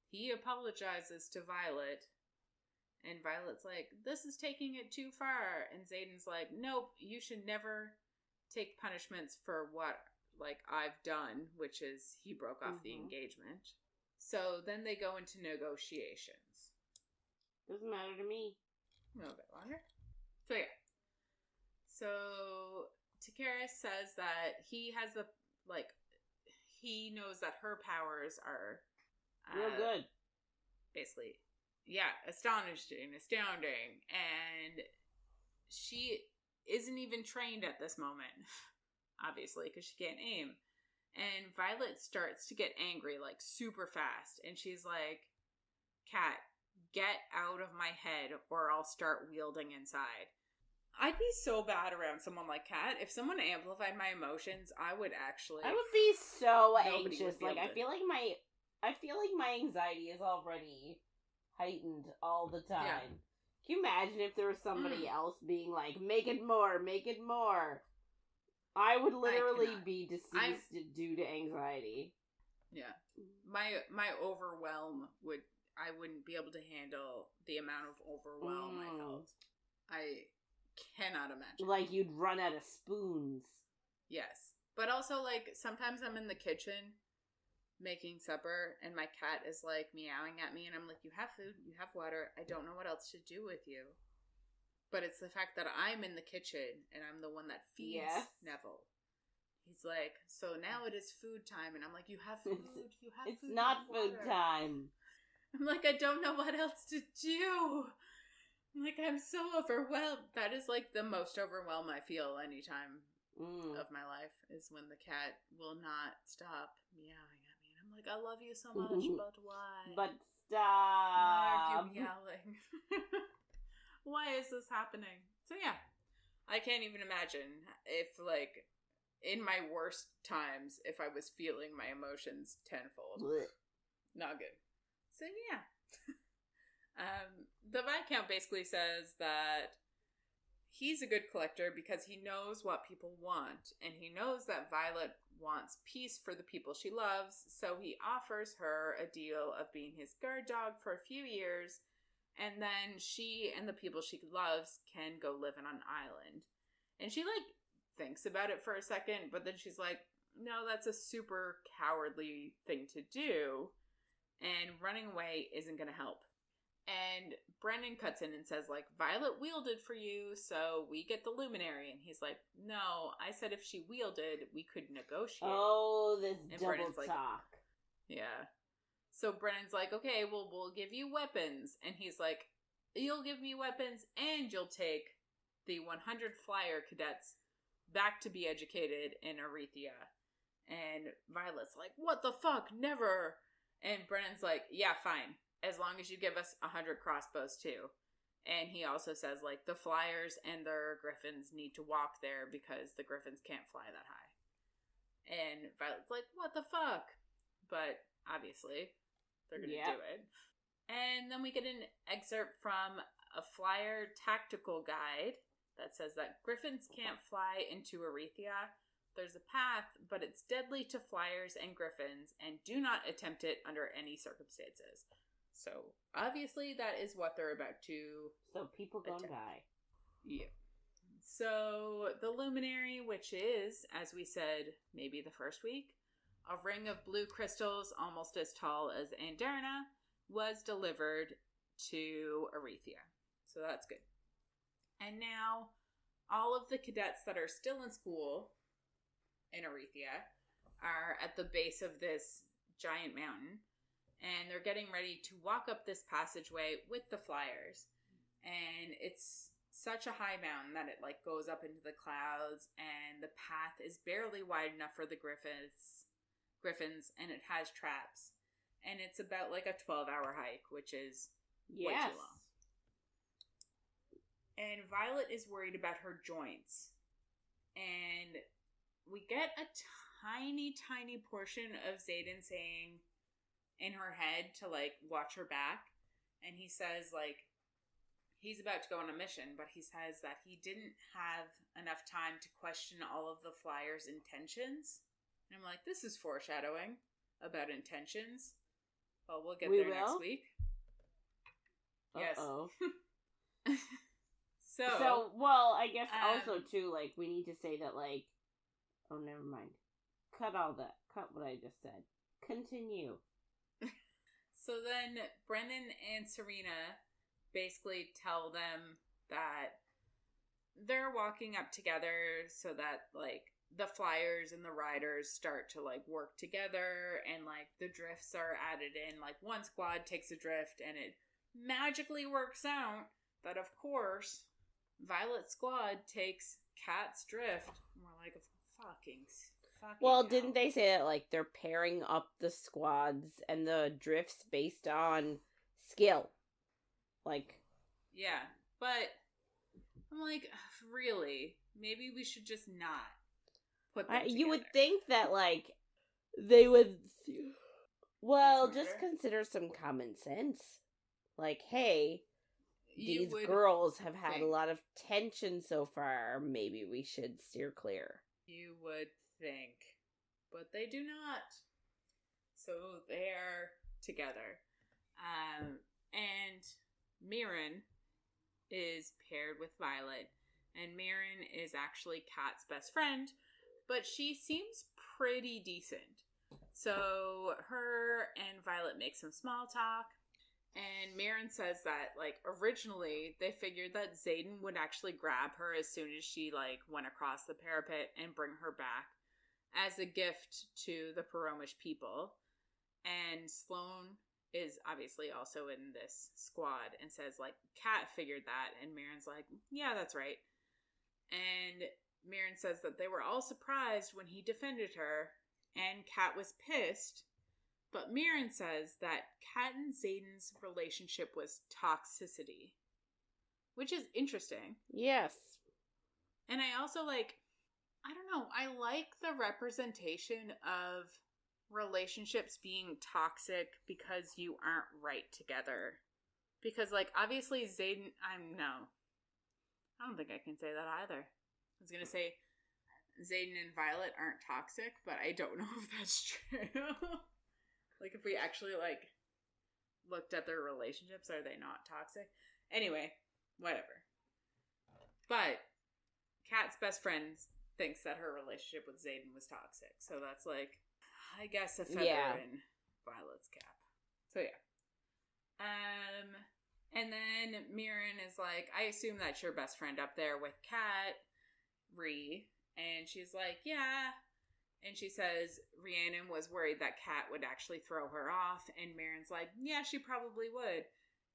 he apologizes to Violet, and Violet's like, this is taking it too far. And Xaden's like, nope, you should never take punishments for what, like, I've done, which is he broke off the engagement. So then they go into negotiations. Doesn't matter to me. A little bit longer. So yeah. So Takaris says that he has he knows that her powers are real good. Basically, yeah, astounding, and she isn't even trained at this moment, obviously, because she can't aim. And Violet starts to get angry, like, super fast, and she's like, Cat, get out of my head, or I'll start wielding inside. I'd be so bad around someone like Cat. If someone amplified my emotions, I would be so Nobody anxious. would be able I to. feel like my anxiety is already heightened all the time. Yeah. Can you imagine if there was somebody else being like, make it more, make it more? I would literally be deceased due to anxiety. Yeah. My overwhelm I wouldn't be able to handle the amount of overwhelm I felt. I cannot imagine. Like you'd run out of spoons. Yes. But also, like, sometimes I'm in the kitchen making supper and my cat is like meowing at me and I'm like, you have food, you have water, I don't know what else to do with you. But it's the fact that I'm in the kitchen and I'm the one that feeds Neville. He's like, so now it is food time, and I'm like, you have food, you have it's food. It's not food time. I'm like, I don't know what else to do. I'm like, I'm so overwhelmed. That is like the most overwhelmed I feel anytime of my life is when the cat will not stop meowing at me. And I'm like, I love you so much, but why? But stop. Why are you yelling? Why is this happening? So yeah, I can't even imagine if, like, in my worst times, if I was feeling my emotions tenfold. Blech. Not good. So yeah. The Viscount basically says that he's a good collector because he knows what people want, and he knows that Violet wants peace for the people she loves, so he offers her a deal of being his guard dog for a few years, and then she and the people she loves can go live on an island. And she, like, thinks about it for a second, but then she's like, no, that's a super cowardly thing to do, and running away isn't going to help. And Brennan cuts in and says, like, Violet wielded for you, so we get the luminary. And he's like, no, I said if she wielded, we could negotiate. Oh, this and double Brennan's like, talk. Yeah. So Brennan's like, okay, well, we'll give you weapons. And he's like, you'll give me weapons and you'll take the 100 flyer cadets back to be educated in Arethia. And Violet's like, what the fuck? Never. And Brennan's like, yeah, fine. As long as you give us 100 crossbows too. And he also says, like, the flyers and their griffins need to walk there because the griffins can't fly that high. And Violet's like, what the fuck? But obviously, they're going to do it. And then we get an excerpt from a flyer tactical guide that says that griffins can't fly into Arethia. There's a path, but it's deadly to flyers and griffins, and do not attempt it under any circumstances. So, obviously, that is what they're about to So people gonna die. Yeah. So, the luminary, which is, as we said, maybe the first week, a ring of blue crystals almost as tall as Andarna, was delivered to Arethia. So that's good. And now, all of the cadets that are still in school in Arethia are at the base of this giant mountain, and they're getting ready to walk up this passageway with the flyers. And it's such a high mountain that it, like, goes up into the clouds, and the path is barely wide enough for the griffins, and it has traps. And it's about, like, a 12-hour hike, which is way too long. And Violet is worried about her joints. And we get a tiny, tiny portion of Xaden saying in her head to, like, watch her back. And he says, like, he's about to go on a mission, but he says that he didn't have enough time to question all of the flyers' intentions. And I'm like, this is foreshadowing about intentions. Well, we'll get there next week. Uh-oh. Yes. So, well, I guess also, too, like, we need to say that, like, oh, never mind. Cut all that. Cut what I just said. Continue. So then Brennan and Serena basically tell them that they're walking up together so that, like, the flyers and the riders start to, like, work together, and, like, the drifts are added in. Like, one squad takes a drift, and it magically works out that, of course, Violet's squad takes Kat's drift. And we're like, fucking Well, hell. didn't they say that, like, they're pairing up the squads and the drifts based on skill? Like... Yeah, but I'm like, really? Maybe we should just not put them together. You would think that, like, they would... Well, just consider some common sense. Like, hey, these girls have had a lot of tension so far. Maybe we should steer clear. You would think. But they do not. So they're together. And Mirren is paired with Violet. And Mirren is actually Kat's best friend. But she seems pretty decent. So her and Violet make some small talk. And Mirren says that, like, originally they figured that Xaden would actually grab her as soon as she, like, went across the parapet and bring her back as a gift to the Paromish people. And Sloane is obviously also in this squad and says, like, Kat figured that. And Mirren's like, yeah, that's right. And Mirren says that they were all surprised when he defended her, and Kat was pissed. But Mirren says that Kat and Xaden's relationship was toxicity, which is interesting. Yes. And I also, like, I don't know, I like the representation of relationships being toxic because you aren't right together. Because, like, obviously Xaden, I don't think I can say that either. I was going to say Xaden and Violet aren't toxic, but I don't know if that's true. Like, if we actually, like, looked at their relationships, are they not toxic? Anyway, whatever. But Kat's best friend thinks that her relationship with Xaden was toxic. So that's, like, I guess a feather in Violet's cap. So, yeah. And then Mirren is like, I assume that's your best friend up there with Kat, and she's like, yeah. And she says Rhiannon was worried that Kat would actually throw her off, and Mirren's like, yeah, she probably would.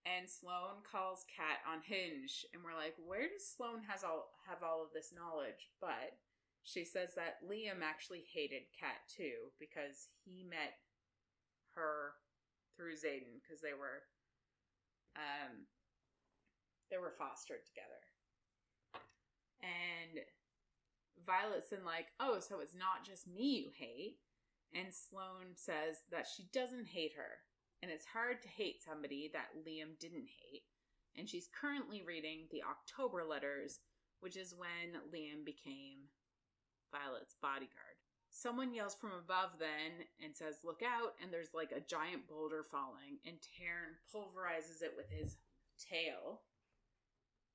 And Sloane calls Kat on Hinge, and we're like, where does Sloane have all of this knowledge? But she says that Liam actually hated Kat too, because he met her through Xaden, because they were fostered together. And Violet's in like, oh, so it's not just me you hate. And Sloane says that she doesn't hate her. And it's hard to hate somebody that Liam didn't hate. And she's currently reading the October letters, which is when Liam became Violet's bodyguard. Someone yells from above then and says, look out. And there's like a giant boulder falling. And Tairn pulverizes it with his tail.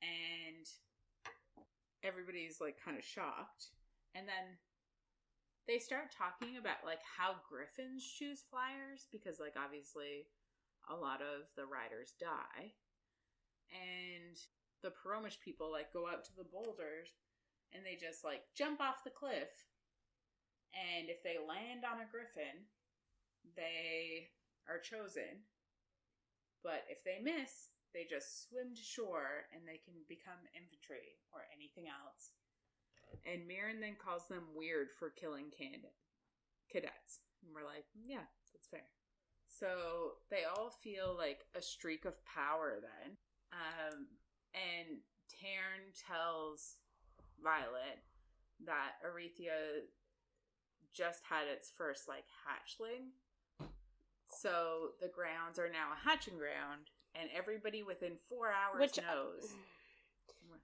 And everybody's like kind of shocked. And then they start talking about like how griffins choose flyers, because like obviously a lot of the riders die. And the Paromish people like go out to the boulders and they just like jump off the cliff. And if they land on a griffin, they are chosen. But if they miss, they just swim to shore and they can become infantry or anything else. And Mirren then calls them weird for killing cadets. And we're like, yeah, that's fair. So they all feel like a streak of power then. And Tairn tells Violet that Arethea just had its first like hatchling. So the grounds are now a hatching ground. And everybody within 4 hours knows.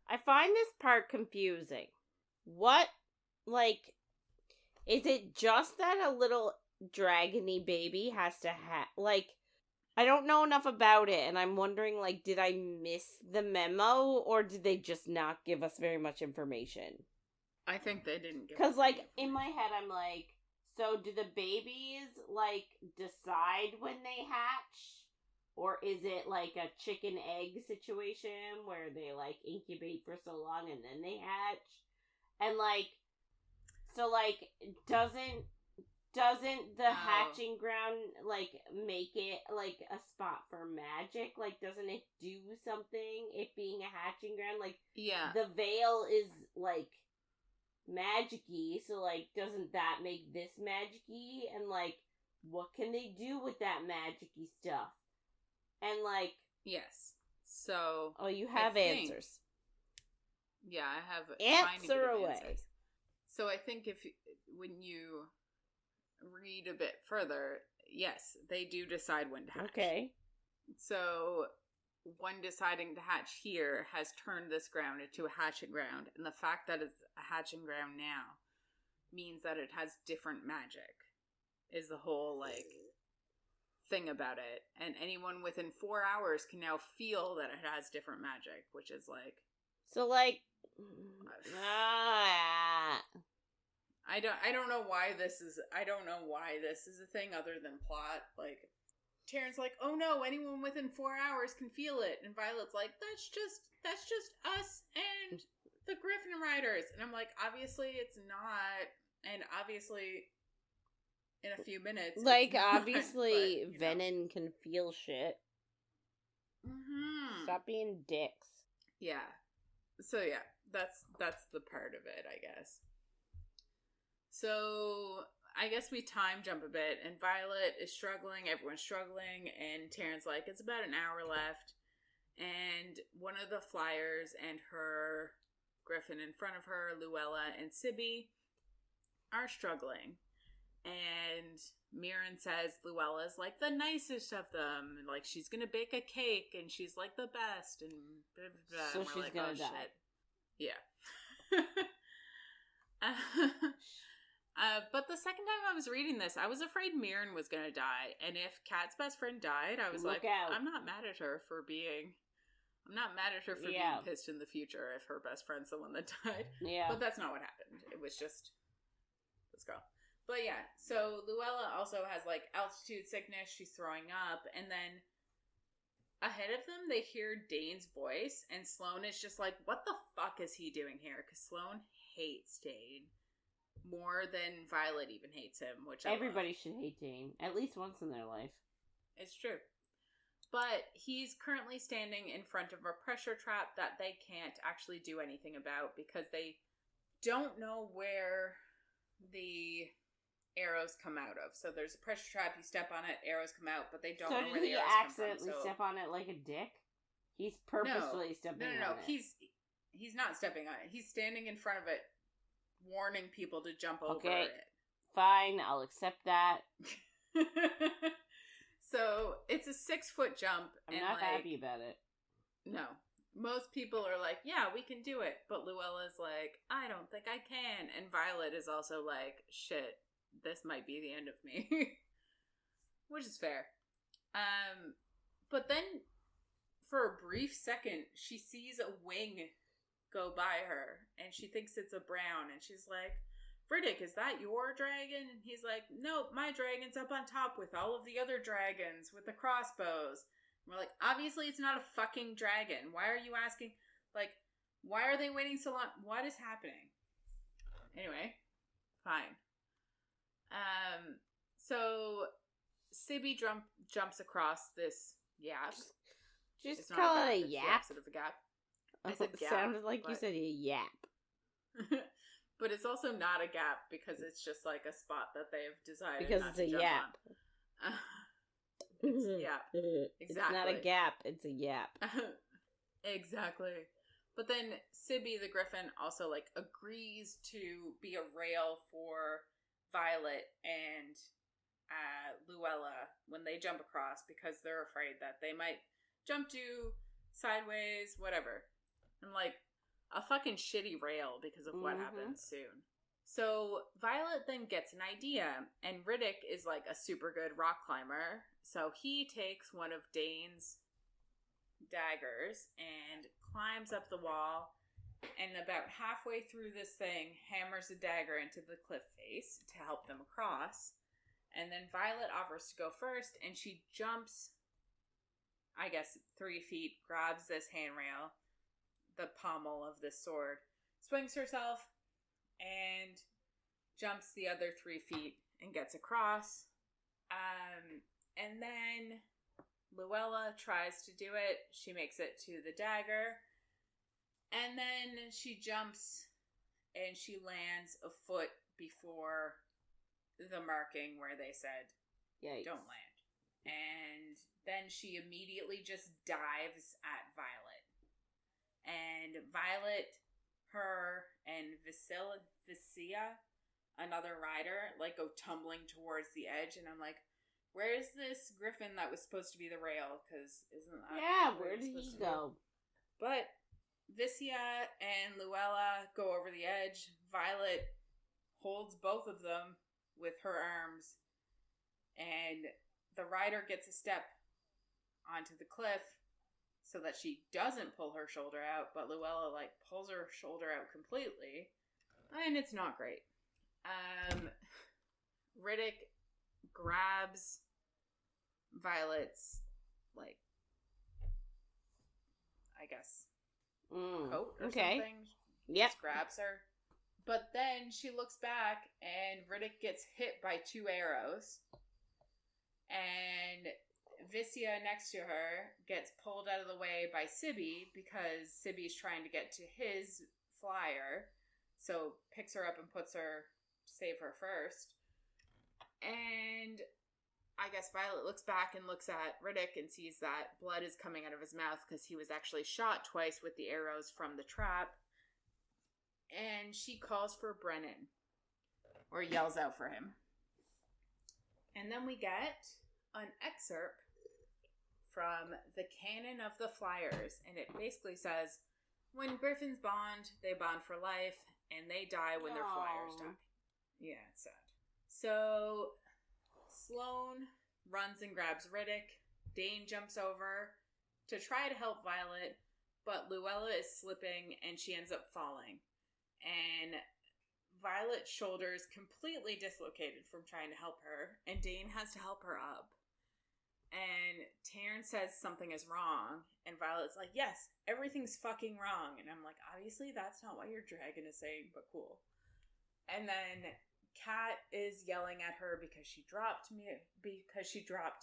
I find this part confusing. What, like, is it just that a little dragony baby has to like, I don't know enough about it, and I'm wondering, like, did I miss the memo, or did they just not give us very much information? I think they didn't give us. Because, like, in my head, I'm like, so do the babies, like, decide when they hatch? Or is it like a chicken egg situation where they like incubate for so long and then they hatch? And like, so like, doesn't the hatching ground like make it like a spot for magic? Like, doesn't it do something? It being a hatching ground, like, yeah, the veil is like magic-y, so like, doesn't that make this magic-y? And like, what can they do with that magic-y stuff? And like, yes. So, oh, you have answers. Yeah, I have answer away. Answers. So I think when you read a bit further, yes, they do decide when to hatch. Okay. So one deciding to hatch here has turned this ground into a hatching ground, and the fact that it's a hatching ground now means that it has different magic, is the whole like thing about it. And anyone within 4 hours can now feel that it has different magic, which is like, so like, I don't know why this is a thing other than plot. Like, Taryn's like, oh no, anyone within 4 hours can feel it, and Violet's like, that's just us and the Griffin Riders. And I'm like, obviously it's not, and obviously in a few minutes, like, not, obviously but, Venom can feel shit. Mm-hmm. Stop being dicks. Yeah. So yeah, that's the part of it, I guess. So I guess we time jump a bit, and Violet is struggling, everyone's struggling, and Taryn's like, it's about an hour left, and one of the flyers and her Griffin in front of her, Luella and Sibby, are struggling. And Mirren says Luella's like the nicest of them, and like she's gonna bake a cake, and she's like the best, and blah, blah, blah. So and she's like, gonna die. Shit. Yeah. But the second time I was reading this, I was afraid Mirren was gonna die, and if Kat's best friend died, I was Look like, out. I'm not mad at her for being being pissed in the future if her best friend's the one that died. Yeah. But that's not what happened. It was just, let's go. But yeah, so Luella also has like altitude sickness. She's throwing up. And then ahead of them, they hear Dain's voice. And Sloane is just like, what the fuck is he doing here? Because Sloane hates Dain more than Violet even hates him. Which everybody should hate Dain at least once in their life. It's true. But he's currently standing in front of a pressure trap that they can't actually do anything about because they don't know where the arrows come out of. So there's a pressure trap, you step on it, arrows come out, but they don't know where the arrows come from. So did he accidentally step on it like a dick? He's purposefully stepping on it. No. He's not stepping on it. He's standing in front of it, warning people to jump over it. Fine, I'll accept that. So it's a 6-foot jump. I'm not happy about it. No. Most people are like, yeah, we can do it. But Luella's like, I don't think I can. And Violet is also like, shit, this might be the end of me. Which is fair. But then, for a brief second, she sees a wing go by her. And she thinks it's a brown. And she's like, Riddick, is that your dragon? And he's like, nope, my dragon's up on top with all of the other dragons with the crossbows. And we're like, obviously it's not a fucking dragon. Why are you asking? Like, why are they waiting so long? What is happening? Anyway, fine. So Sibby jumps across this yap. Just call it a yap. It's the opposite of a gap. It sounded like you said a yap. But it's also not a gap because it's just like a spot that they have decided because not it's to a jump yap. on. It's a yap. Exactly. It's not a gap, it's a yap. Exactly. But then Sibby the Griffin also like agrees to be a rail for Violet and Luella when they jump across because they're afraid that they might jump to sideways, whatever. And like a fucking shitty rail because of what happens soon. So Violet then gets an idea, and Riddick is like a super good rock climber. So he takes one of Dain's daggers and climbs up the wall, and about halfway through this thing, hammers a dagger into the cliff face to help them across. And then Violet offers to go first, and she jumps I guess 3 feet, grabs this handrail, the pommel of this sword, swings herself, and jumps the other 3 feet and gets across. And then Luella tries to do it. She makes it to the dagger. And then she jumps and she lands a foot before the marking where they said, Yikes. don't land. And then she immediately just dives at Violet. And Violet, her, and Vicia, another rider, like, go tumbling towards the edge. And I'm like, where's this griffin that was supposed to be the rail? Because isn't that... Yeah, where did he go? But Vicia and Luella go over the edge. Violet holds both of them with her arms. And the rider gets a step onto the cliff so that she doesn't pull her shoulder out, but Luella, like, pulls her shoulder out completely. And it's not great. Riddick grabs Violet's, like, I guess, coat or something. Yep. Just grabs her. But then she looks back and Riddick gets hit by 2 arrows. And Vicia next to her gets pulled out of the way by Sibby because Sibby's trying to get to his flyer. So picks her up and puts her, save her first. And I guess Violet looks back and looks at Riddick and sees that blood is coming out of his mouth because he was actually shot twice with the arrows from the trap. And she calls for Brennan, or yells out for him. And then we get an excerpt from the Canon of the Flyers, and it basically says, when griffins bond, they bond for life, and they die when their flyers die. Yeah, it's sad. So, Sloane runs and grabs Riddick. Dain jumps over to try to help Violet, but Luella is slipping, and she ends up falling. And Violet's shoulder's completely dislocated from trying to help her, and Dain has to help her up. And Taryn says something is wrong, and Violet's like, yes, everything's fucking wrong. And I'm like, obviously that's not what your dragon is saying, but cool. And then Kat is yelling at her because she dropped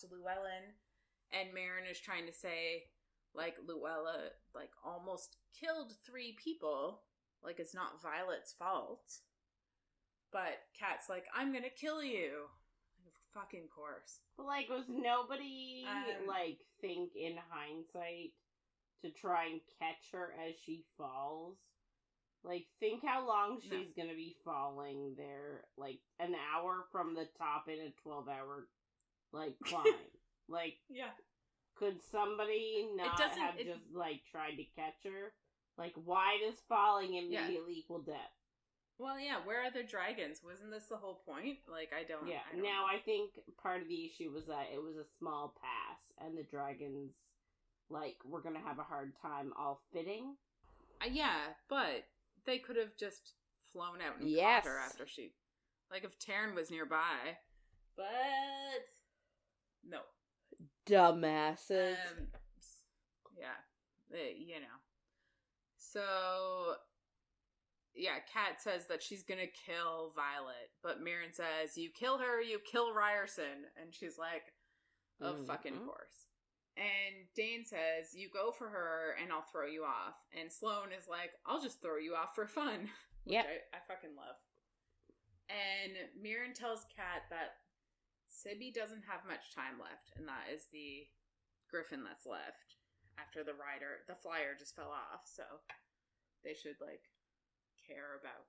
Llewellyn, and Marin is trying to say, like, Luella, like, almost killed 3 people. Like, it's not Violet's fault. But Kat's like, I'm gonna kill you. Fucking course. But, like, was nobody, think in hindsight to try and catch her as she falls? Like, think how long she's gonna be falling there. Like, an hour from the top in a 12-hour, like, climb. Like, yeah. Could somebody not have just, like, tried to catch her? Like, why does falling immediately equal death? Well, yeah, where are the dragons? Wasn't this the whole point? Like, I don't know. I think part of the issue was that it was a small pass, and the dragons, like, were gonna have a hard time all fitting. Yeah, but they could have just flown out and caught her after she... Like, if Taryn was nearby. But... no. Dumbasses. Yeah. You know. So... yeah, Kat says that she's gonna kill Violet, but Marin says, you kill her, you kill Ryerson. And she's like, of fucking course. And Dain says, you go for her and I'll throw you off. And Sloane is like, I'll just throw you off for fun. Which I fucking love. And Marin tells Kat that Sibby doesn't have much time left, and that is the griffin that's left after the flyer just fell off, so they should, like, care about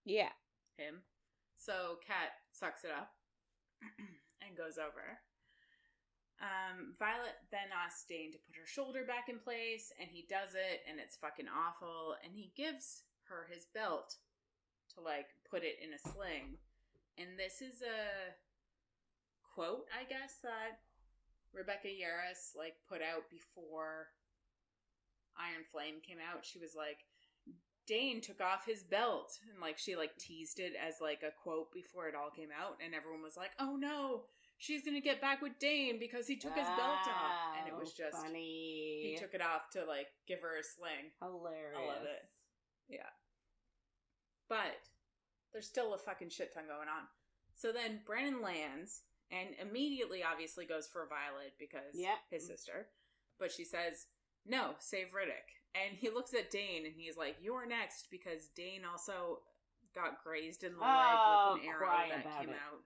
him. So Kat sucks it up and goes over. Violet then asks Dain to put her shoulder back in place, and he does it, and it's fucking awful, and he gives her his belt to, like, put it in a sling. And this is a quote, I guess, that Rebecca Yarros, like, put out before Iron Flame came out. She was like, Dain took off his belt, and, like, she, like, teased it as, like, a quote before it all came out, and everyone was like, oh no, she's gonna get back with Dain because he took his belt off. And it was just funny. He took it off to, like, give her a sling. Hilarious. I love it. Yeah. But there's still a fucking shit ton going on. So then Brennan lands and immediately obviously goes for Violet because his sister. But she says, no, save Riddick. And he looks at Dain and he's like, you're next, because Dain also got grazed in the leg with an arrow that came out.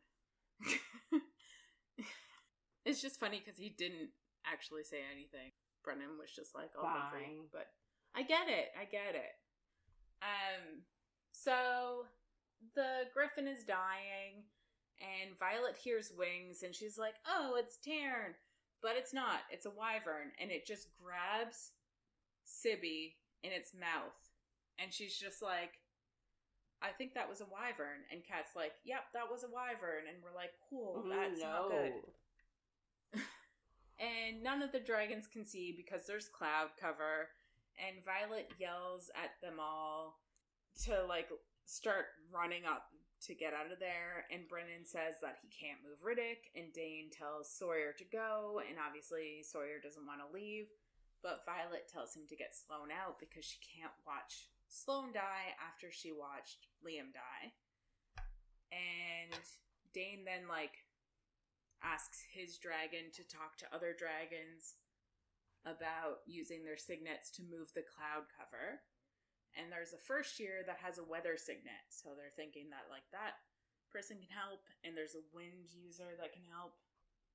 It's just funny because he didn't actually say anything. Brennan was just like, oh, I'm free. But I get it. So the griffin is dying and Violet hears wings and she's like, oh, it's Tairn. But it's not. It's a wyvern and it just grabs Sibby in its mouth. And she's just like, I think that was a wyvern. And Kat's like, yep, that was a wyvern. And we're like, cool, that's not good. And none of the dragons can see because there's cloud cover. And Violet yells at them all to, like, start running up to get out of there. And Brennan says that he can't move Riddick. And Dain tells Sawyer to go. And obviously Sawyer doesn't want to leave. But Violet tells him to get Sloane out because she can't watch Sloane die after she watched Liam die. And Dain then, like, asks his dragon to talk to other dragons about using their signets to move the cloud cover. And there's a first year that has a weather signet. So they're thinking that, like, that person can help. And there's a wind user that can help.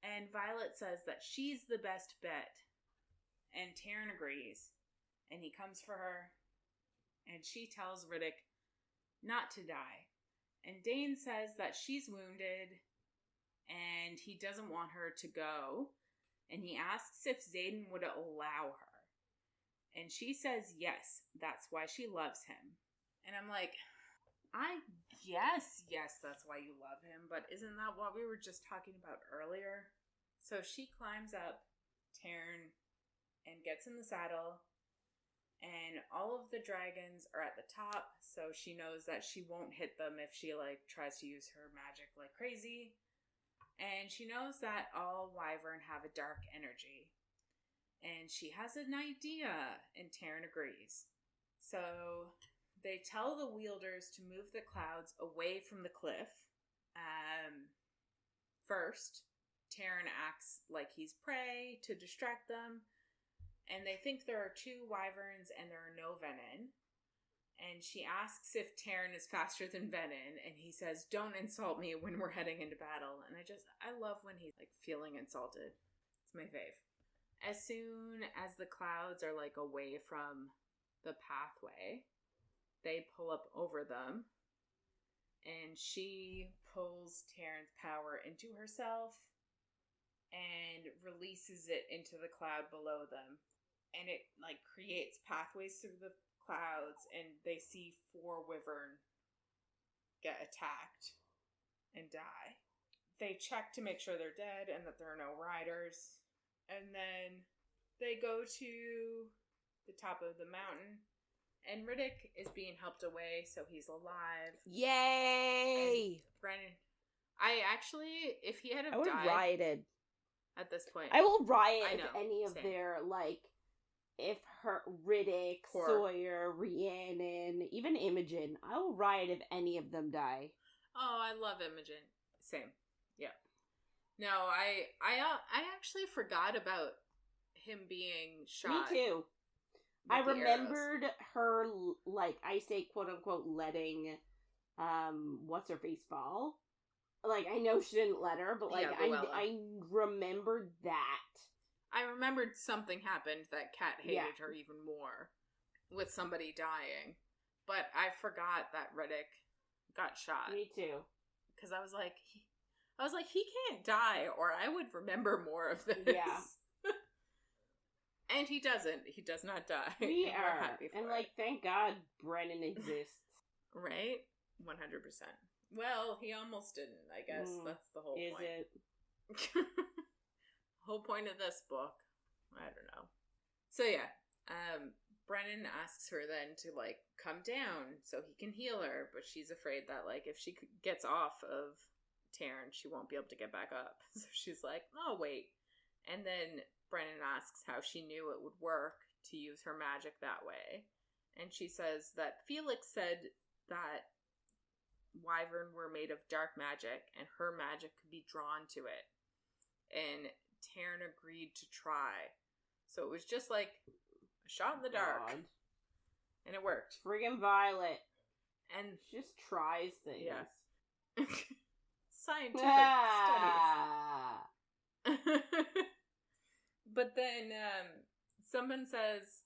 And Violet says that she's the best bet. And Tairn agrees. And he comes for her. And she tells Riddick not to die. And Dain says that she's wounded. And he doesn't want her to go. And he asks if Xaden would allow her. And she says yes, that's why she loves him. And I'm like, I guess, yes, that's why you love him. But isn't that what we were just talking about earlier? So she climbs up Tairn and gets in the saddle. And all of the dragons are at the top. So she knows that she won't hit them if she, like, tries to use her magic like crazy. And she knows that all wyvern have a dark energy. And she has an idea, and Tairn agrees. So they tell the wielders to move the clouds away from the cliff. First, Tairn acts like he's prey to distract them. And they think there are 2 wyverns and there are no venin. And she asks if Tairn is faster than Venin, and he says, don't insult me when we're heading into battle. And I love when he's, like, feeling insulted. It's my fave. As soon as the clouds are, like, away from the pathway, they pull up over them, and she pulls Tairn's power into herself and releases it into the cloud below them. And it, like, creates pathways through the clouds, and they see 4 wyvern get attacked and die. They check to make sure they're dead and that there are no riders. And then they go to the top of the mountain, and Riddick is being helped away, so he's alive. Yay! And Brennan, I actually, if he had I would have rioted at this point. I will riot if any of their, like, if her Riddick, Sawyer, Rhiannon, even Imogen, I will riot if any of them die. Oh, I love Imogen. Same. Yeah. No, I actually forgot about him being shot. Me too. I remembered her, like, I say quote unquote letting what's her face fall. Like, I know she didn't let her, but like I remembered that. I remembered something happened that Kat hated her even more with somebody dying. But I forgot that Riddick got shot. Me too. Because I was like, he can't die, or I would remember more of this. Yeah. And he doesn't. He does not die. We and are we're happy for and, it. like, thank God Brennan exists. Right? 100%. Well, he almost didn't, I guess. That's the whole point. Is it? Whole point of this book. I don't know. So yeah, Brennan asks her then to, like, come down so he can heal her, but she's afraid that, like, if she gets off of Taryn, she won't be able to get back up. So she's like, oh, wait. And then Brennan asks how she knew it would work to use her magic that way. And she says that Felix said that wyvern were made of dark magic and her magic could be drawn to it. And Taryn agreed to try. So it was just like a shot in the dark. God. And it worked. Friggin' Violet. And She just tries things. yeah. Scientific studies. But then someone says,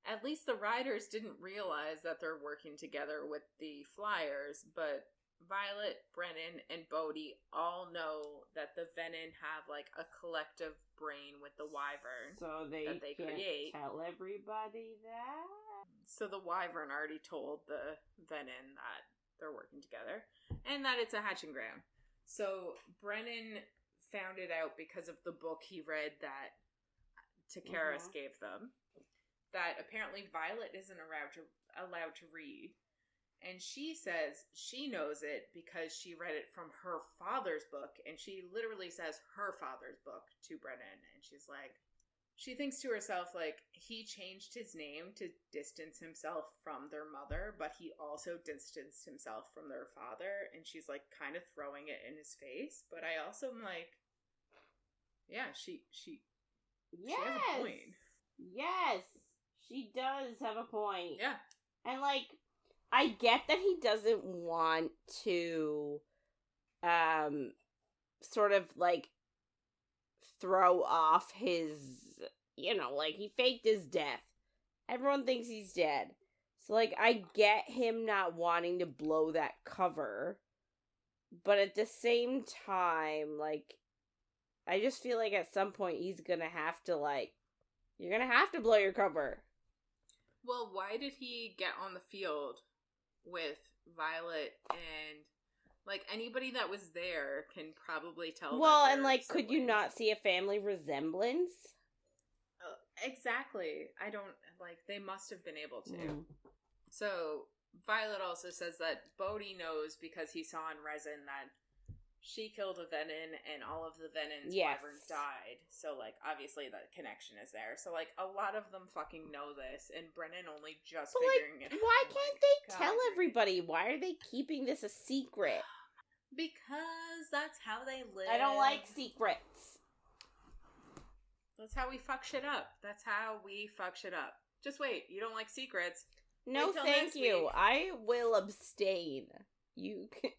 at least the riders didn't realize that they're working together with the flyers, but Violet, Brennan, and Bodhi all know that the Venin have like a collective brain with the wyvern. So they can't create. tell everybody that? So the wyvern already told the Venin that they're working together and that it's a hatching ground. So Brennan found it out because of the book he read that Takaris gave them, that apparently Violet isn't allowed to read. And she says she knows it because she read it from her father's book, and she literally says her father's book to Brennan, and she's like, she thinks to herself, like, he changed his name to distance himself from their mother, but he also distanced himself from their father, and she's, like, kind of throwing it in his face, but I also am like, yeah, she has a point. Yes, she does have a point. Yeah. And, like, I get that he doesn't want to, sort of, like, throw off his, like, he faked his death. Everyone thinks he's dead. So, like, I get him not wanting to blow that cover. But at the same time, like, I just feel like at some point he's gonna have to, like, you're gonna have to blow your cover. Well, why did he get on the field with Violet and, like, anybody that was there can probably tell. Well, and, like, could you not see a family resemblance? Exactly. I don't, like, they must have been able to. So, Violet also says that Bodhi knows because he saw in Resin that she killed a Venin and all of the Venin's wyverns died. So, like, obviously the connection is there. So, like, a lot of them fucking know this, and Brennan only just figuring it out. Why can't they tell everybody? Why are they keeping this a secret? Because that's how they live. I don't like secrets. That's how we fuck shit up. That's how we fuck shit up. Just wait. You don't like secrets. No, thank you. I will abstain. You can...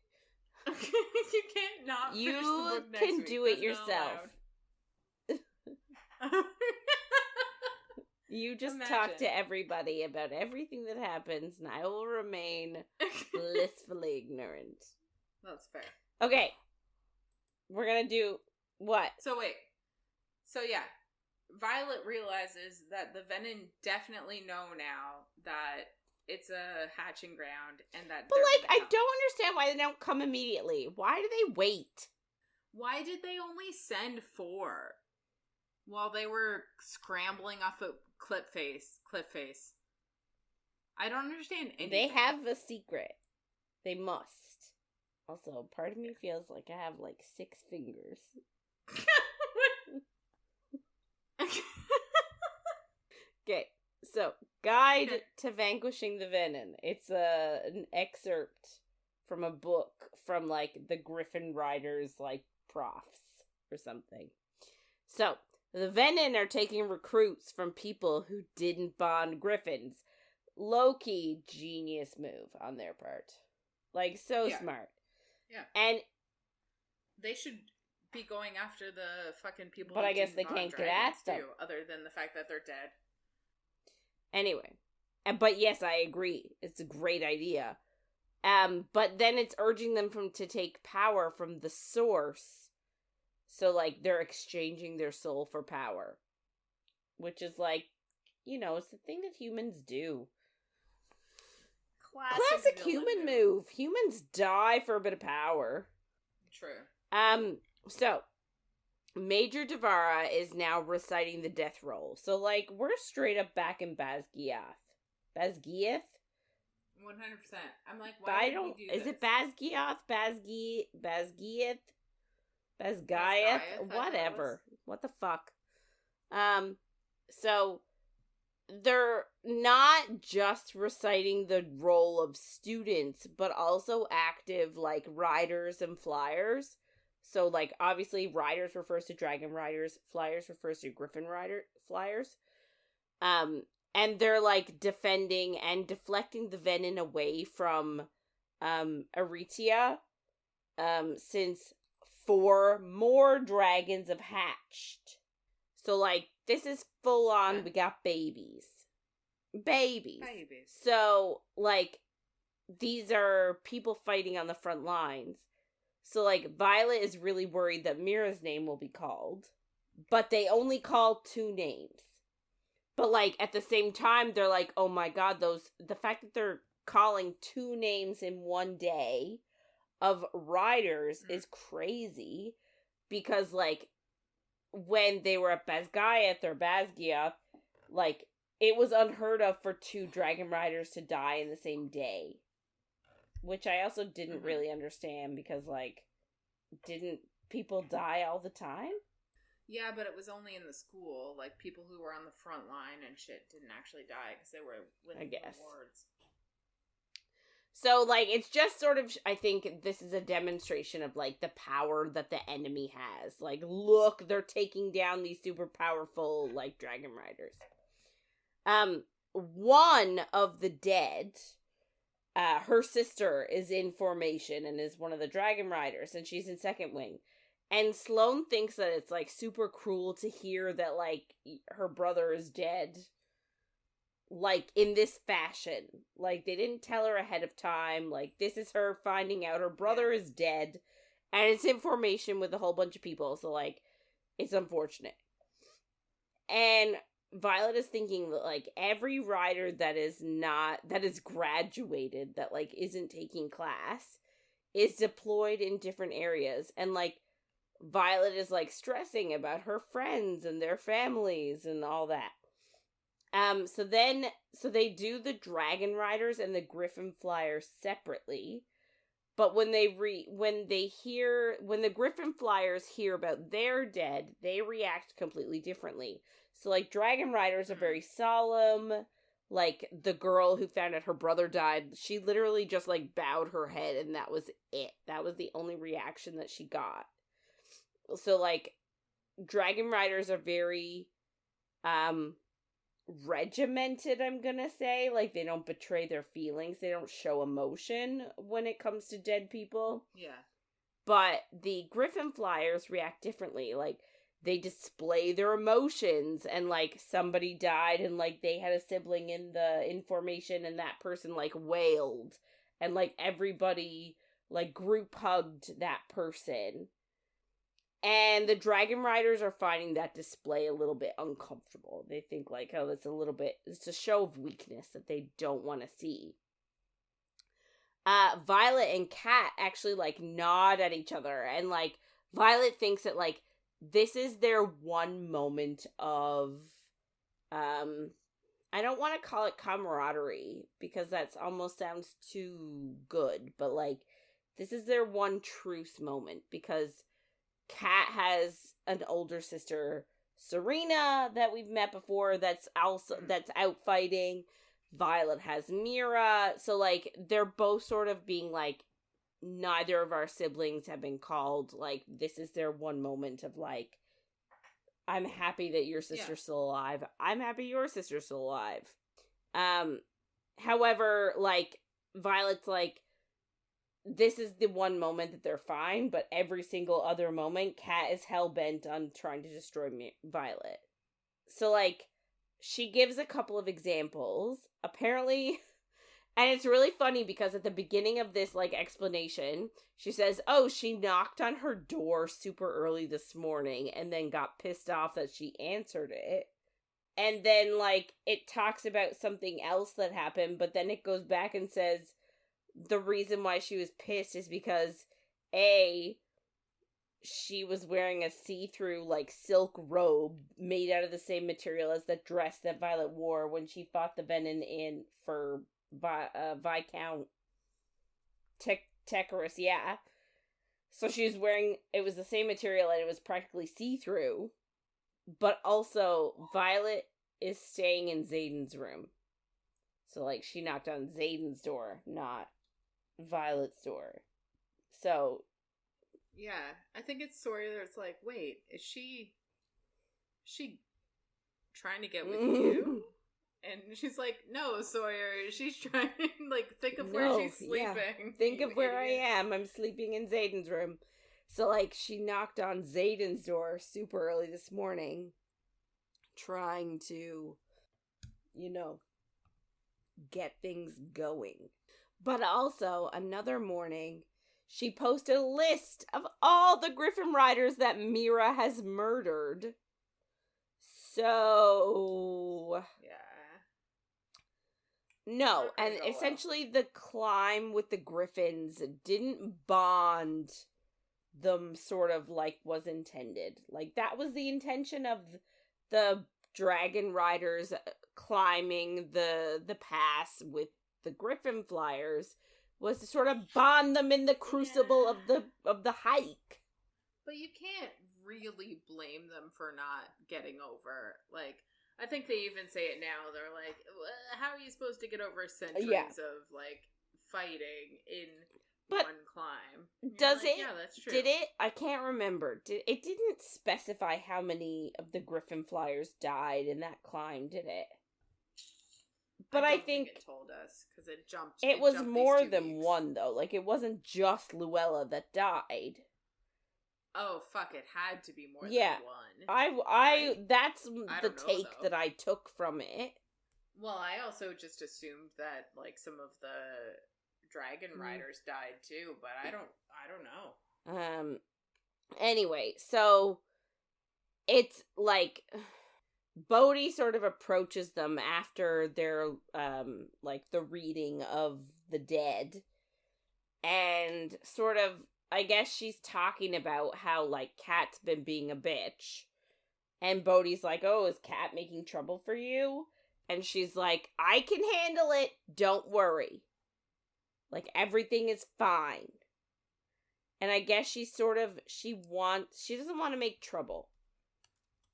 You can't not finish the book next week. You can do it yourself. You just talk to everybody about everything that happens, and I will remain blissfully ignorant. That's fair. Okay. We're gonna do what? So wait. So yeah. Violet realizes that the Venin definitely know now that it's a hatching ground and that. But, like, I don't understand why they don't come immediately. Why do they wait? Why did they only send 4 while they were scrambling off a cliff face? I don't understand anything. They have a secret. They must. Also, part of me feels like I have, like, 6 fingers. Okay, so, Guide to Vanquishing the Venin. It's an excerpt from a book from, like, the Griffin Riders, like, profs or something. So, the Venin are taking recruits from people who didn't bond griffins. Low-key genius move on their part. Like, so smart. Yeah. And they should be going after the fucking people. But I guess they can't get at them. Too, other than the fact that they're dead. Anyway. But yes, I agree. It's a great idea. But then it's urging them to take power from the source. So, like, they're exchanging their soul for power. Which is, like, it's the thing that humans do. Classic human move. Humans die for a bit of power. True. So, Major Devara is now reciting the death roll. So, like, we're straight up back in Basgiath. Basgiath? 100%. I'm like, But why I did don't. he do Is this? it Basgiath? Basgiath? Basgiath, I Whatever. What the fuck? So they're not just reciting the role of students, but also active, like, riders and flyers. So, like, obviously, riders refers to dragon riders, flyers refers to griffin flyers. And they're, like, defending and deflecting the venom away from, Aritia, since 4 more dragons have hatched. So, like, this is full on, we got babies. Babies. So, like, these are people fighting on the front lines. So, like, Violet is really worried that Mira's name will be called. But they only call 2 names. But, like, at the same time, they're like, oh my god, the fact that they're calling 2 names in one day of riders is crazy. Because, like, when they were at Basgiath or Basgiath, like, it was unheard of for 2 dragon riders to die in the same day. Which I also didn't really understand because, like, didn't people die all the time? Yeah, but it was only in the school. Like, people who were on the front line and shit didn't actually die because they were winning awards. So, like, it's just sort of, I think this is a demonstration of, like, the power that the enemy has. Like, look, they're taking down these super powerful, like, dragon riders. One of the dead, her sister is in formation and is one of the dragon riders, and she's in second wing. And Sloane thinks that it's, like, super cruel to hear that, like, her brother is dead. Like, in this fashion. Like, they didn't tell her ahead of time. Like, this is her finding out her brother is dead. And it's in formation with a whole bunch of people. So, like, it's unfortunate. And Violet is thinking that, like, every rider that is graduated, that, like, isn't taking class, is deployed in different areas. And, like, Violet is, like, stressing about her friends and their families and all that. So they do the dragon riders and the griffin flyers separately. But when the griffin flyers hear about their dead, they react completely differently. So, like, dragon riders are very solemn. Like, the girl who found out her brother died, she literally just, like, bowed her head and that was it. That was the only reaction that she got. So, like, dragon riders are very, regimented, I'm gonna say. Like, they don't betray their feelings. They don't show emotion when it comes to dead people. Yeah. But the griffin flyers react differently. Like, they display their emotions, and, like, somebody died and, like, they had a sibling in the information and that person, like, wailed. And, like, everybody, like, group hugged that person. And the dragon riders are finding that display a little bit uncomfortable. They think, like, oh, it's a show of weakness that they don't want to see. Violet and Kat actually, like, nod at each other. And, like, Violet thinks that, like, this is their one moment of, I don't want to call it camaraderie, because that's almost sounds too good. But, like, this is their one truce moment, because Kat has an older sister, Serena, that we've met before, that's out fighting. Violet has Mira. So, like, they're both sort of being like, neither of our siblings have been called. Like, this is their one moment of, like, I'm happy that your sister's still alive. I'm happy your sister's still alive. However, like, Violet's like, this is the one moment that they're fine, but every single other moment, Kat is hell-bent on trying to destroy Violet. So, like, she gives a couple of examples. Apparently, and it's really funny because at the beginning of this, like, explanation, she says, oh, she knocked on her door super early this morning and then got pissed off that she answered it. And then, like, it talks about something else that happened, but then it goes back and says the reason why she was pissed is because, A, she was wearing a see-through, like, silk robe made out of the same material as the dress that Violet wore when she fought the Venom in for Viscount Tecarus, yeah. So she was wearing, it was the same material and it was practically see-through. But also, Violet is staying in Xaden's room. So, like, she knocked on Xaden's door, not Violet's door. So... Yeah, I think it's Sawyer that's like, wait, is she trying to get with you? And she's like, no, Sawyer, she's trying, like, think of where she's sleeping. Yeah. Think of where I am. I'm sleeping in Xaden's room. So, like, she knocked on Xaden's door super early this morning, trying to, you know, get things going. But also, another morning, she posted a list of all the Gryphon riders that Mira has murdered. So... Yeah. No, and essentially the climb with the Griffins didn't bond them sort of like was intended. Like, that was the intention of the dragon riders climbing the pass with the Gryphon flyers, was to sort of bond them in the crucible of the hike. But you can't really blame them for not getting over, like, I think they even say it now. They're like, how are you supposed to get over centuries of, like, fighting in one climb? Does it? Yeah, that's true. Did it? I can't remember. It didn't specify how many of the Gryphon flyers died in that climb, did it? But I think it told us, because it jumped. It was more than one, though. Like, it wasn't just Luella that died. Oh, fuck, it had to be more than one. That's the take that I took from it. Well, I also just assumed that, like, some of the dragon riders died too, but I don't know. Anyway, so it's like Bodhi sort of approaches them after their like the reading of the dead, and sort of, I guess she's talking about how, like, Kat's been being a bitch. And Bodhi's like, oh, is Kat making trouble for you? And she's like, I can handle it. Don't worry. Like, everything is fine. And I guess she doesn't want to make trouble.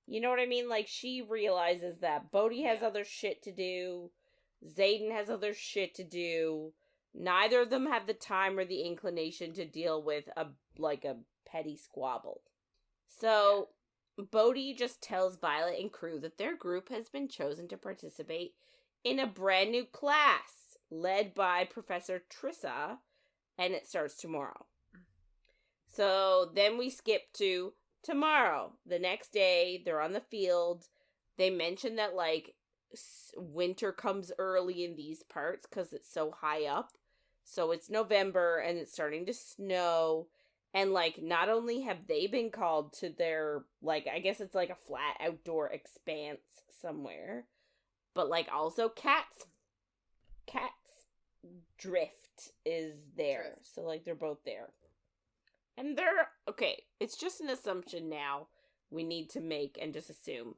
You know what I mean? Like, she realizes that Bodhi has other shit to do. Xaden has other shit to do. Neither of them have the time or the inclination to deal with a petty squabble. So, Bodhi just tells Violet and crew that their group has been chosen to participate in a brand new class led by Professor Trissa, and it starts tomorrow. So, then we skip to tomorrow. The next day, they're on the field. They mention that, like, winter comes early in these parts because it's so high up. So it's November and it's starting to snow. And, like, not only have they been called to their, like, I guess it's like a flat outdoor expanse somewhere, but, like, also Kat's drift is there. So, like, they're both there. And they're, okay, it's just an assumption now we need to make and just assume.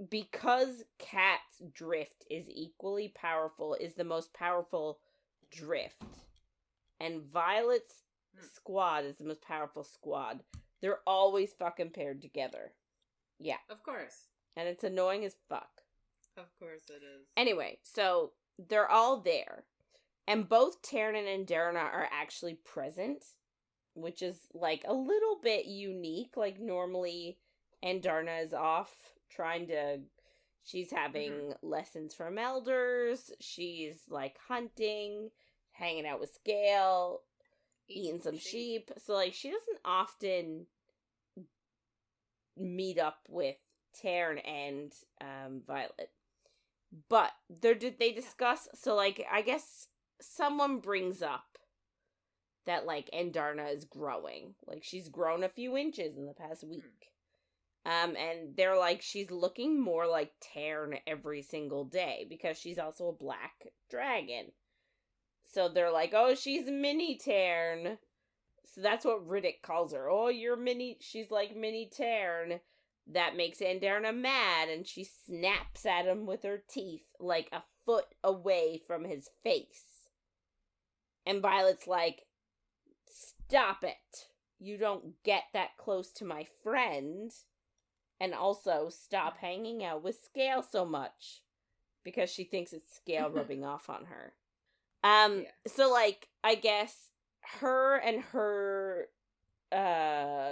Because Kat's drift is equally powerful, is the most powerful drift, and Violet's squad is the most powerful squad, they're always fucking paired together. Yeah. Of course. And it's annoying as fuck. Of course it is. Anyway, so they're all there. And both Tiernan and Darna are actually present, which is, like, a little bit unique. Like, normally Andarna is off she's having lessons from elders, she's, like, hunting, hanging out with Scale, eating some sheep. So, like, she doesn't often meet up with Tern and Violet. But they discuss, so, like, I guess someone brings up that, like, Andarna is growing. Like, she's grown a few inches in the past week. And they're like, she's looking more like Tern every single day because she's also a black dragon. So they're like, oh, she's mini Tern. So that's what Riddick calls her. Oh, she's like mini Tern. That makes Andarna mad, and she snaps at him with her teeth like a foot away from his face. And Violet's like, stop it. You don't get that close to my friend. And also, stop hanging out with Scale so much. Because she thinks it's Scale rubbing off on her. So, like, I guess her and her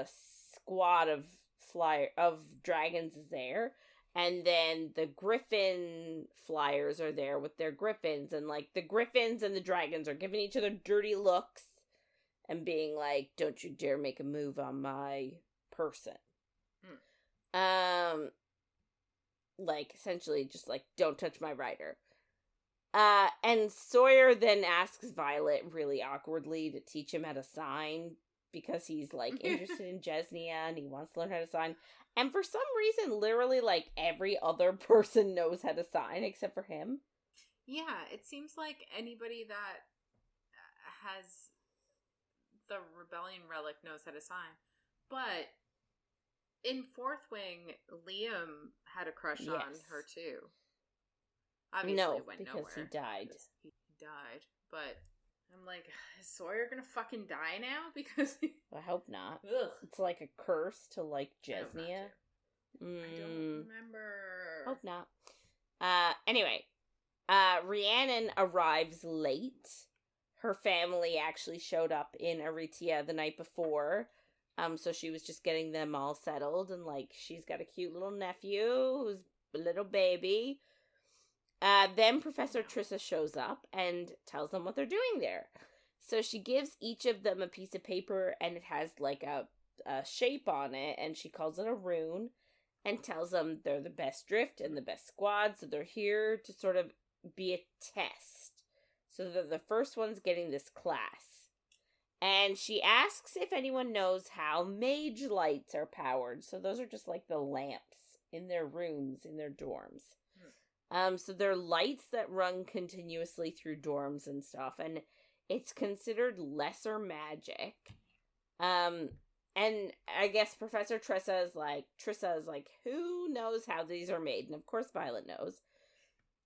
squad of dragons is there, and then the griffin flyers are there with their griffins, and like the griffins and the dragons are giving each other dirty looks and being like, don't you dare make a move on my person. Like essentially just like, don't touch my rider. And Sawyer then asks Violet really awkwardly to teach him how to sign because he's like interested in Jesnia and he wants to learn how to sign. And for some reason, literally like every other person knows how to sign except for him. Yeah, it seems like anybody that has the Rebellion Relic knows how to sign. But in Fourth Wing, Liam had a crush on her too. Obviously, no, it went because nowhere. He died. He died. But I'm like, is Sawyer gonna fucking die now? Because I hope not. Ugh. It's like a curse to like Jesnia. I don't remember. Hope not. Anyway, Rhiannon arrives late. Her family actually showed up in Aritia the night before. So she was just getting them all settled, and like she's got a cute little nephew who's a little baby. Then Professor Trissa shows up and tells them what they're doing there. So she gives each of them a piece of paper, and it has like a shape on it, and she calls it a rune, and tells them they're the best drift and the best squad, so they're here to sort of be a test. So they're the first ones getting this class. And she asks if anyone knows how mage lights are powered. So those are just like the lamps in their rooms, in their dorms. So they're lights that run continuously through dorms and stuff, and it's considered lesser magic. And I guess Professor Trissa is like, who knows how these are made? And of course Violet knows.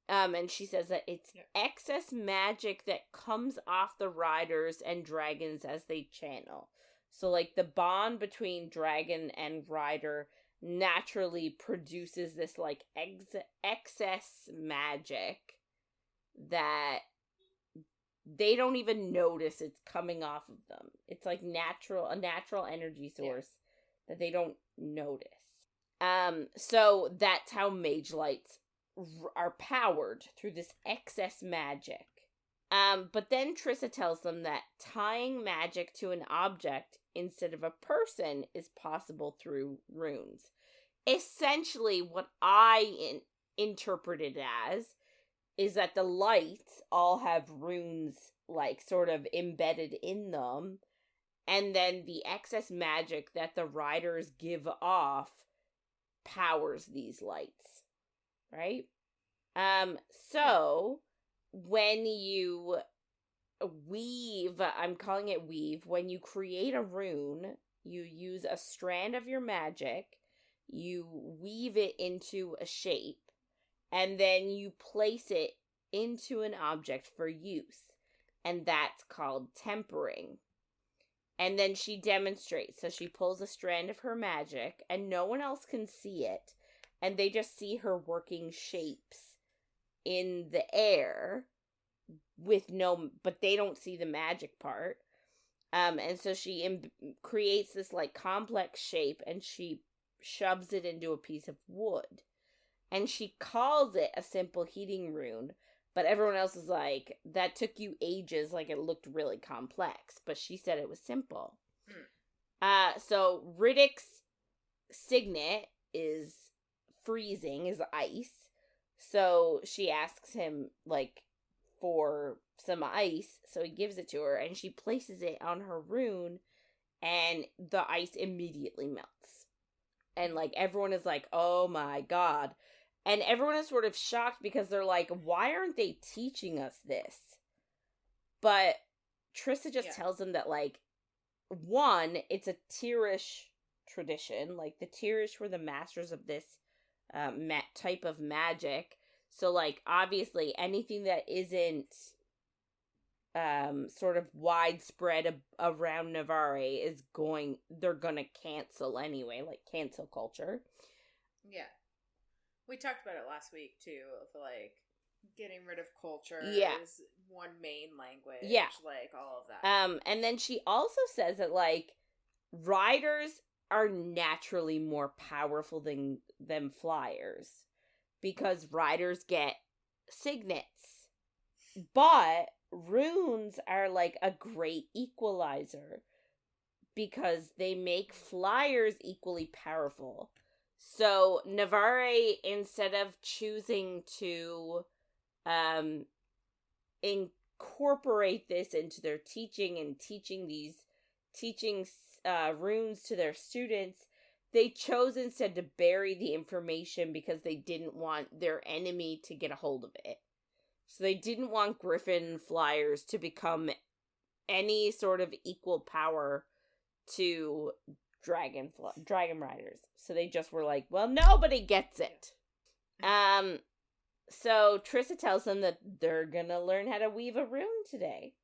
And she says that it's excess magic that comes off the riders and dragons as they channel. So like the bond between dragon and rider naturally produces this like excess magic that they don't even notice it's coming off of them. It's like a natural energy source that they don't notice. So that's how mage lights are powered, through this excess magic. But then Trissa tells them that tying magic to an object instead of a person is possible through runes. Essentially, what I interpreted as is that the lights all have runes, like, sort of embedded in them, and then the excess magic that the riders give off powers these lights, right? So, when you weave, I'm calling it weave, when you create a rune, you use a strand of your magic, you weave it into a shape, and then you place it into an object for use. And that's called tempering. And then she demonstrates. So she pulls a strand of her magic, and no one else can see it. And they just see her working shapes in the air but they don't see the magic part. And so she creates this like complex shape, and she shoves it into a piece of wood. And she calls it a simple heating rune, but everyone else is like, that took you ages, like it looked really complex, but she said it was simple. So Riddick's signet is freezing, is ice. So she asks him, like, for some ice, so he gives it to her, and she places it on her rune, and the ice immediately melts. And, like, everyone is like, oh my god. And everyone is sort of shocked because they're like, why aren't they teaching us this? But Trissa just tells them that, like, one, it's a Tirish tradition. Like, the Tirish were the masters of this type of magic. So, like, obviously, anything that isn't sort of widespread around Navarre they're gonna cancel anyway, like cancel culture. Yeah. We talked about it last week, too, of, like, getting rid of culture is one main language. Yeah. Like, all of that. And then she also says that, like, riders are naturally more powerful than flyers because riders get signets. But runes are, like, a great equalizer because they make flyers equally powerful. So Navarre, instead of choosing to incorporate this into their teaching and teaching runes to their students, they chose instead to bury the information because they didn't want their enemy to get a hold of it. So they didn't want Gryphon flyers to become any sort of equal power to dragon riders. So they just were like, well, nobody gets it. So Trissa tells them that they're gonna learn how to weave a rune today.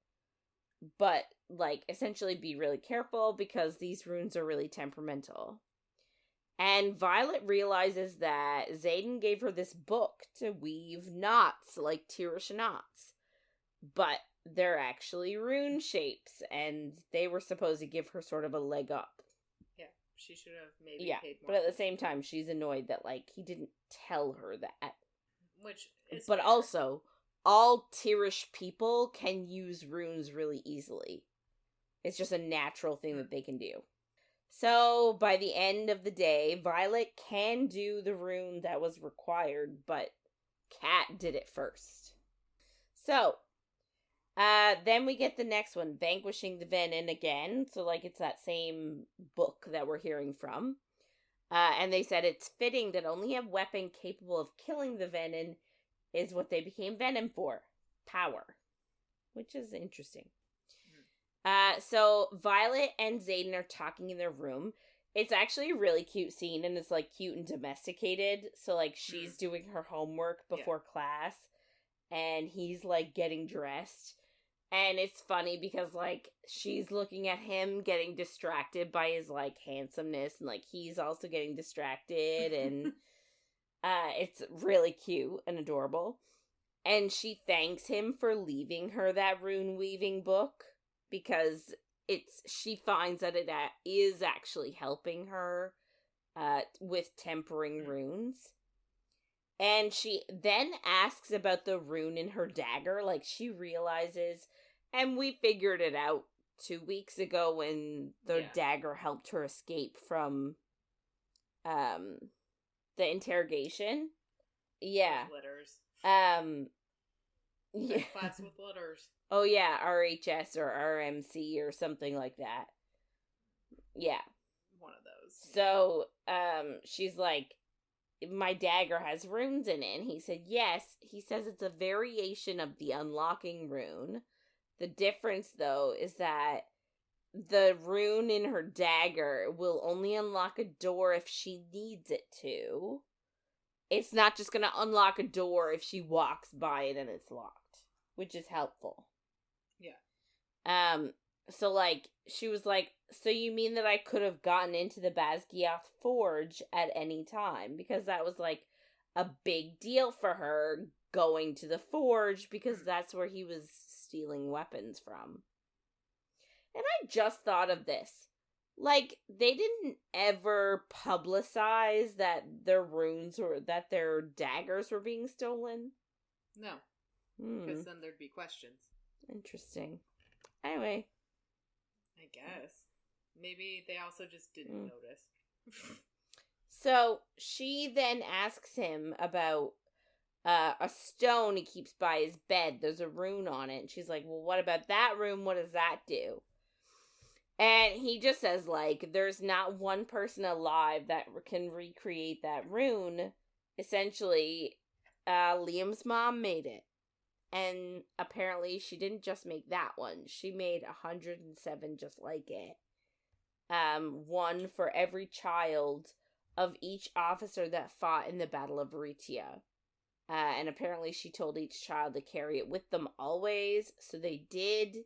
But, like, essentially be really careful because these runes are really temperamental. And Violet realizes that Xaden gave her this book to weave knots, like Tirish knots. But they're actually rune shapes, and they were supposed to give her sort of a leg up. Yeah, she should have maybe paid more. But at the same time, she's annoyed that, like, he didn't tell her that. Which is But fair. also, all Tirish people can use runes really easily. It's just a natural thing that they can do. So, by the end of the day, Violet can do the rune that was required, but Kat did it first. So, then we get the next one, Vanquishing the Venin again. So, like, it's that same book that we're hearing from. And they said it's fitting that only a weapon capable of killing the Venin is what they became Venom for. Power. Which is interesting. So Violet and Xaden are talking in their room. It's actually a really cute scene, and it's, like, cute and domesticated. So, like, she's doing her homework before class, and he's, like, getting dressed. And it's funny because, like, she's looking at him getting distracted by his, like, handsomeness, and, like, he's also getting distracted, and it's really cute and adorable. And she thanks him for leaving her that rune weaving book because she finds that it is actually helping her with tempering runes. And she then asks about the rune in her dagger. Like, she realizes, and we figured it out 2 weeks ago when the dagger helped her escape from the interrogation. Yeah. Letters. Yeah. Class with letters. Oh, yeah, RHS or RMC or something like that. Yeah. One of those. So, she's like, my dagger has runes in it. And he said, yes. He says it's a variation of the unlocking rune. The difference, though, is that the rune in her dagger will only unlock a door if she needs it to. It's not just going to unlock a door if she walks by it and it's locked, which is helpful. Yeah. So, like, she was like, so you mean that I could have gotten into the Basgiath Forge at any time? Because that was, like, a big deal for her, going to the Forge, because that's where he was stealing weapons from. And I just thought of this. Like, they didn't ever publicize that their runes or that their daggers were being stolen. No. Because then there'd be questions. Interesting. Anyway. I guess. Maybe they also just didn't notice. So, she then asks him about a stone he keeps by his bed. There's a rune on it. And she's like, well, what about that rune? What does that do? And he just says, like, there's not one person alive that can recreate that rune. Essentially, Liam's mom made it. And apparently she didn't just make that one. She made 107 just like it. One for every child of each officer that fought in the Battle of Aritia. And apparently she told each child to carry it with them always. So they did,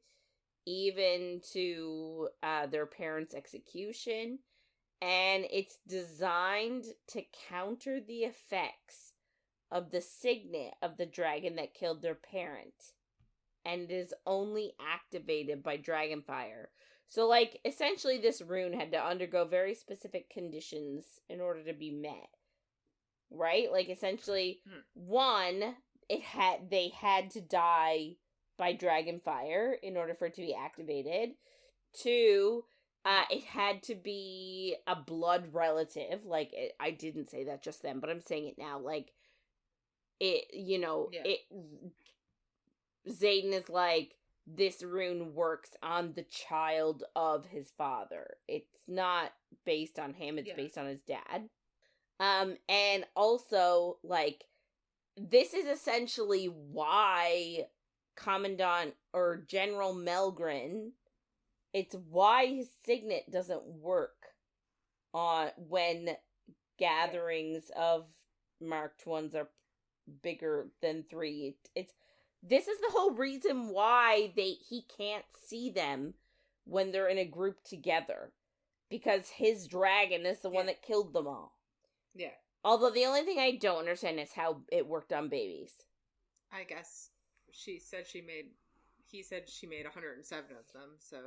even to their parents' execution. And it's designed to counter the effects of the signet of the dragon that killed their parent. And it is only activated by dragon fire. So, like, essentially this rune had to undergo very specific conditions in order to be met. Right? Like, essentially, one, they had to die by dragon fire in order for it to be activated. Two, it had to be a blood relative. Like, I didn't say that just then, but I'm saying it now. Like, Xaden is like, this rune works on the child of his father. It's not based on him, it's based on his dad. And also, like, this is essentially why Commandant or General Melgren, it's why his signet doesn't work on when gatherings of marked ones are bigger than 3. This is the whole reason why he can't see them when they're in a group together. Because his dragon is the one that killed them all. Yeah. Although the only thing I don't understand is how it worked on babies. I guess he said she made 107 of them, so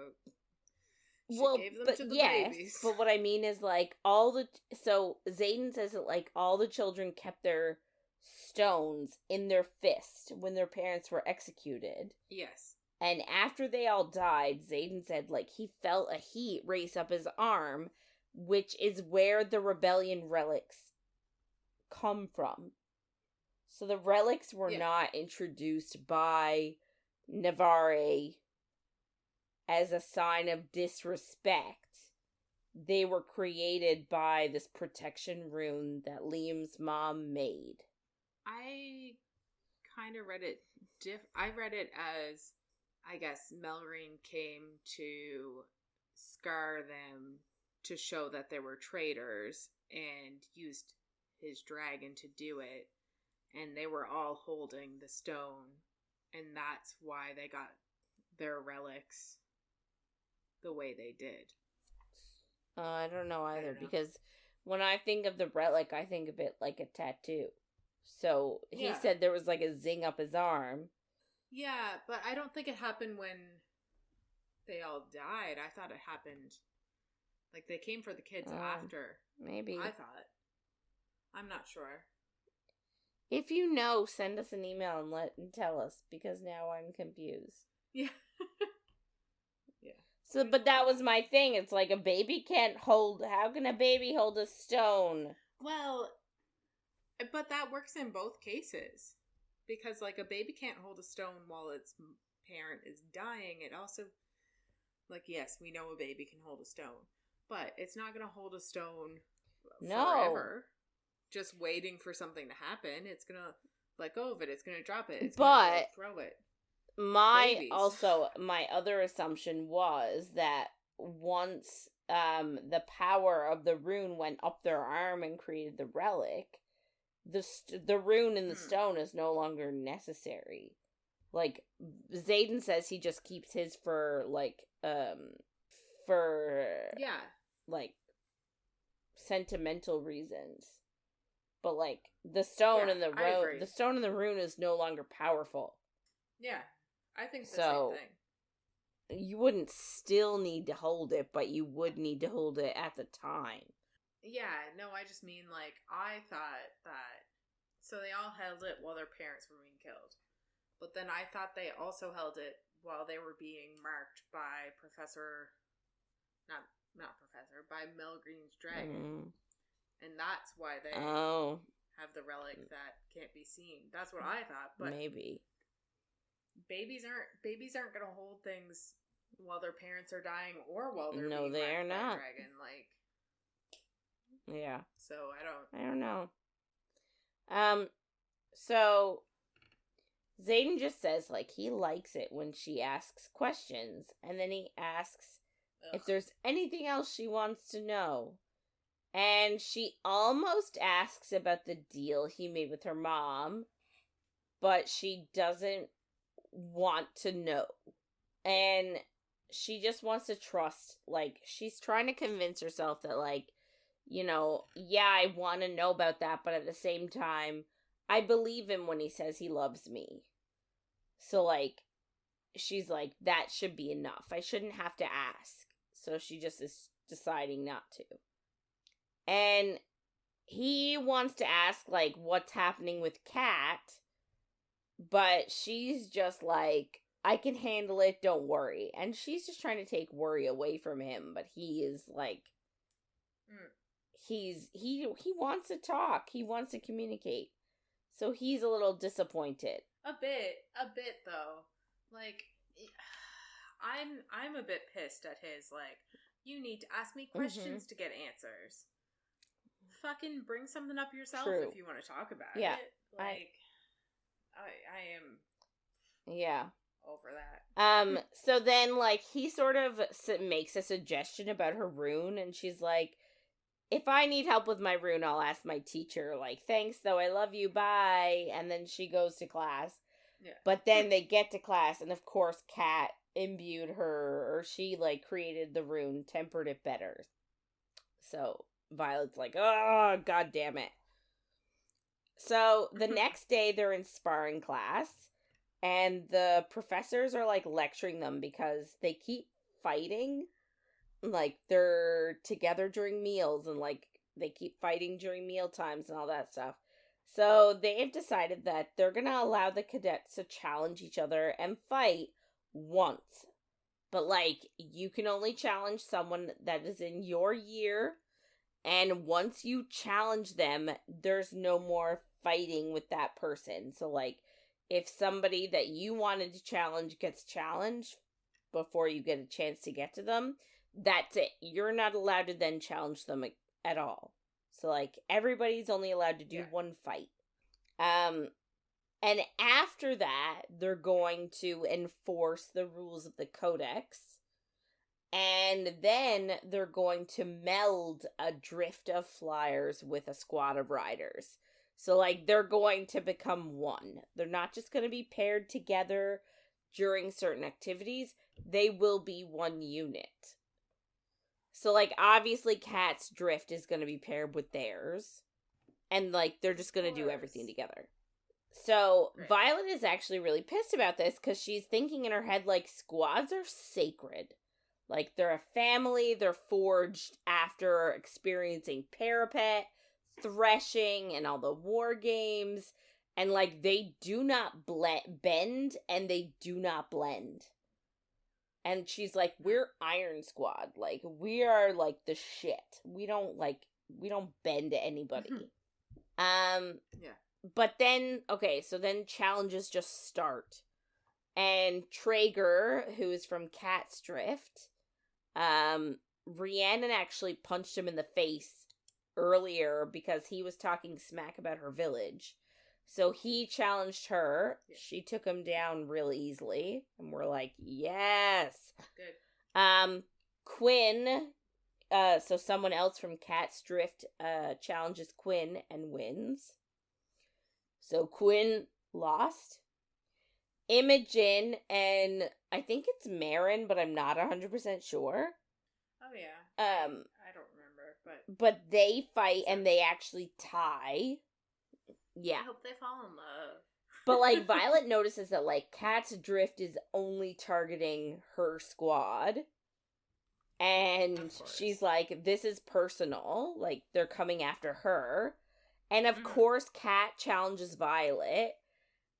she gave them to the babies. But what I mean is, like, so Xaden says that, like, all the children kept their stones in their fist when their parents were executed. Yes. And after they all died, Xaden said, like, he felt a heat race up his arm, which is where the rebellion relics come from. So the relics were not introduced by Navarre as a sign of disrespect. They were created by this protection rune that Liam's mom made. I kind of read it I read it as, I guess, Melrine came to scar them to show that they were traitors and used his dragon to do it. And they were all holding the stone. And that's why they got their relics the way they did. I don't know either, because when I think of the relic, I think of it like a tattoo. So he said there was like a zing up his arm. Yeah, but I don't think it happened when they all died. I thought it happened, like, they came for the kids after. Maybe. I thought. I'm not sure. If you know, send us an email and tell us, because now I'm confused. Yeah. So, but that was my thing. It's like a baby can't hold. How can a baby hold a stone? Well, but that works in both cases, because, like, a baby can't hold a stone while its parent is dying. It also, like, yes, we know a baby can hold a stone, but it's not going to hold a stone forever. Just waiting for something to happen. It's going to let go of it. It's going to drop it. It's going to throw it. My other assumption was that once the power of the rune went up their arm and created the relic, the rune in the stone is no longer necessary. Like, Xaden says he just keeps his for sentimental reasons. But, like, the stone and the rune is no longer powerful. Yeah, I think the same thing. You wouldn't still need to hold it, but you would need to hold it at the time. Yeah, no, I just mean, like, I thought that, so they all held it while their parents were being killed. But then I thought they also held it while they were being marked by by Melgreen's dragon. And that's why they have the relic that can't be seen. That's what I thought, but maybe. Babies aren't going to hold things while their parents are dying or while they're being marked by a dragon. Like, yeah. So I don't know. So Xaden just says, like, he likes it when she asks questions, and then he asks if there's anything else she wants to know. And she almost asks about the deal he made with her mom, but she doesn't want to know. And she just wants to trust. Like, she's trying to convince herself that, like, you know, yeah, I want to know about that, but at the same time, I believe him when he says he loves me. So, like, she's like, that should be enough. I shouldn't have to ask. So she just is deciding not to. And he wants to ask, like, what's happening with Kat, but she's just like, I can handle it, don't worry. And she's just trying to take worry away from him, but he is like, he wants to talk, he wants to communicate. So he's a little disappointed. A bit though. Like, I'm a bit pissed at his, like, you need to ask me questions to get answers. Fucking bring something up yourself if you want to talk about it. Like, I am over that. So then, like, he sort of makes a suggestion about her rune, and she's like, if I need help with my rune, I'll ask my teacher. Like, thanks, though, I love you, bye. And then she goes to class. Yeah. But then they get to class, and of course, Kat imbued her, or she, like, created the rune, tempered it better. So Violet's like, oh, god damn it. So the next day, they're in sparring class, and the professors are, like, lecturing them because they keep fighting. Like, they're together during meals, and, like, they keep fighting during meal times and all that stuff. So they've decided that they're going to allow the cadets to challenge each other and fight once. But, like, you can only challenge someone that is in your year, and once you challenge them, there's no more fighting with that person. So, like, if somebody that you wanted to challenge gets challenged before you get a chance to get to them, that's it. You're not allowed to then challenge them at all. So, like, everybody's only allowed to do one fight. And after that, they're going to enforce the rules of the Codex. And then they're going to meld a drift of flyers with a squad of riders. So, like, they're going to become one. They're not just going to be paired together during certain activities. They will be one unit. So, like, obviously Kat's drift is going to be paired with theirs. And, like, they're just going to do everything together. So, right. Violet is actually really pissed about this because she's thinking in her head, like, squads are sacred. Like, they're a family, they're forged after experiencing parapet, threshing, and all the war games. And, like, they do not bend, and they do not blend. And she's like, we're Iron Squad. Like, we are, like, the shit. We don't bend to anybody. Yeah. But then, okay, so then challenges just start. And Traeger, who is from Cat's Drift, Rhiannon actually punched him in the face earlier because he was talking smack about her village. So he challenged her. Yeah. She took him down real easily. And we're like, yes. Good. Quinn, so someone else from Cat's Drift, challenges Quinn and wins. So Quinn lost. Imogen and I think it's Marin, but I'm not 100% sure. Oh yeah. I don't remember, but they fight and they actually tie. Yeah. I hope they fall in love. But, like, Violet notices that, like, Cat's Drift is only targeting her squad. And she's like, this is personal. Like, they're coming after her. And, of course, Cat challenges Violet.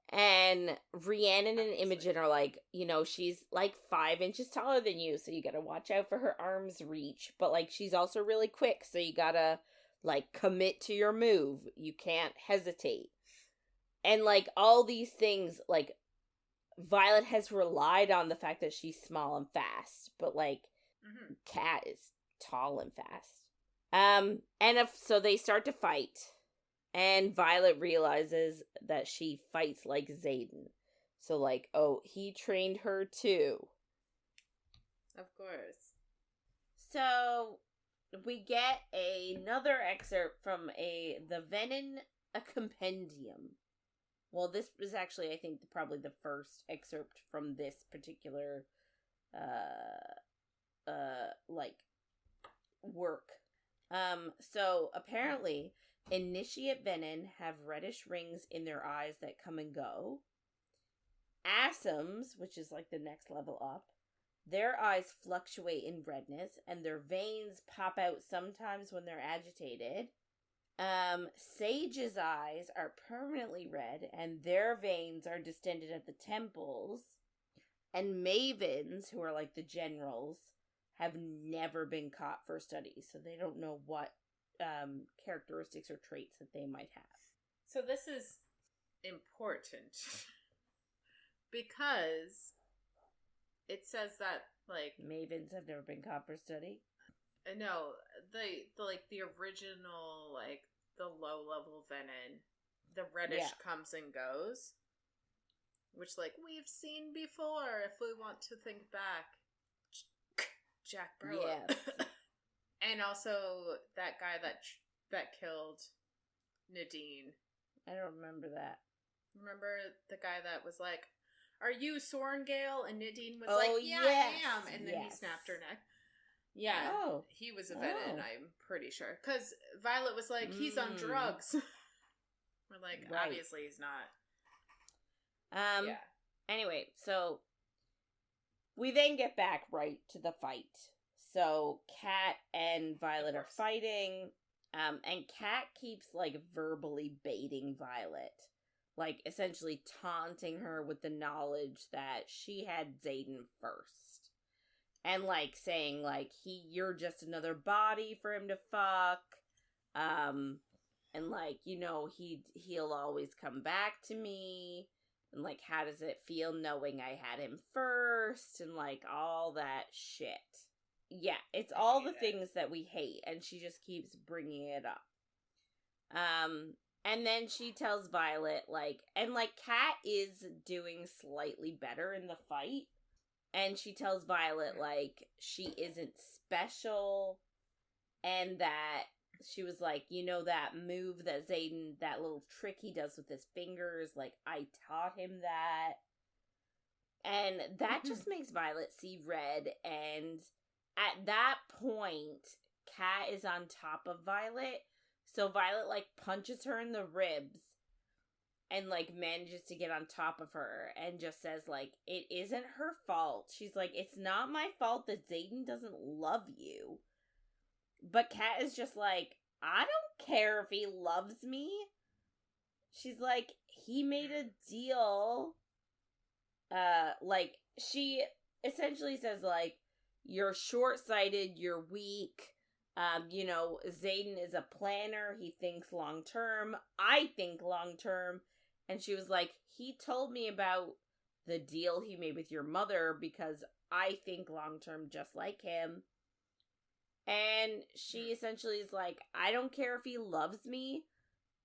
And Rhiannon and Imogen are like, you know, she's, like, 5 inches taller than you, so you gotta watch out for her arm's reach. But, like, she's also really quick, so you gotta, like, commit to your move. You can't hesitate. And, like, all these things, like, Violet has relied on the fact that she's small and fast. But, like, Cat is tall and fast. So they start to fight. And Violet realizes that she fights like Xaden. So, like, oh, he trained her too. Of course. So, we get another excerpt from the Venin, a Compendium. Well, this was actually, I think, probably the first excerpt from this particular, work. So apparently, initiate venin have reddish rings in their eyes that come and go. Asyms, which is like the next level up, their eyes fluctuate in redness, and their veins pop out sometimes when they're agitated. Sage's eyes are permanently red, and their veins are distended at the temples. And mavens, who are like the generals, have never been caught for studies, so they don't know what characteristics or traits that they might have. So this is important because it says that, like, mavens have never been caught for study. No, the original, like, the low level venin, the reddish comes and goes, which, like, we've seen before if we want to think back. Jack Burlow. Yes. And also that guy that killed Nadine. I don't remember that. Remember the guy that was like, "Are you Sorengale?" And Nadine was yes, I am. And then he snapped her neck. Yeah. Oh. He was a venin, I'm pretty sure. Because Violet was like, he's on drugs. We're like, obviously he's not. Anyway, so we then get back right to the fight. So Kat and Violet are fighting, and Kat keeps, like, verbally baiting Violet, like, essentially taunting her with the knowledge that she had Xaden first, and, like, saying, like, you're just another body for him to fuck, and, like, you know, he'll always come back to me. And, like, how does it feel knowing I had him first? And, like, all that shit. Yeah, it's all the things that we hate. And she just keeps bringing it up. And then she tells Violet, like... And, like, Kat is doing slightly better in the fight. And she tells Violet, like, she isn't special. And that... She was like, you know that move that Xaden, that little trick he does with his fingers, like, I taught him that. And that just makes Violet see red, and at that point, Kat is on top of Violet, so Violet, like, punches her in the ribs, and, like, manages to get on top of her, and just says, like, it isn't her fault. She's like, it's not my fault that Xaden doesn't love you. But Kat is just like, I don't care if he loves me. She's like, he made a deal. Like, she essentially says, like, you're short-sighted, you're weak. You know, Xaden is a planner. He thinks long-term. I think long-term. And she was like, he told me about the deal he made with your mother because I think long-term just like him. And she essentially is like, I don't care if he loves me.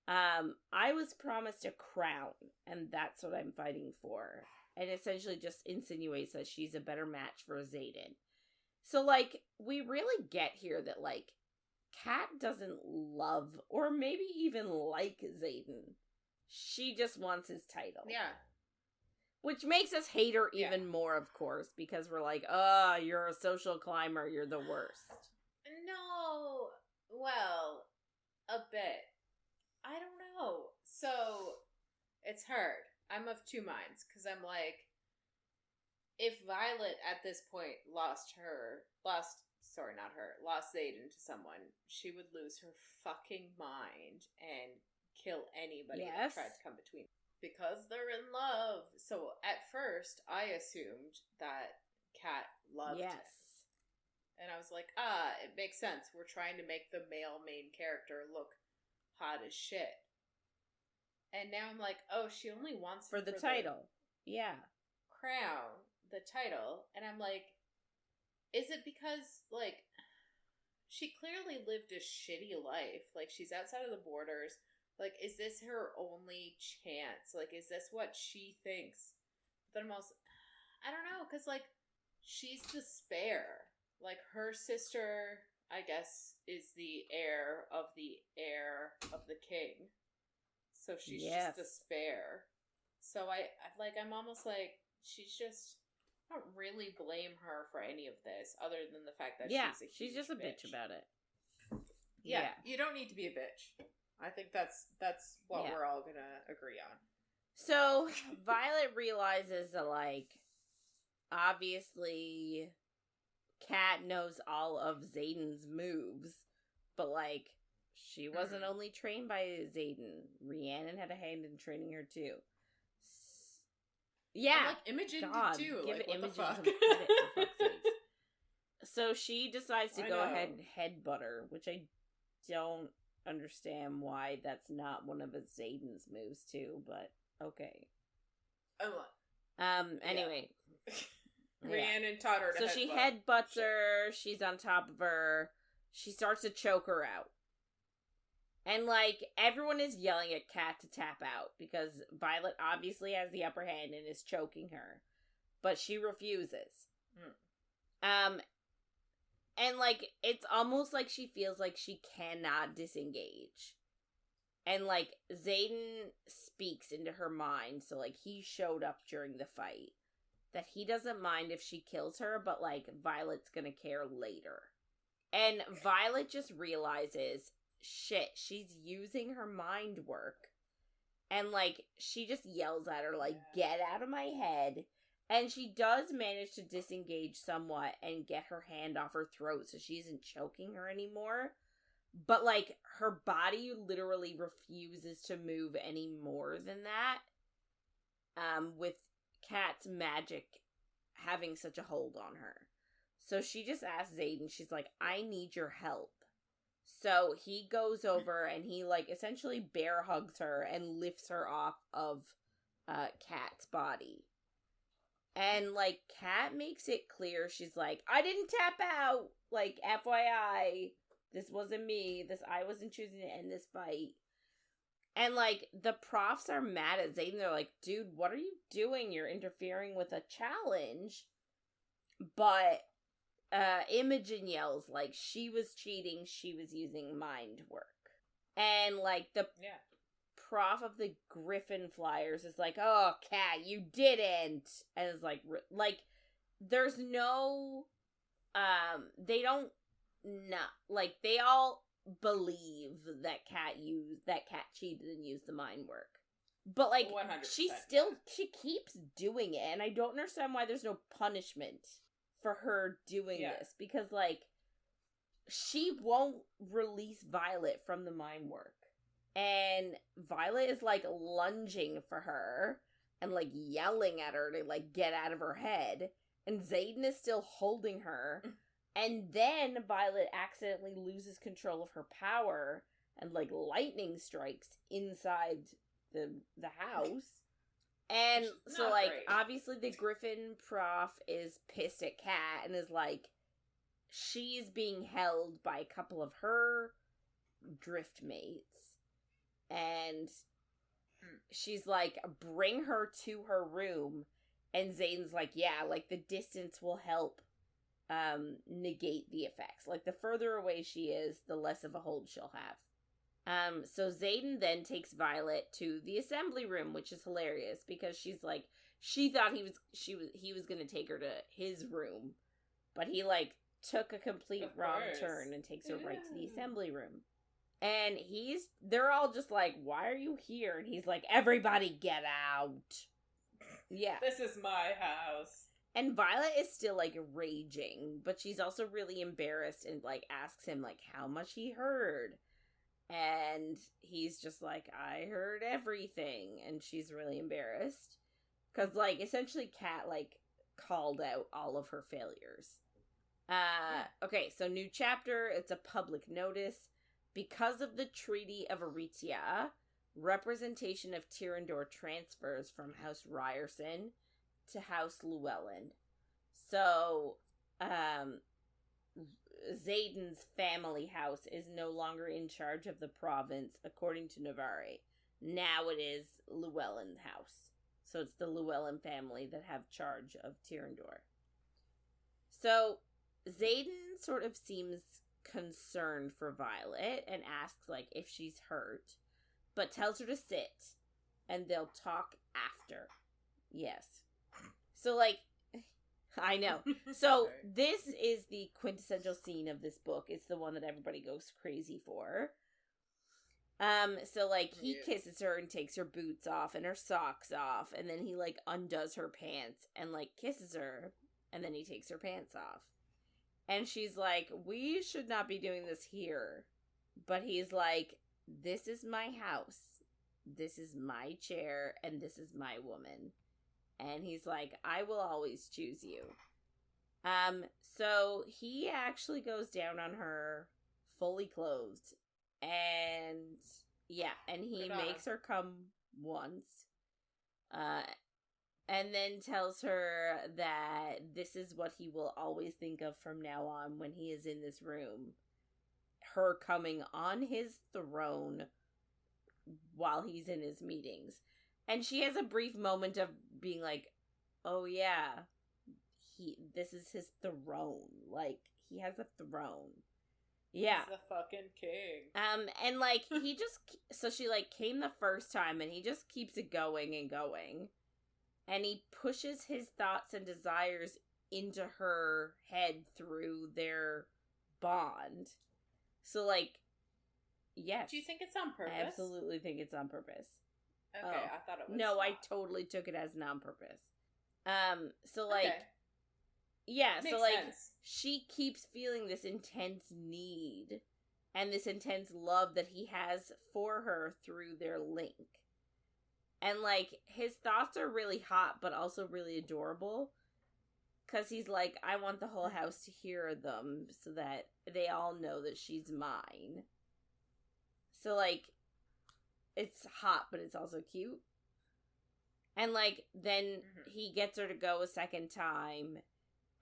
I was promised a crown, and that's what I'm fighting for. And essentially just insinuates that she's a better match for Xaden. So, like, we really get here that, like, Kat doesn't love or maybe even like Xaden. She just wants his title. Yeah. Which makes us hate her even more, of course, because we're like, you're a social climber, you're the worst. No, well, a bit. I don't know. So, it's hard. I'm of two minds, because I'm like, if Violet at this point lost Xaden to someone, she would lose her fucking mind and kill anybody that tried to come between. Because they're in love. So, at first, I assumed that Kat loved him. And I was like, it makes sense. We're trying to make the male main character look hot as shit. And now I'm like, oh, she only wants for the title. Crown, the title. And I'm like, is it because, like, she clearly lived a shitty life. Like, she's outside of the borders. Like, is this her only chance? Like, is this what she thinks? But then I'm also, I don't know, because, like, she's the spare. Like, her sister, I guess, is the heir of the king. So she's just the spare. So I'm almost like, she's just, I don't really blame her for any of this, other than the fact that she's just a bitch about it. Yeah, you don't need to be a bitch. I think that's what we're all gonna agree on. So, Violet realizes that, like, obviously, Kat knows all of Xaden's moves, but, like, she wasn't only trained by Xaden. Rhiannon had a hand in training her, too. Yeah. And, like, Imogen did, too. Give like, Imogen what the fuck? some credit, for fuck's sakes. So, she decides to go ahead and headbutt her, which I don't understand why that's not one of Xaden's moves, too, but okay. Anyway. Rhiannon taught her to So she headbutts her, she's on top of her, she starts to choke her out. And, like, everyone is yelling at Kat to tap out, because Violet obviously has the upper hand and is choking her. But she refuses. And, like, it's almost like she feels like she cannot disengage. And, like, Xaden speaks into her mind, so, like, he showed up during the fight. That he doesn't mind if she kills her, but, like, Violet's gonna care later. And Violet just realizes, shit, she's using her mind work. And, like, she just yells at her, like, get out of my head. And she does manage to disengage somewhat and get her hand off her throat so she isn't choking her anymore. But, like, her body literally refuses to move any more than that. With Kat's magic having such a hold on her. So she just asks Xaden, she's like, I need your help. So he goes over and he, like, essentially bear hugs her and lifts her off of Kat's body. And, like, Kat makes it clear, she's like, I didn't tap out! Like, FYI, this wasn't me. I wasn't choosing to end this fight. And, like, the profs are mad at Xaden. They're like, dude, what are you doing? You're interfering with a challenge. But Imogen yells, like, she was cheating. She was using mind work. And, like, the prof of the Gryphon Flyers is like, oh, Kat, you didn't. And it's like, there's no, they don't, like, they all believe that Kat cheated and used the mind work. But, like, 100%. She keeps doing it, and I don't understand why there's no punishment for her doing this. Because, like, she won't release Violet from the mind work. And Violet is, like, lunging for her and, like, yelling at her to, like, get out of her head. And Xaden is still holding her. And then Violet accidentally loses control of her power and, like, lightning strikes inside the house. And so, like, obviously the Gryphon prof is pissed at Kat and is like, she's being held by a couple of her drift mates. And she's like, bring her to her room. And Xaden's like, yeah, like, the distance will help negate the effects. Like, the further away she is, the less of a hold she'll have. So Xaden then takes Violet to the assembly room, which is hilarious because she's like, she thought he was gonna take her to his room, but he, like, took a complete wrong turn and takes her right to the assembly room. And they're all just like, why are you here? And he's like, everybody get out. Yeah. This is my house. And Violet is still, like, raging, but she's also really embarrassed and, like, asks him, like, how much he heard. And he's just like, I heard everything. And she's really embarrassed. Because, like, essentially Kat, like, called out all of her failures. Okay, so new chapter. It's a public notice. Because of the Treaty of Aritia, representation of Tyrrendor transfers from House Ryerson to House Llewellyn. So, Xaden's family house is no longer in charge of the province, according to Navarre. Now it is Llewellyn house. So it's the Llewellyn family that have charge of Tyrrendor. So, Xaden sort of seems concerned for Violet and asks, like, if she's hurt, but tells her to sit. and they'll talk after. Yes. So, like, I know. So, this is the quintessential scene of this book. It's the one that everybody goes crazy for. So, like, he kisses her and takes her boots off and her socks off, and then he, like, undoes her pants and, like, kisses her, and then he takes her pants off. And she's like, we should not be doing this here. But he's like, this is my house, this is my chair, and this is my woman. And he's like, I will always choose you. So he actually goes down on her fully clothed. And yeah, and he makes her come once. And then tells her that this is what he will always think of from now on when he is in this room. Her coming on his throne while he's in his meetings. And she has a brief moment of being like, oh yeah, this is his throne. Like, he has a throne. Yeah. He's the fucking king. And like, he just, so she like came the first time and he just keeps it going and going. And he pushes his thoughts and desires into her head through their bond. So like, yes. Do you think it's on purpose? I absolutely think it's on purpose. Okay, I thought it was no, not. I totally took it as non-purpose. So like, okay. Yeah, Makes so like, sense. she keeps feeling this intense need and this intense love that he has for her through their link. And like, his thoughts are really hot, but also really adorable. Because he's like, I want the whole house to hear them so that they all know that she's mine. So like, it's hot, but it's also cute. And like, then he gets her to go a second time.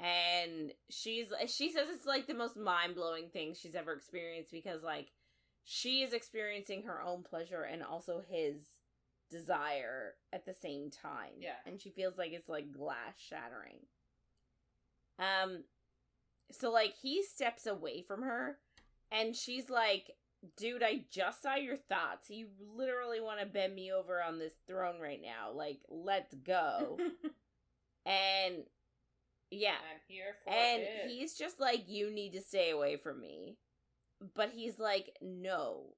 And she says it's like the most mind-blowing thing she's ever experienced. Because like, she is experiencing her own pleasure and also his desire at the same time. Yeah. And she feels like it's like glass shattering. So like, he steps away from her. And she's like, dude, I just saw your thoughts. You literally want to bend me over on this throne right now. Like, let's go. And yeah. I'm here for and it. He's just like, you need to stay away from me. But he's like, no.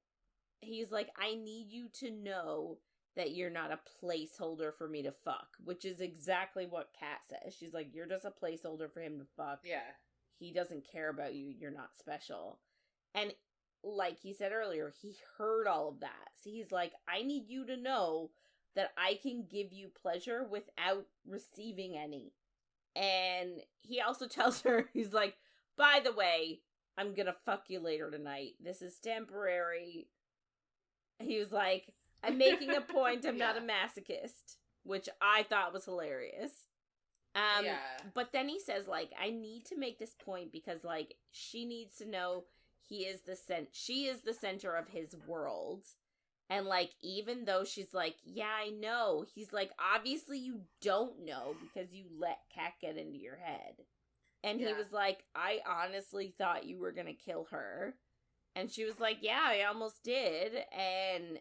He's like, I need you to know that you're not a placeholder for me to fuck. Which is exactly what Kat says. She's like, you're just a placeholder for him to fuck. Yeah. He doesn't care about you. You're not special. And like he said earlier, he heard all of that. So he's like, I need you to know that I can give you pleasure without receiving any. And he also tells her, he's like, by the way, I'm gonna fuck you later tonight. This is temporary. He was like, I'm making a point, I'm not a masochist. Which I thought was hilarious. Yeah. But then he says, like, I need to make this point because, like, she needs to know she is the center of his world. And, like, even though she's like, yeah, I know. He's like, obviously you don't know because you let Kat get into your head. And he was like, I honestly thought you were gonna kill her. And she was like, yeah, I almost did. And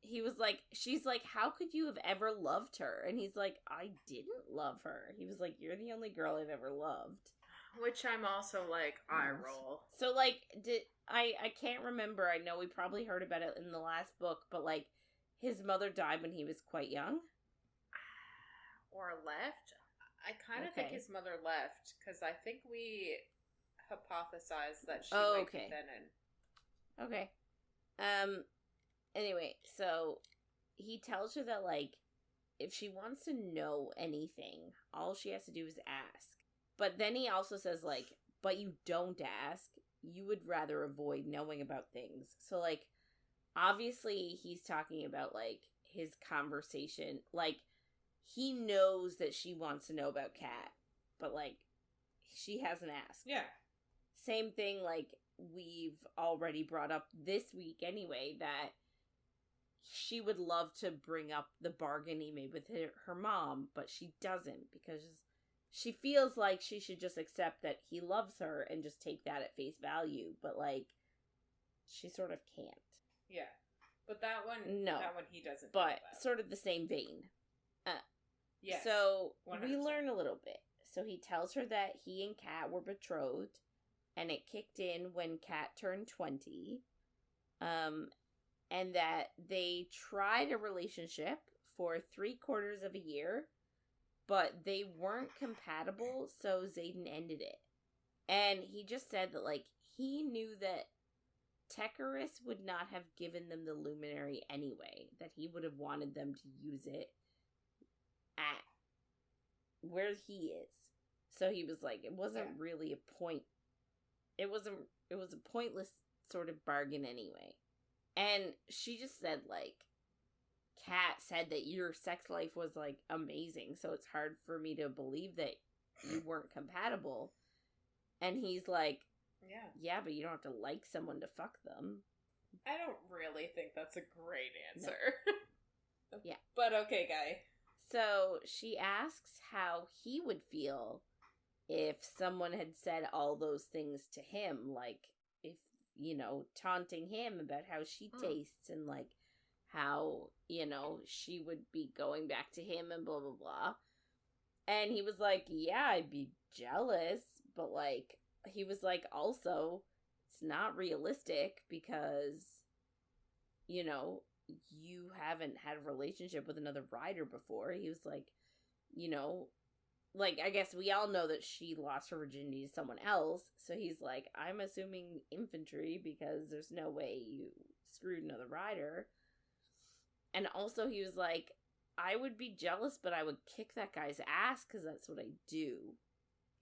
he was like, she's like, how could you have ever loved her? And he's like, I didn't love her. He was like, you're the only girl I've ever loved. Which I'm also like, eye roll. So like, I can't remember. I know we probably heard about it in the last book, but like, his mother died when he was quite young. Or left? I kind of think his mother left, because I think we hypothesized that she might be Venom. Okay. Anyway, so he tells her that, like, if she wants to know anything, all she has to do is ask. But then he also says, like, but you don't ask. You would rather avoid knowing about things. So, like, obviously he's talking about, like, his conversation. Like, he knows that she wants to know about Kat, but, like, she hasn't asked. Yeah. Same thing, like, we've already brought up this week anyway, that she would love to bring up the bargain he made with her mom, but she doesn't, because she feels like she should just accept that he loves her and just take that at face value, but, like, she sort of can't. Yeah. But that one, No. that one he doesn't. But sort of the same vein. Yes. So 100%. we learn a little bit. So he tells her that he and Kat were betrothed, and it kicked in when Kat turned 20. And that they tried a relationship for 3/4 of a year, but they weren't compatible, so Xaden ended it. And he just said that, like, he knew that Tecarus would not have given them the luminary anyway, that he would have wanted them to use it at where he is. So he was like, it wasn't really a point. It was a pointless sort of bargain anyway. And she just said, like, Kat said that your sex life was, like, amazing, so it's hard for me to believe that you weren't compatible. And he's like, yeah, but you don't have to like someone to fuck them. I don't really think that's a great answer. No. Yeah. But okay, guy. So she asks how he would feel if someone had said all those things to him, like, if, you know, taunting him about how she tastes and, like, how, you know, she would be going back to him and blah, blah, blah. And he was like, yeah, I'd be jealous, but, like, he was like, also, it's not realistic because, you know, you haven't had a relationship with another rider before. He was like, you know, like, I guess we all know that she lost her virginity to someone else, so he's like, I'm assuming infantry because there's no way you screwed another rider. And also he was like, I would be jealous, but I would kick that guy's ass because that's what I do.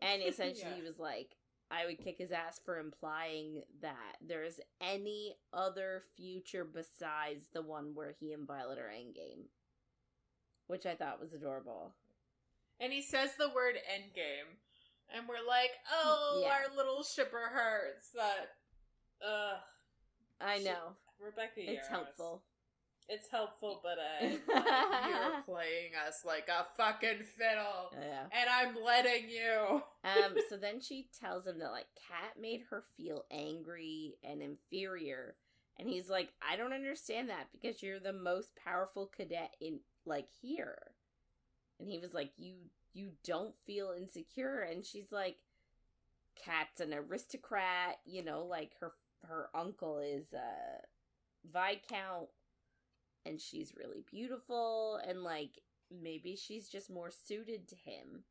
And essentially he was like, I would kick his ass for implying that there's any other future besides the one where he and Violet are endgame. Which I thought was adorable. And he says the word endgame. And we're like, oh, our little shipper hearts. That, I know. Rebecca Yarros. It's helpful. It's helpful, but you're playing us like a fucking fiddle. Yeah. And I'm letting you. So then she tells him that, like, Kat made her feel angry and inferior. And he's like, I don't understand that because you're the most powerful cadet in, like, here. And he was like, you don't feel insecure. And she's like, Kat's an aristocrat, you know, like her uncle is Viscount. And she's really beautiful, and, like, maybe she's just more suited to him.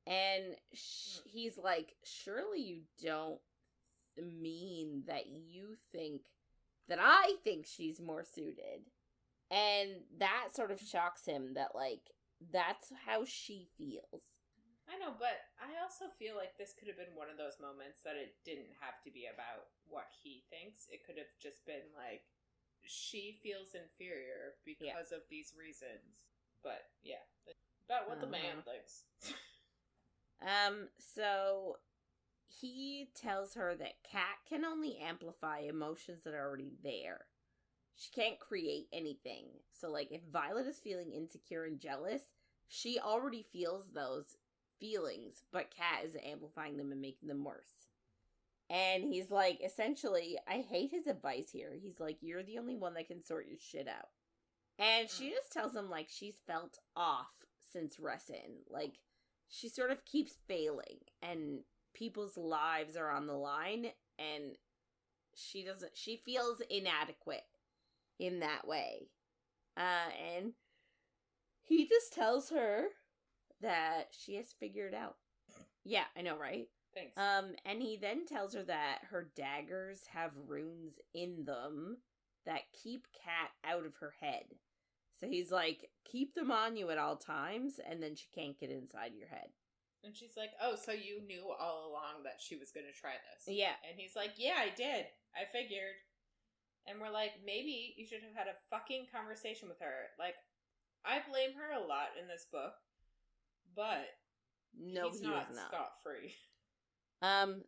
And he's like, surely you don't mean that you think that I think she's more suited. And that sort of shocks him that, like, that's how she feels. I know, but I also feel like this could have been one of those moments that it didn't have to be about what he thinks. It could have just been, like, she feels inferior because of these reasons. But, yeah. About what the man thinks. So he tells her that Kat can only amplify emotions that are already there. She can't create anything. So, like, if Violet is feeling insecure and jealous, she already feels those feelings, but Kat is amplifying them and making them worse. And he's like, essentially, I hate his advice here. He's like, you're the only one that can sort your shit out. And she just tells him, like, she's felt off since Ressin. Like, she sort of keeps failing, and people's lives are on the line, and she feels inadequate in that way. And he just tells her that she has figured out. Yeah, I know, right? Thanks. And he then tells her that her daggers have runes in them that keep Kat out of her head. So he's like, keep them on you at all times, and then she can't get inside your head. And she's like, oh, so you knew all along that she was going to try this? Yeah. And he's like, yeah, I did. I figured. And we're like, maybe you should have had a fucking conversation with her. Like, I blame her a lot in this book, but he's not scot-free.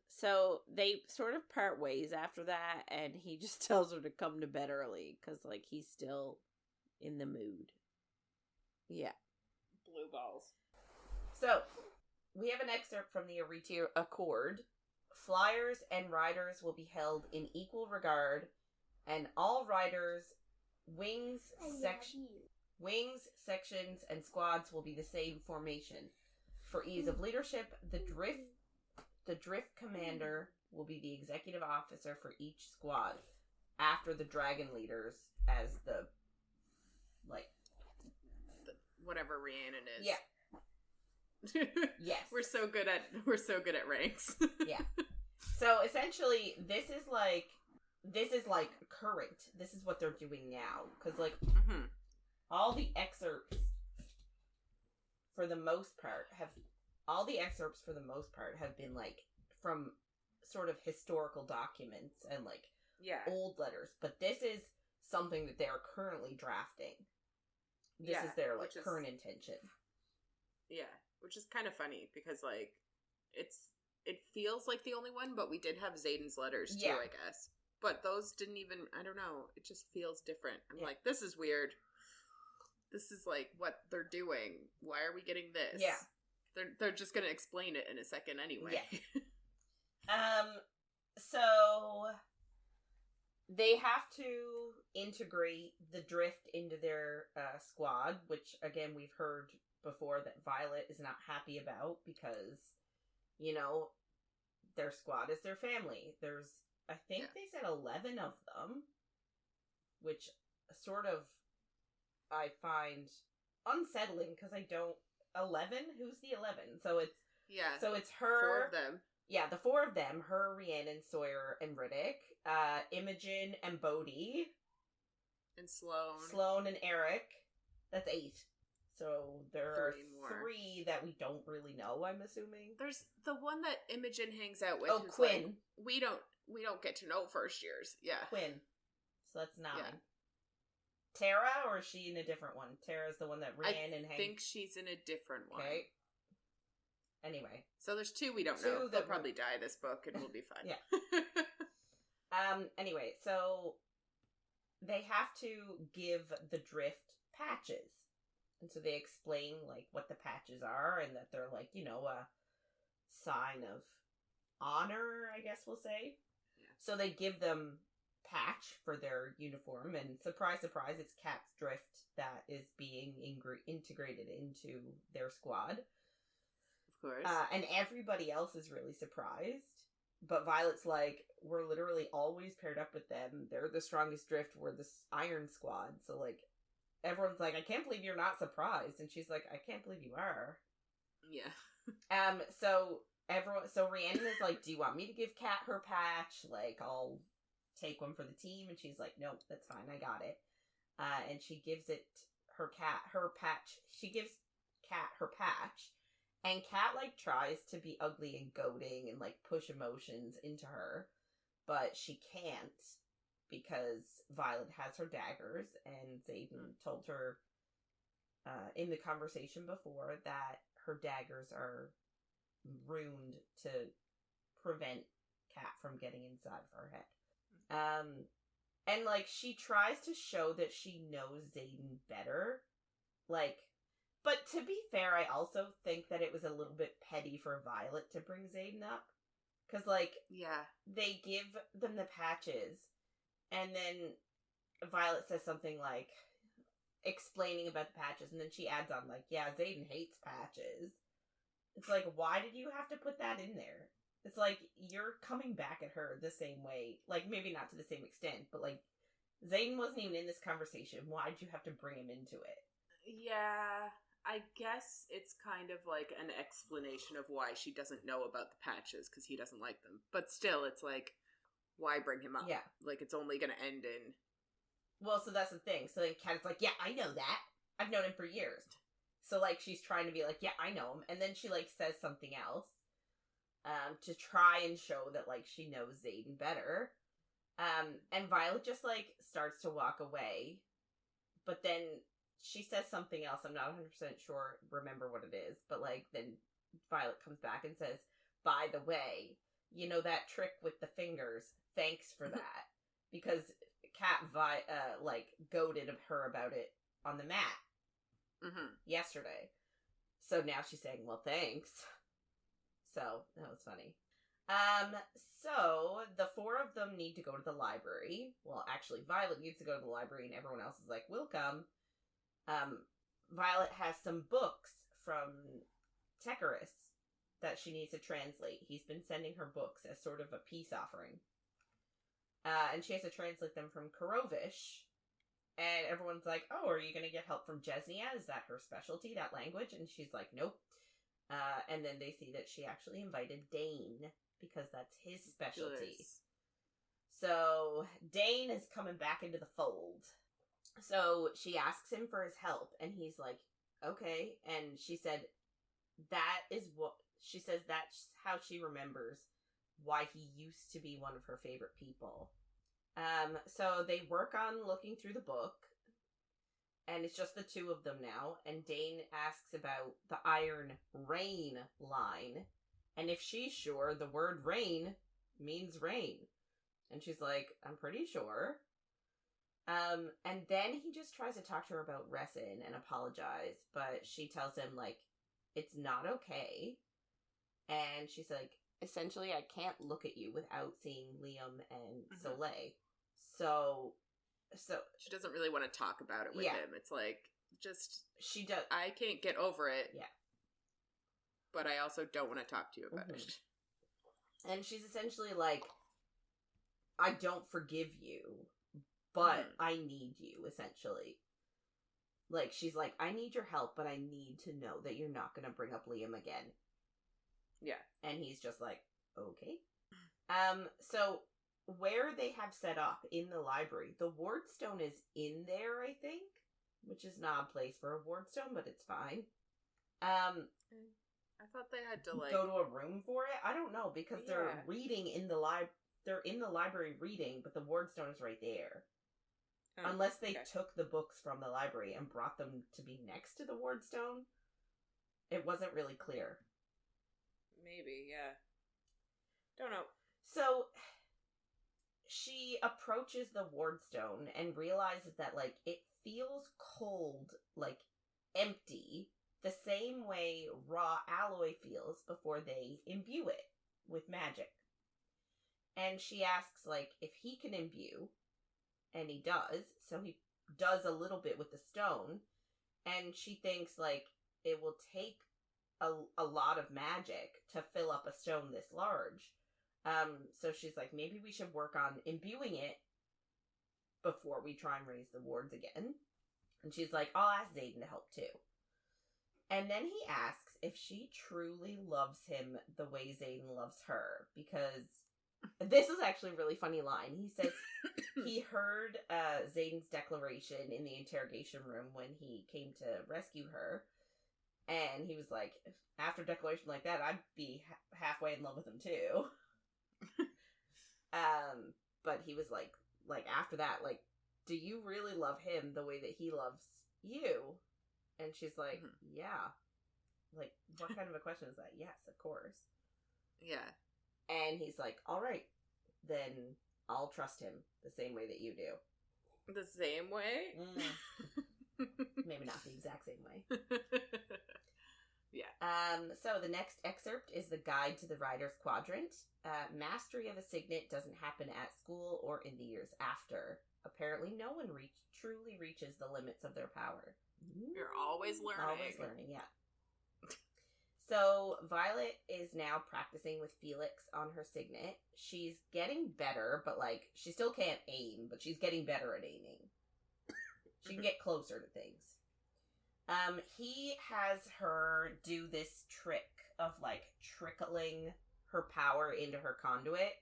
So they sort of part ways after that, and he just tells her to come to bed early, because, like, he's still in the mood. Yeah. Blue balls. So, we have an excerpt from the Arete Accord. Flyers and riders will be held in equal regard, and all riders Wings, sections, and squads will be the same formation. For ease of leadership, the drift commander will be the executive officer for each squad, after the dragon leaders as the, like... whatever Rhiannon is. Yeah. Yes. We're so good at ranks. Yeah. So essentially, this is like current. This is what they're doing now. Because, like, all the excerpts, for the most part, have been, like, from sort of historical documents and, like, old letters. But this is something that they are currently drafting. This is their, like, current intention. Yeah. Which is kind of funny, because, like, it feels like the only one, but we did have Xaden's letters, too, I guess. But those didn't even, I don't know, it just feels different. I'm like, this is weird. This is, like, what they're doing. Why are we getting this? Yeah. They're just going to explain it in a second anyway. Yeah. So they have to integrate the drift into their squad, which, again, we've heard before that Violet is not happy about, because, you know, their squad is their family. There's, I think they said 11 of them, which sort of I find unsettling, because I don't... 11? Who's the 11? So it's... Yeah. So it's her... 4 of them. Yeah, the 4 of them. Her, Rhiannon, Sawyer, and Riddick. Imogen and Bodhi. And Sloane. Sloane and Eric. That's 8. So there are 3 that we don't really know, I'm assuming. There's the one that Imogen hangs out with. Oh, who's Quinn. Like, we don't get to know first years. Yeah. Quinn. So that's 9. Yeah. Tara, or is she in a different one? Tara's the one that Rhiannon hangs... I think she's in a different one. Okay. Anyway. So there's 2 we don't know. They'll probably die this book and we'll be fine. Yeah. Anyway, so they have to give the drift patches. And so they explain, like, what the patches are, and that they're, like, you know, a sign of honor, I guess we'll say. Yeah. So they give them patch for their uniform, and surprise, surprise, it's Cat's drift that is being integrated into their squad. Of course. And everybody else is really surprised. But Violet's like, we're literally always paired up with them. They're the strongest drift. We're the Iron Squad. So, like, everyone's like, I can't believe you're not surprised. And she's like, I can't believe you are. Yeah. So Rhiannon is like, do you want me to give Cat her patch? Like, I'll take one for the team. And she's like, nope, that's fine. I got it. And she gives her patch. She gives Cat her patch. And Cat, like, tries to be ugly and goading and, like, push emotions into her. But she can't, because Violet has her daggers. And Xaden told her in the conversation before that her daggers are runed to prevent Cat from getting inside of her head. And, like, she tries to show that she knows Xaden better. Like... But to be fair, I also think that it was a little bit petty for Violet to bring Xaden up. Because, like, they give them the patches, and then Violet says something like, explaining about the patches, and then she adds on, like, yeah, Xaden hates patches. It's like, why did you have to put that in there? It's like, you're coming back at her the same way. Like, maybe not to the same extent, but, like, Xaden wasn't even in this conversation. Why'd you have to bring him into it? Yeah... I guess it's kind of like an explanation of why she doesn't know about the patches, because he doesn't like them. But still, it's like, why bring him up? Yeah. Like, it's only going to end in... Well, so that's the thing. So then Kat is like, yeah, I know that. I've known him for years. So, like, she's trying to be like, yeah, I know him. And then she, like, says something else to try and show that, like, she knows Xaden better. And Violet just, like, starts to walk away. But then... she says something else. I'm not 100% sure, remember what it is. But, like, then Violet comes back and says, by the way, you know that trick with the fingers? Thanks for that. Because Kat, goaded her about it on the mat yesterday. So now she's saying, well, thanks. So, that was funny. So the four of them need to go to the library. Well, actually, Violet needs to go to the library, and everyone else is like, "We'll come." Violet has some books from Tecarus that she needs to translate. He's been sending her books as sort of a peace offering. And she has to translate them from Karovish. And everyone's like, "Oh, are you going to get help from Jesnia? Is that her specialty, that language?" And she's like, "Nope." And then they see that she actually invited Dain, because that's his specialty. Yes. So Dain is coming back into the fold. So she asks him for his help, and he's like, "Okay." And she said that's how she remembers why he used to be one of her favorite people. So they work on looking through the book, and it's just the two of them now, and Dain asks about the Iron Rain line, and if she's sure, the word rain means rain. And she's like, "I'm pretty sure." And then he just tries to talk to her about Resin and apologize, but she tells him, like, it's not okay. And she's like, "Essentially, I can't look at you without seeing Liam and Soleil." So she doesn't really want to talk about it with him. It's like, just, she does. I can't get over it. Yeah. But I also don't want to talk to you about it. And she's essentially like, "I don't forgive you, but I need you," essentially. Like, she's like, "I need your help, but I need to know that you're not going to bring up Liam again." Yeah. And he's just like, "Okay." So where they have set up in the library, the wardstone is in there, I think, which is not a place for a wardstone, but it's fine. I thought they had to, like, go to a room for it. I don't know, because they're reading in the they're in the library reading, but the wardstone is right there. Unless they took the books from the library and brought them to be next to the wardstone. It wasn't really clear. Maybe, yeah. Don't know. So she approaches the wardstone and realizes that, like, it feels cold, like, empty, the same way raw alloy feels before they imbue it with magic. And she asks, like, if he can imbue, and he does, so he does a little bit with the stone, and she thinks, like, it will take a lot of magic to fill up a stone this large. So she's like, maybe we should work on imbuing it before we try and raise the wards again. And she's like, "I'll ask Xaden to help too." And then he asks if she truly loves him the way Xaden loves her, because this is actually a really funny line. He says he heard Xaden's declaration in the interrogation room when he came to rescue her, and he was like, after a declaration like that, I'd be halfway in love with him too. But he was like after that, like, "Do you really love him the way that he loves you?" And she's like, "Yeah." Like, what kind of a question is that? "Yes, of course." Yeah. And he's like, "All right, then I'll trust him the same way that you do." The same way? Maybe not the exact same way. Yeah. So the next excerpt is the Guide to the Rider's Quadrant. Mastery of a signet doesn't happen at school or in the years after. Apparently no one truly reaches the limits of their power. You're always learning. Always learning, yeah. So Violet is now practicing with Felix on her signet. She's getting better, but, like, she still can't aim, but she's getting better at aiming. She can get closer to things. He has her do this trick of, like, trickling her power into her conduit.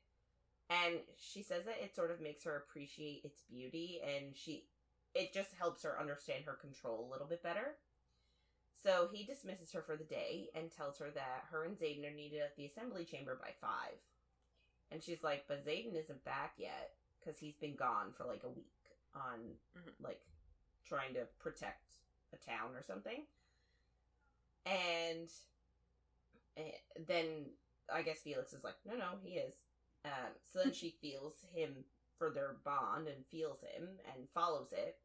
And she says that it sort of makes her appreciate its beauty, and it just helps her understand her control a little bit better. So he dismisses her for the day and tells her that her and Xaden are needed at the assembly chamber by 5. And she's like, "But Xaden isn't back yet, because he's been gone for, like, a week on, like, trying to protect a town or something." And then I guess Felix is like, no, he is. So then she feels him for their bond and feels him and follows it.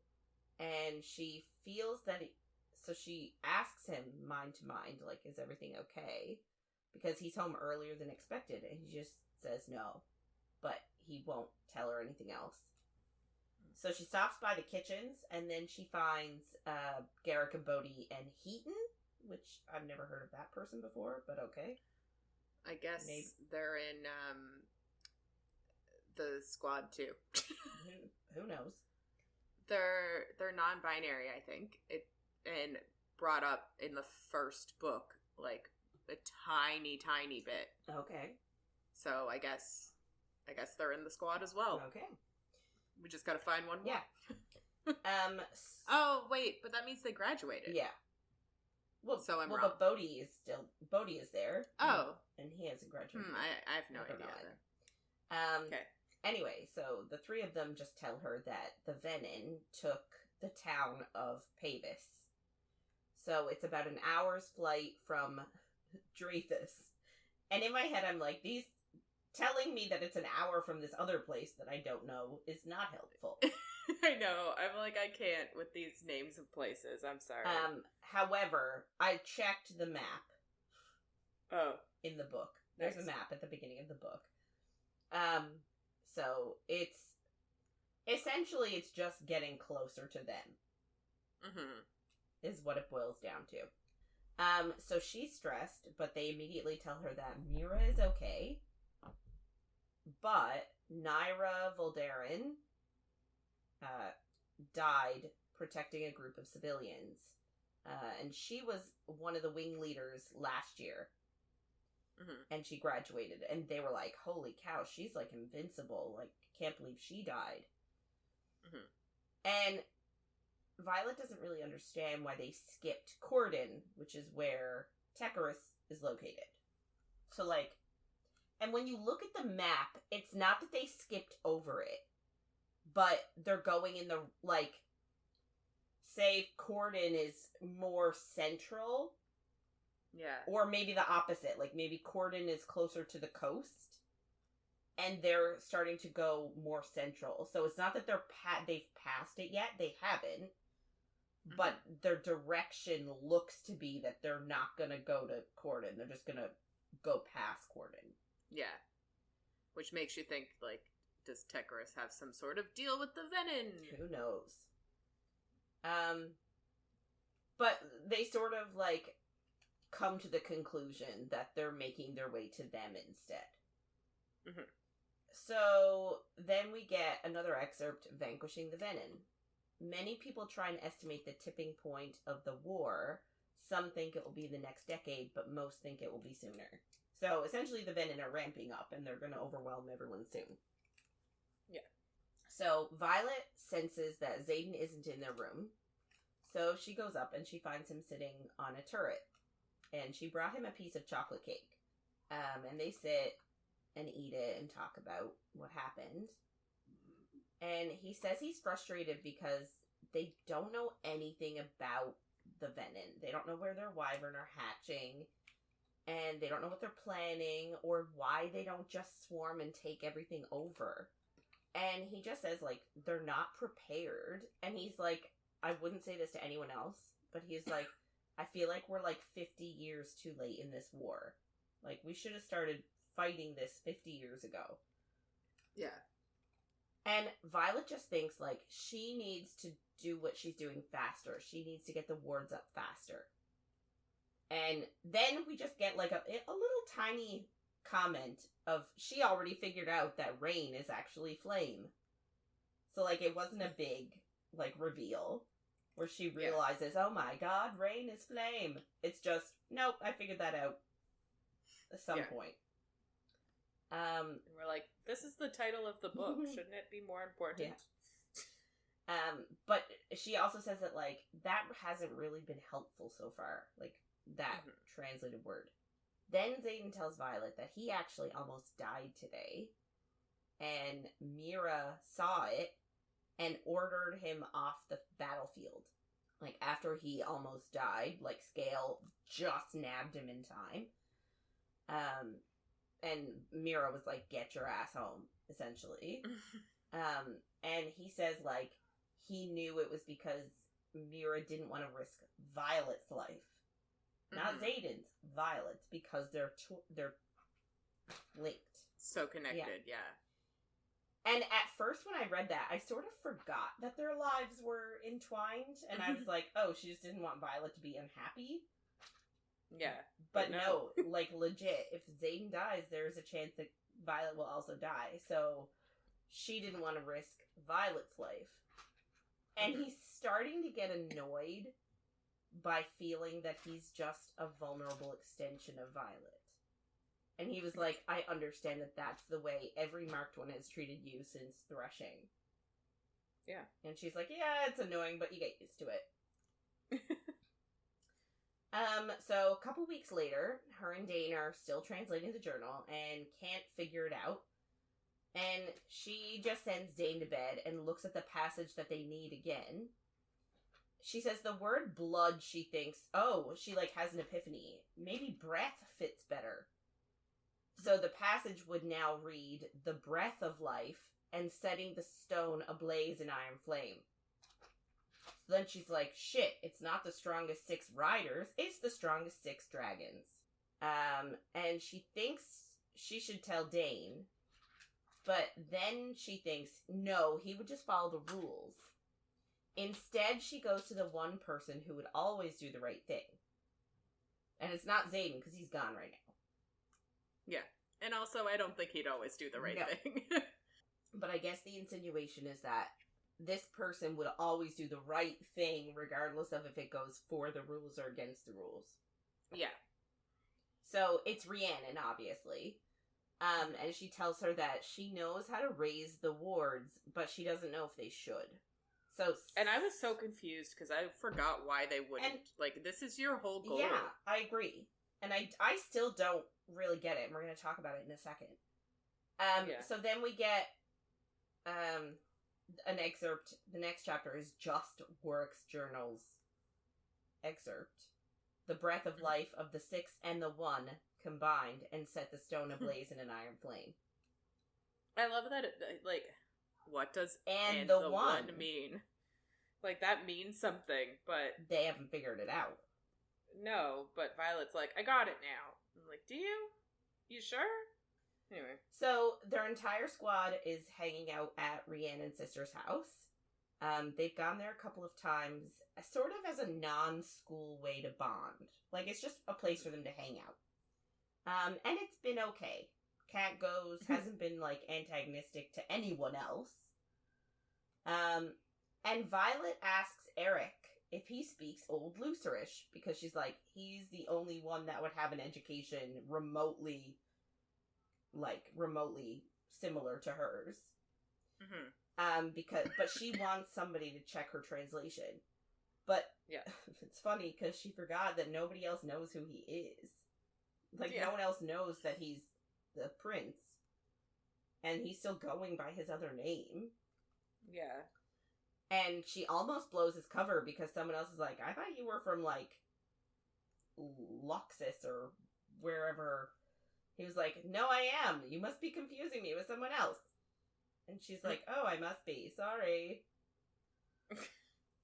And she feels that so she asks him mind to mind, like, "Is everything okay?" because he's home earlier than expected, and he just says no, but he won't tell her anything else. So she stops by the kitchens, and then she finds Garrick and Bodhi and Heaton, which I've never heard of that person before, but okay. I guess they're in the squad too. Who knows? They're non-binary, I think. And brought up in the first book, like a tiny bit. Okay. So I guess they're in the squad as well. Okay. We just gotta find one more. Yeah. Oh wait, but that means they graduated. Yeah. Well, so I'm wrong. But Bodhi is there. Oh. And he hasn't graduated. I have no idea. Okay. Anyway, so the three of them just tell her that the Venin took the town of Pavis. So it's about an hour's flight from Drethus. And in my head, I'm like, these telling me that it's an hour from this other place that I don't know is not helpful. I know. I'm like, I can't with these names of places. I'm sorry. However, I checked the map. Oh. In the book. There's a map at the beginning of the book. So it's just getting closer to them. Mm-hmm. Is what it boils down to. So she's stressed, but they immediately tell her that Mira is okay. But Naira Voldarin died protecting a group of civilians. And she was one of the wing leaders last year. Mm-hmm. And she graduated. And they were like, holy cow, she's like invincible. Like, can't believe she died. Mm-hmm. And Violet doesn't really understand why they skipped Corden, which is where Tecarus is located. So, like, and when you look at the map, it's not that they skipped over it, but they're going in the, like, say Corden is more central. Yeah. Or maybe the opposite. Like, maybe Corden is closer to the coast, and they're starting to go more central. So it's not that they've passed it yet. They haven't. Mm-hmm. But their direction looks to be that they're not going to go to Corden. They're just going to go past Corden. Yeah. Which makes you think, like, does Tecarus have some sort of deal with the Venin? Who knows? But they sort of, like, come to the conclusion that they're making their way to them instead. Mm-hmm. So then we get another excerpt, Vanquishing the Venin. Many people try and estimate the tipping point of the war. Some think it will be the next decade, but most think it will be sooner. So essentially the Venin are ramping up and they're going to overwhelm everyone soon. Yeah. So Violet senses that Xaden isn't in their room. So she goes up and she finds him sitting on a turret. And she brought him a piece of chocolate cake. And they sit and eat it and talk about what happened. And he says he's frustrated because they don't know anything about the Venin. They don't know where their wyvern are hatching. And they don't know what they're planning or why they don't just swarm and take everything over. And he just says, like, they're not prepared. And he's like, I wouldn't say this to anyone else, but he's like, I feel like we're like 50 years too late in this war. Like, we should have started fighting this 50 years ago. Yeah. And Violet just thinks, like, she needs to do what she's doing faster. She needs to get the wards up faster. And then we just get, like, a little tiny comment of she already figured out that rain is actually flame. So, like, it wasn't a big, like, reveal where she realizes, oh my god, rain is flame. It's just, nope, I figured that out at some point. We're like, this is the title of the book. Shouldn't it be more important? Yeah. But she also says that, like, that hasn't really been helpful so far. Like, that translated word. Then Xaden tells Violet that he actually almost died today. And Mira saw it and ordered him off the battlefield. Like, after he almost died, like, Scale just nabbed him in time. And Mira was like, get your ass home, essentially. And he says, like, he knew it was because Mira didn't want to risk Violet's life. Not Xaden's, Violet's, because they're linked. So connected, yeah. And at first when I read that, I sort of forgot that their lives were entwined, and I was like, oh, she just didn't want Violet to be unhappy. Yeah. But no, like, legit, if Xaden dies, there's a chance that Violet will also die, so she didn't want to risk Violet's life. And he's starting to get annoyed by feeling that he's just a vulnerable extension of Violet. And he was like, I understand that that's the way every marked one has treated you since threshing. Yeah. And she's like, yeah, it's annoying, but you get used to it. So a couple weeks later, her and Dain are still translating the journal and can't figure it out. And she just sends Dain to bed and looks at the passage that they need again. She says the word blood, she thinks, she has an epiphany. Maybe breath fits better. So the passage would now read, the breath of life, and setting the stone ablaze in iron flame. So then she's like, shit, it's not the strongest 6 riders, it's the strongest 6 dragons. And she thinks she should tell Dain, but then she thinks, no, he would just follow the rules. Instead, she goes to the one person who would always do the right thing. And it's not Xaden, because he's gone right now. Yeah. And also, I don't think he'd always do the right thing. But I guess the insinuation is that this person would always do the right thing, regardless of if it goes for the rules or against the rules. Yeah. So, it's Rhiannon, obviously. And she tells her that she knows how to raise the wards, but she doesn't know if they should. And I was so confused, because I forgot why they wouldn't. This is your whole goal. Yeah, I agree. And I still don't really get it, and we're going to talk about it in a second. So then we get an excerpt. The next chapter is just Warwick's journal's excerpt. The breath of life of the 6 and the 1 combined and set the stone ablaze in an iron flame. I love that, what does and the 1 mean? That means something, but... They haven't figured it out. No, but Violet's like, I got it now. I'm like, do you? You sure? Anyway. So, their entire squad is hanging out at Rhiannon's sister's house. They've gone there a couple of times, sort of as a non-school way to bond. It's just a place for them to hang out. And it's been okay. Cat goes, hasn't been, antagonistic to anyone else. And Violet asks Eric if he speaks Old Lucerish, because she's like, he's the only one that would have an education remotely similar to hers. Mm-hmm. But she wants somebody to check her translation. But yeah, it's funny, because she forgot that nobody else knows who he is. No one else knows that he's the prince. And he's still going by his other name. Yeah. And she almost blows his cover because someone else is like, I thought you were from, Luxus or wherever. He was like, no, I am. You must be confusing me with someone else. And she's like, oh, I must be. Sorry.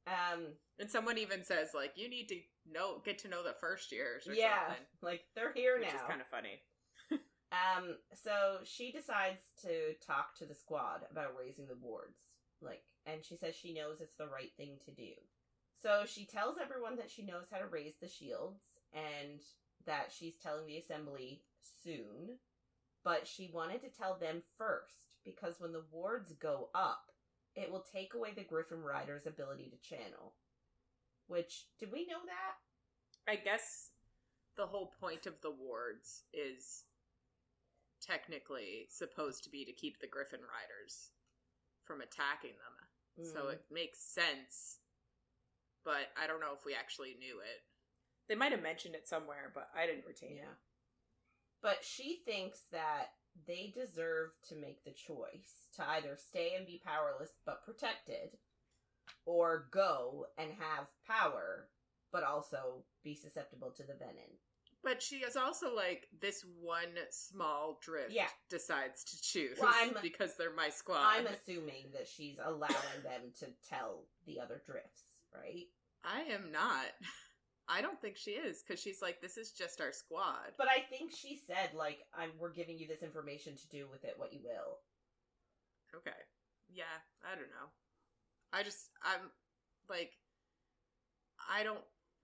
And someone even says, you need to get to know the first years or something. They're here now. Which is kind of funny. So she decides to talk to the squad about raising the wards. And she says she knows it's the right thing to do. So she tells everyone that she knows how to raise the shields, and that she's telling the assembly soon. But she wanted to tell them first, because when the wards go up, it will take away the Gryphon Rider's ability to channel. Which, did we know that? I guess the whole point of the wards is technically supposed to be to keep the Gryphon Riders from attacking them. So it makes sense, but I don't know if we actually knew it. They might have mentioned it somewhere, but I didn't retain it. But she thinks that they deserve to make the choice to either stay and be powerless but protected, or go and have power but also be susceptible to the venom. But she is also this one small drift decides to choose because they're my squad. I'm assuming that she's allowing them to tell the other drifts, right? I am not. I don't think she is, because she's like, this is just our squad. But I think she said, like, we're giving you this information to do with it what you will. Okay. Yeah, I don't know. I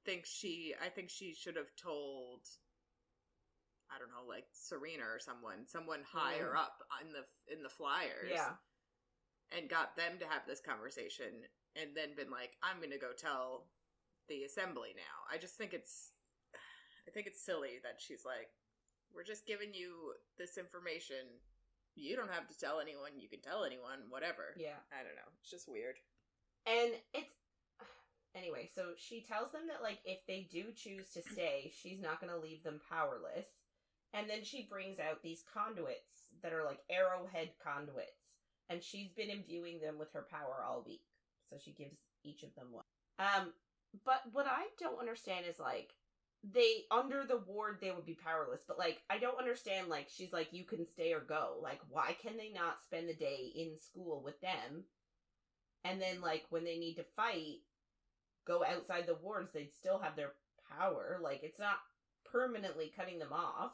think she should have told, I don't know, like Serena or someone higher up in the Flyers. Yeah. And got them to have this conversation and then been like, I'm going to go tell the assembly now. I think it's silly that she's like, we're just giving you this information. You don't have to tell anyone. You can tell anyone, whatever. Yeah. I don't know. It's just weird. And anyway, so she tells them that, like, if they do choose to stay, she's not going to leave them powerless. And then she brings out these conduits that are like arrowhead conduits. And she's been imbuing them with her power all week. So she gives each of them one. But what I don't understand is, like, under the ward, they would be powerless. But, like, I don't understand, like, she's like, you can stay or go. Like, why can they not spend the day in school with them? And then, like, when they need to fight, go outside the wards, they'd still have their power. Like, it's not permanently cutting them off.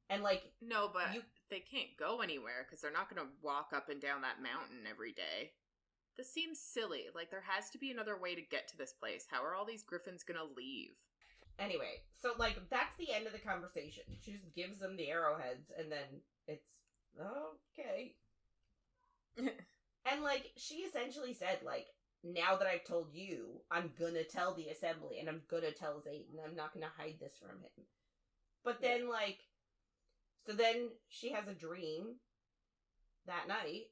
And, like... No, but they can't go anywhere because they're not going to walk up and down that mountain every day. This seems silly. Like, there has to be another way to get to this place. How are all these griffins going to leave? Anyway, so, like, that's the end of the conversation. She just gives them the arrowheads, and then it's, okay. And, like, she essentially said, like, now that I've told you, I'm gonna tell the assembly, and I'm gonna tell Xaden. I'm not gonna hide this from him. But then, like, so then she has a dream that night,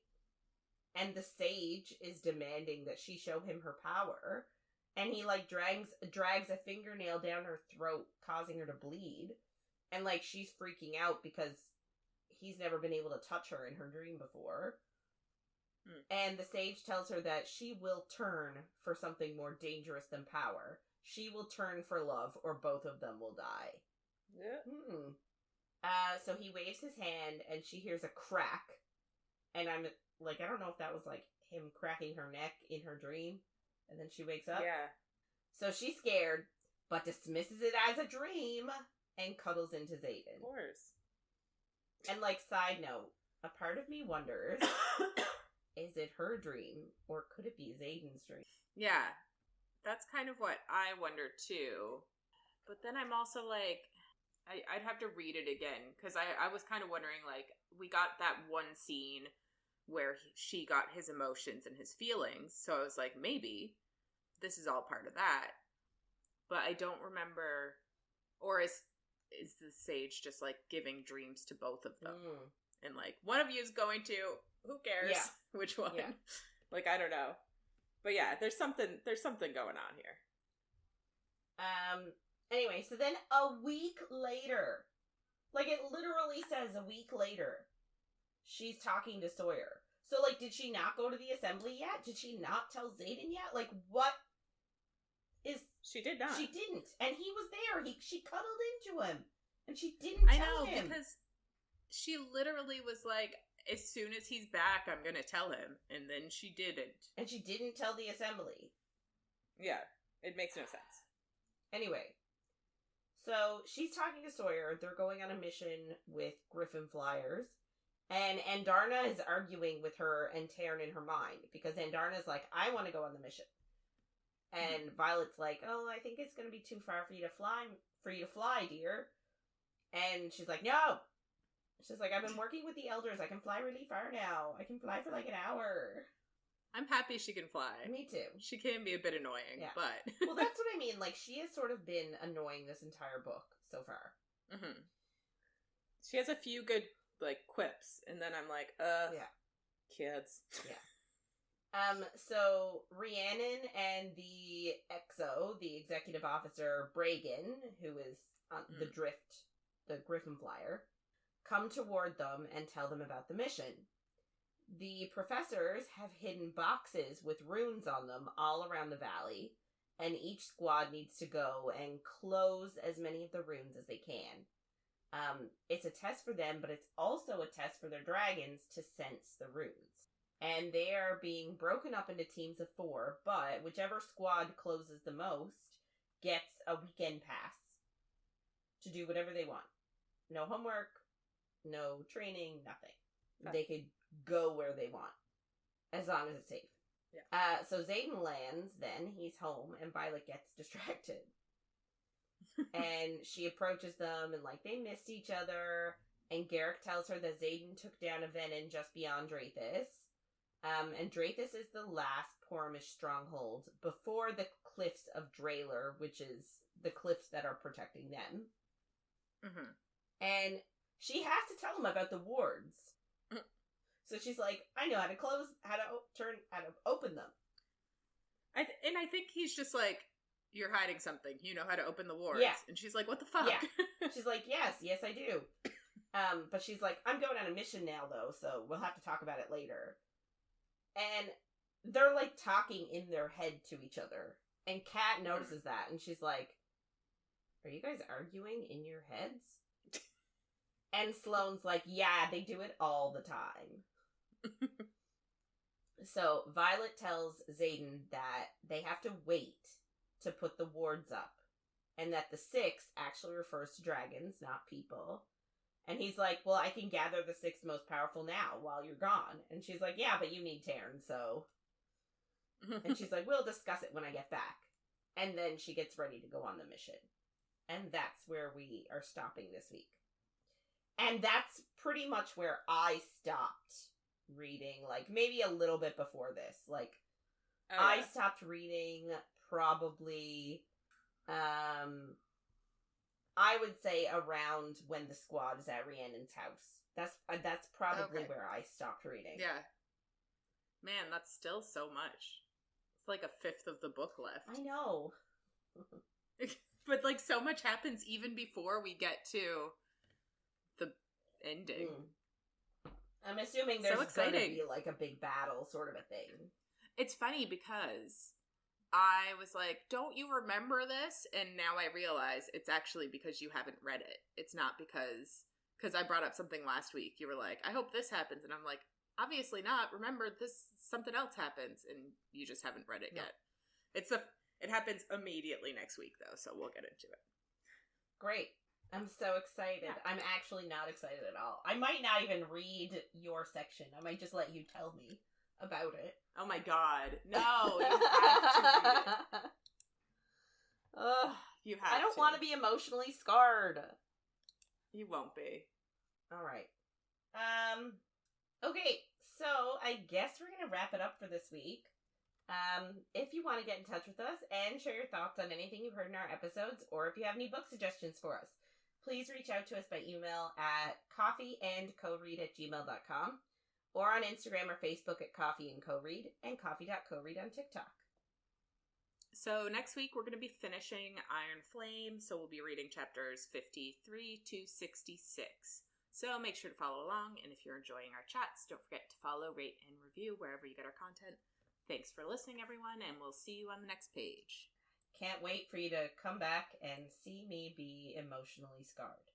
and the sage is demanding that she show him her power, and he, like, drags a fingernail down her throat, causing her to bleed, and, like, she's freaking out because he's never been able to touch her in her dream before. And the sage tells her that she will turn for something more dangerous than power. She will turn for love, or both of them will die. Yeah. So he waves his hand, and she hears a crack. And I'm like, I don't know if that was, like, him cracking her neck in her dream. And then she wakes up. Yeah. So she's scared, but dismisses it as a dream, and cuddles into Xaden. Of course. And, like, side note, a part of me wonders... Is it her dream, or could it be Xaden's dream? Yeah, that's kind of what I wonder too. But then I'm also like, I'd have to read it again, because I was kind of wondering, like, we got that one scene where she got his emotions and his feelings, so I was like, maybe this is all part of that. But I don't remember, or is the sage just, like, giving dreams to both of them? And, like, one of you is going to... Who cares? Yeah. Which one? Yeah. Like, I don't know. But yeah, there's something going on here. Anyway, so then a week later, like, it literally says a week later, she's talking to Sawyer. So, like, did she not go to the assembly yet? Did she not tell Xaden yet? Like, what is... She did not. She didn't. And he was there. She cuddled into him. And she didn't tell him. Because she literally was like... As soon as he's back, I'm gonna tell him. And then she didn't. And she didn't tell the assembly. Yeah, it makes no sense. Anyway, so she's talking to Sawyer. They're going on a mission with Gryphon Flyers. And Andarna is arguing with her and Taryn in her mind. Because Andarna's like, I want to go on the mission. And Violet's like, oh, I think it's going to be too far for you to fly, dear. And she's like, no! She's like, I've been working with the elders. I can fly really far now. I can fly for like an hour. I'm happy she can fly. Me too. She can be a bit annoying, yeah. but... Well, that's what I mean. Like, she has sort of been annoying this entire book so far. Mm-hmm. She has a few good, like, quips, and then I'm like, yeah. Kids. Yeah. So Rhiannon and the EXO, the executive officer, Bragan, who is the Gryphon Flyer, come toward them and tell them about the mission. The professors have hidden boxes with runes on them all around the valley, and each squad needs to go and close as many of the runes as they can. It's a test for them, but it's also a test for their dragons to sense the runes. And they are being broken up into teams of 4, but whichever squad closes the most gets a weekend pass to do whatever they want. No homework, no training, nothing. Okay. They could go where they want, as long as it's safe. Yeah. So Xaden lands, then he's home, and Violet gets distracted. And she approaches them, and, like, they missed each other, and Garrick tells her that Xaden took down a Venin just beyond Drathis. And Drathis is the last Poramish stronghold before the cliffs of Drailer, which is the cliffs that are protecting them. Mm-hmm. And she has to tell him about the wards. So she's like, I know how to close, how to open them. I think he's just like, you're hiding something. You know how to open the wards. Yeah. And she's like, what the fuck? Yeah. She's like, yes, I do. But she's like, I'm going on a mission now, though, so we'll have to talk about it later. And they're, like, talking in their head to each other. And Kat notices that, and she's like, are you guys arguing in your heads? And Sloane's like, yeah, they do it all the time. So Violet tells Xaden that they have to wait to put the wards up. And that the 6 actually refers to dragons, not people. And he's like, well, I can gather the 6 most powerful now while you're gone. And she's like, yeah, but you need Taryn, so... And she's like, we'll discuss it when I get back. And then she gets ready to go on the mission. And that's where we are stopping this week. And that's pretty much where I stopped reading, like, maybe a little bit before this. Like, I stopped reading probably, I would say around when the squad is at Rhiannon's house. That's probably where I stopped reading. Yeah. Man, that's still so much. It's like a fifth of the book left. I know. But, like, so much happens even before we get to the ending. I'm assuming there's exciting. going to be, like, a big battle sort of a thing. It's funny because I was like, don't you remember this? And now I realize it's actually because you haven't read it. It's not because I brought up something last week. You were like, I hope this happens. And I'm like, obviously not. Remember, something else happens. And you just haven't read it yet. It happens immediately next week, though, so we'll get into it. Great. I'm so excited. Yeah. I'm actually not excited at all. I might not even read your section. I might just let you tell me about it. Oh my god. No, you have to read it. Ugh. You have to. I don't want to be emotionally scarred. You won't be. Alright. Okay, so I guess we're going to wrap it up for this week. If you want to get in touch with us and share your thoughts on anything you've heard in our episodes, or if you have any book suggestions for us, please reach out to us by email at coffeeandcoread@gmail.com or on Instagram or Facebook at coffeeandcoread and coffee.coread on TikTok. So next week we're going to be finishing Iron Flame, so we'll be reading chapters 53 to 66. So make sure to follow along, and if you're enjoying our chats, don't forget to follow, rate, and review wherever you get our content. Thanks for listening, everyone, and we'll see you on the next page. Can't wait for you to come back and see me be emotionally scarred.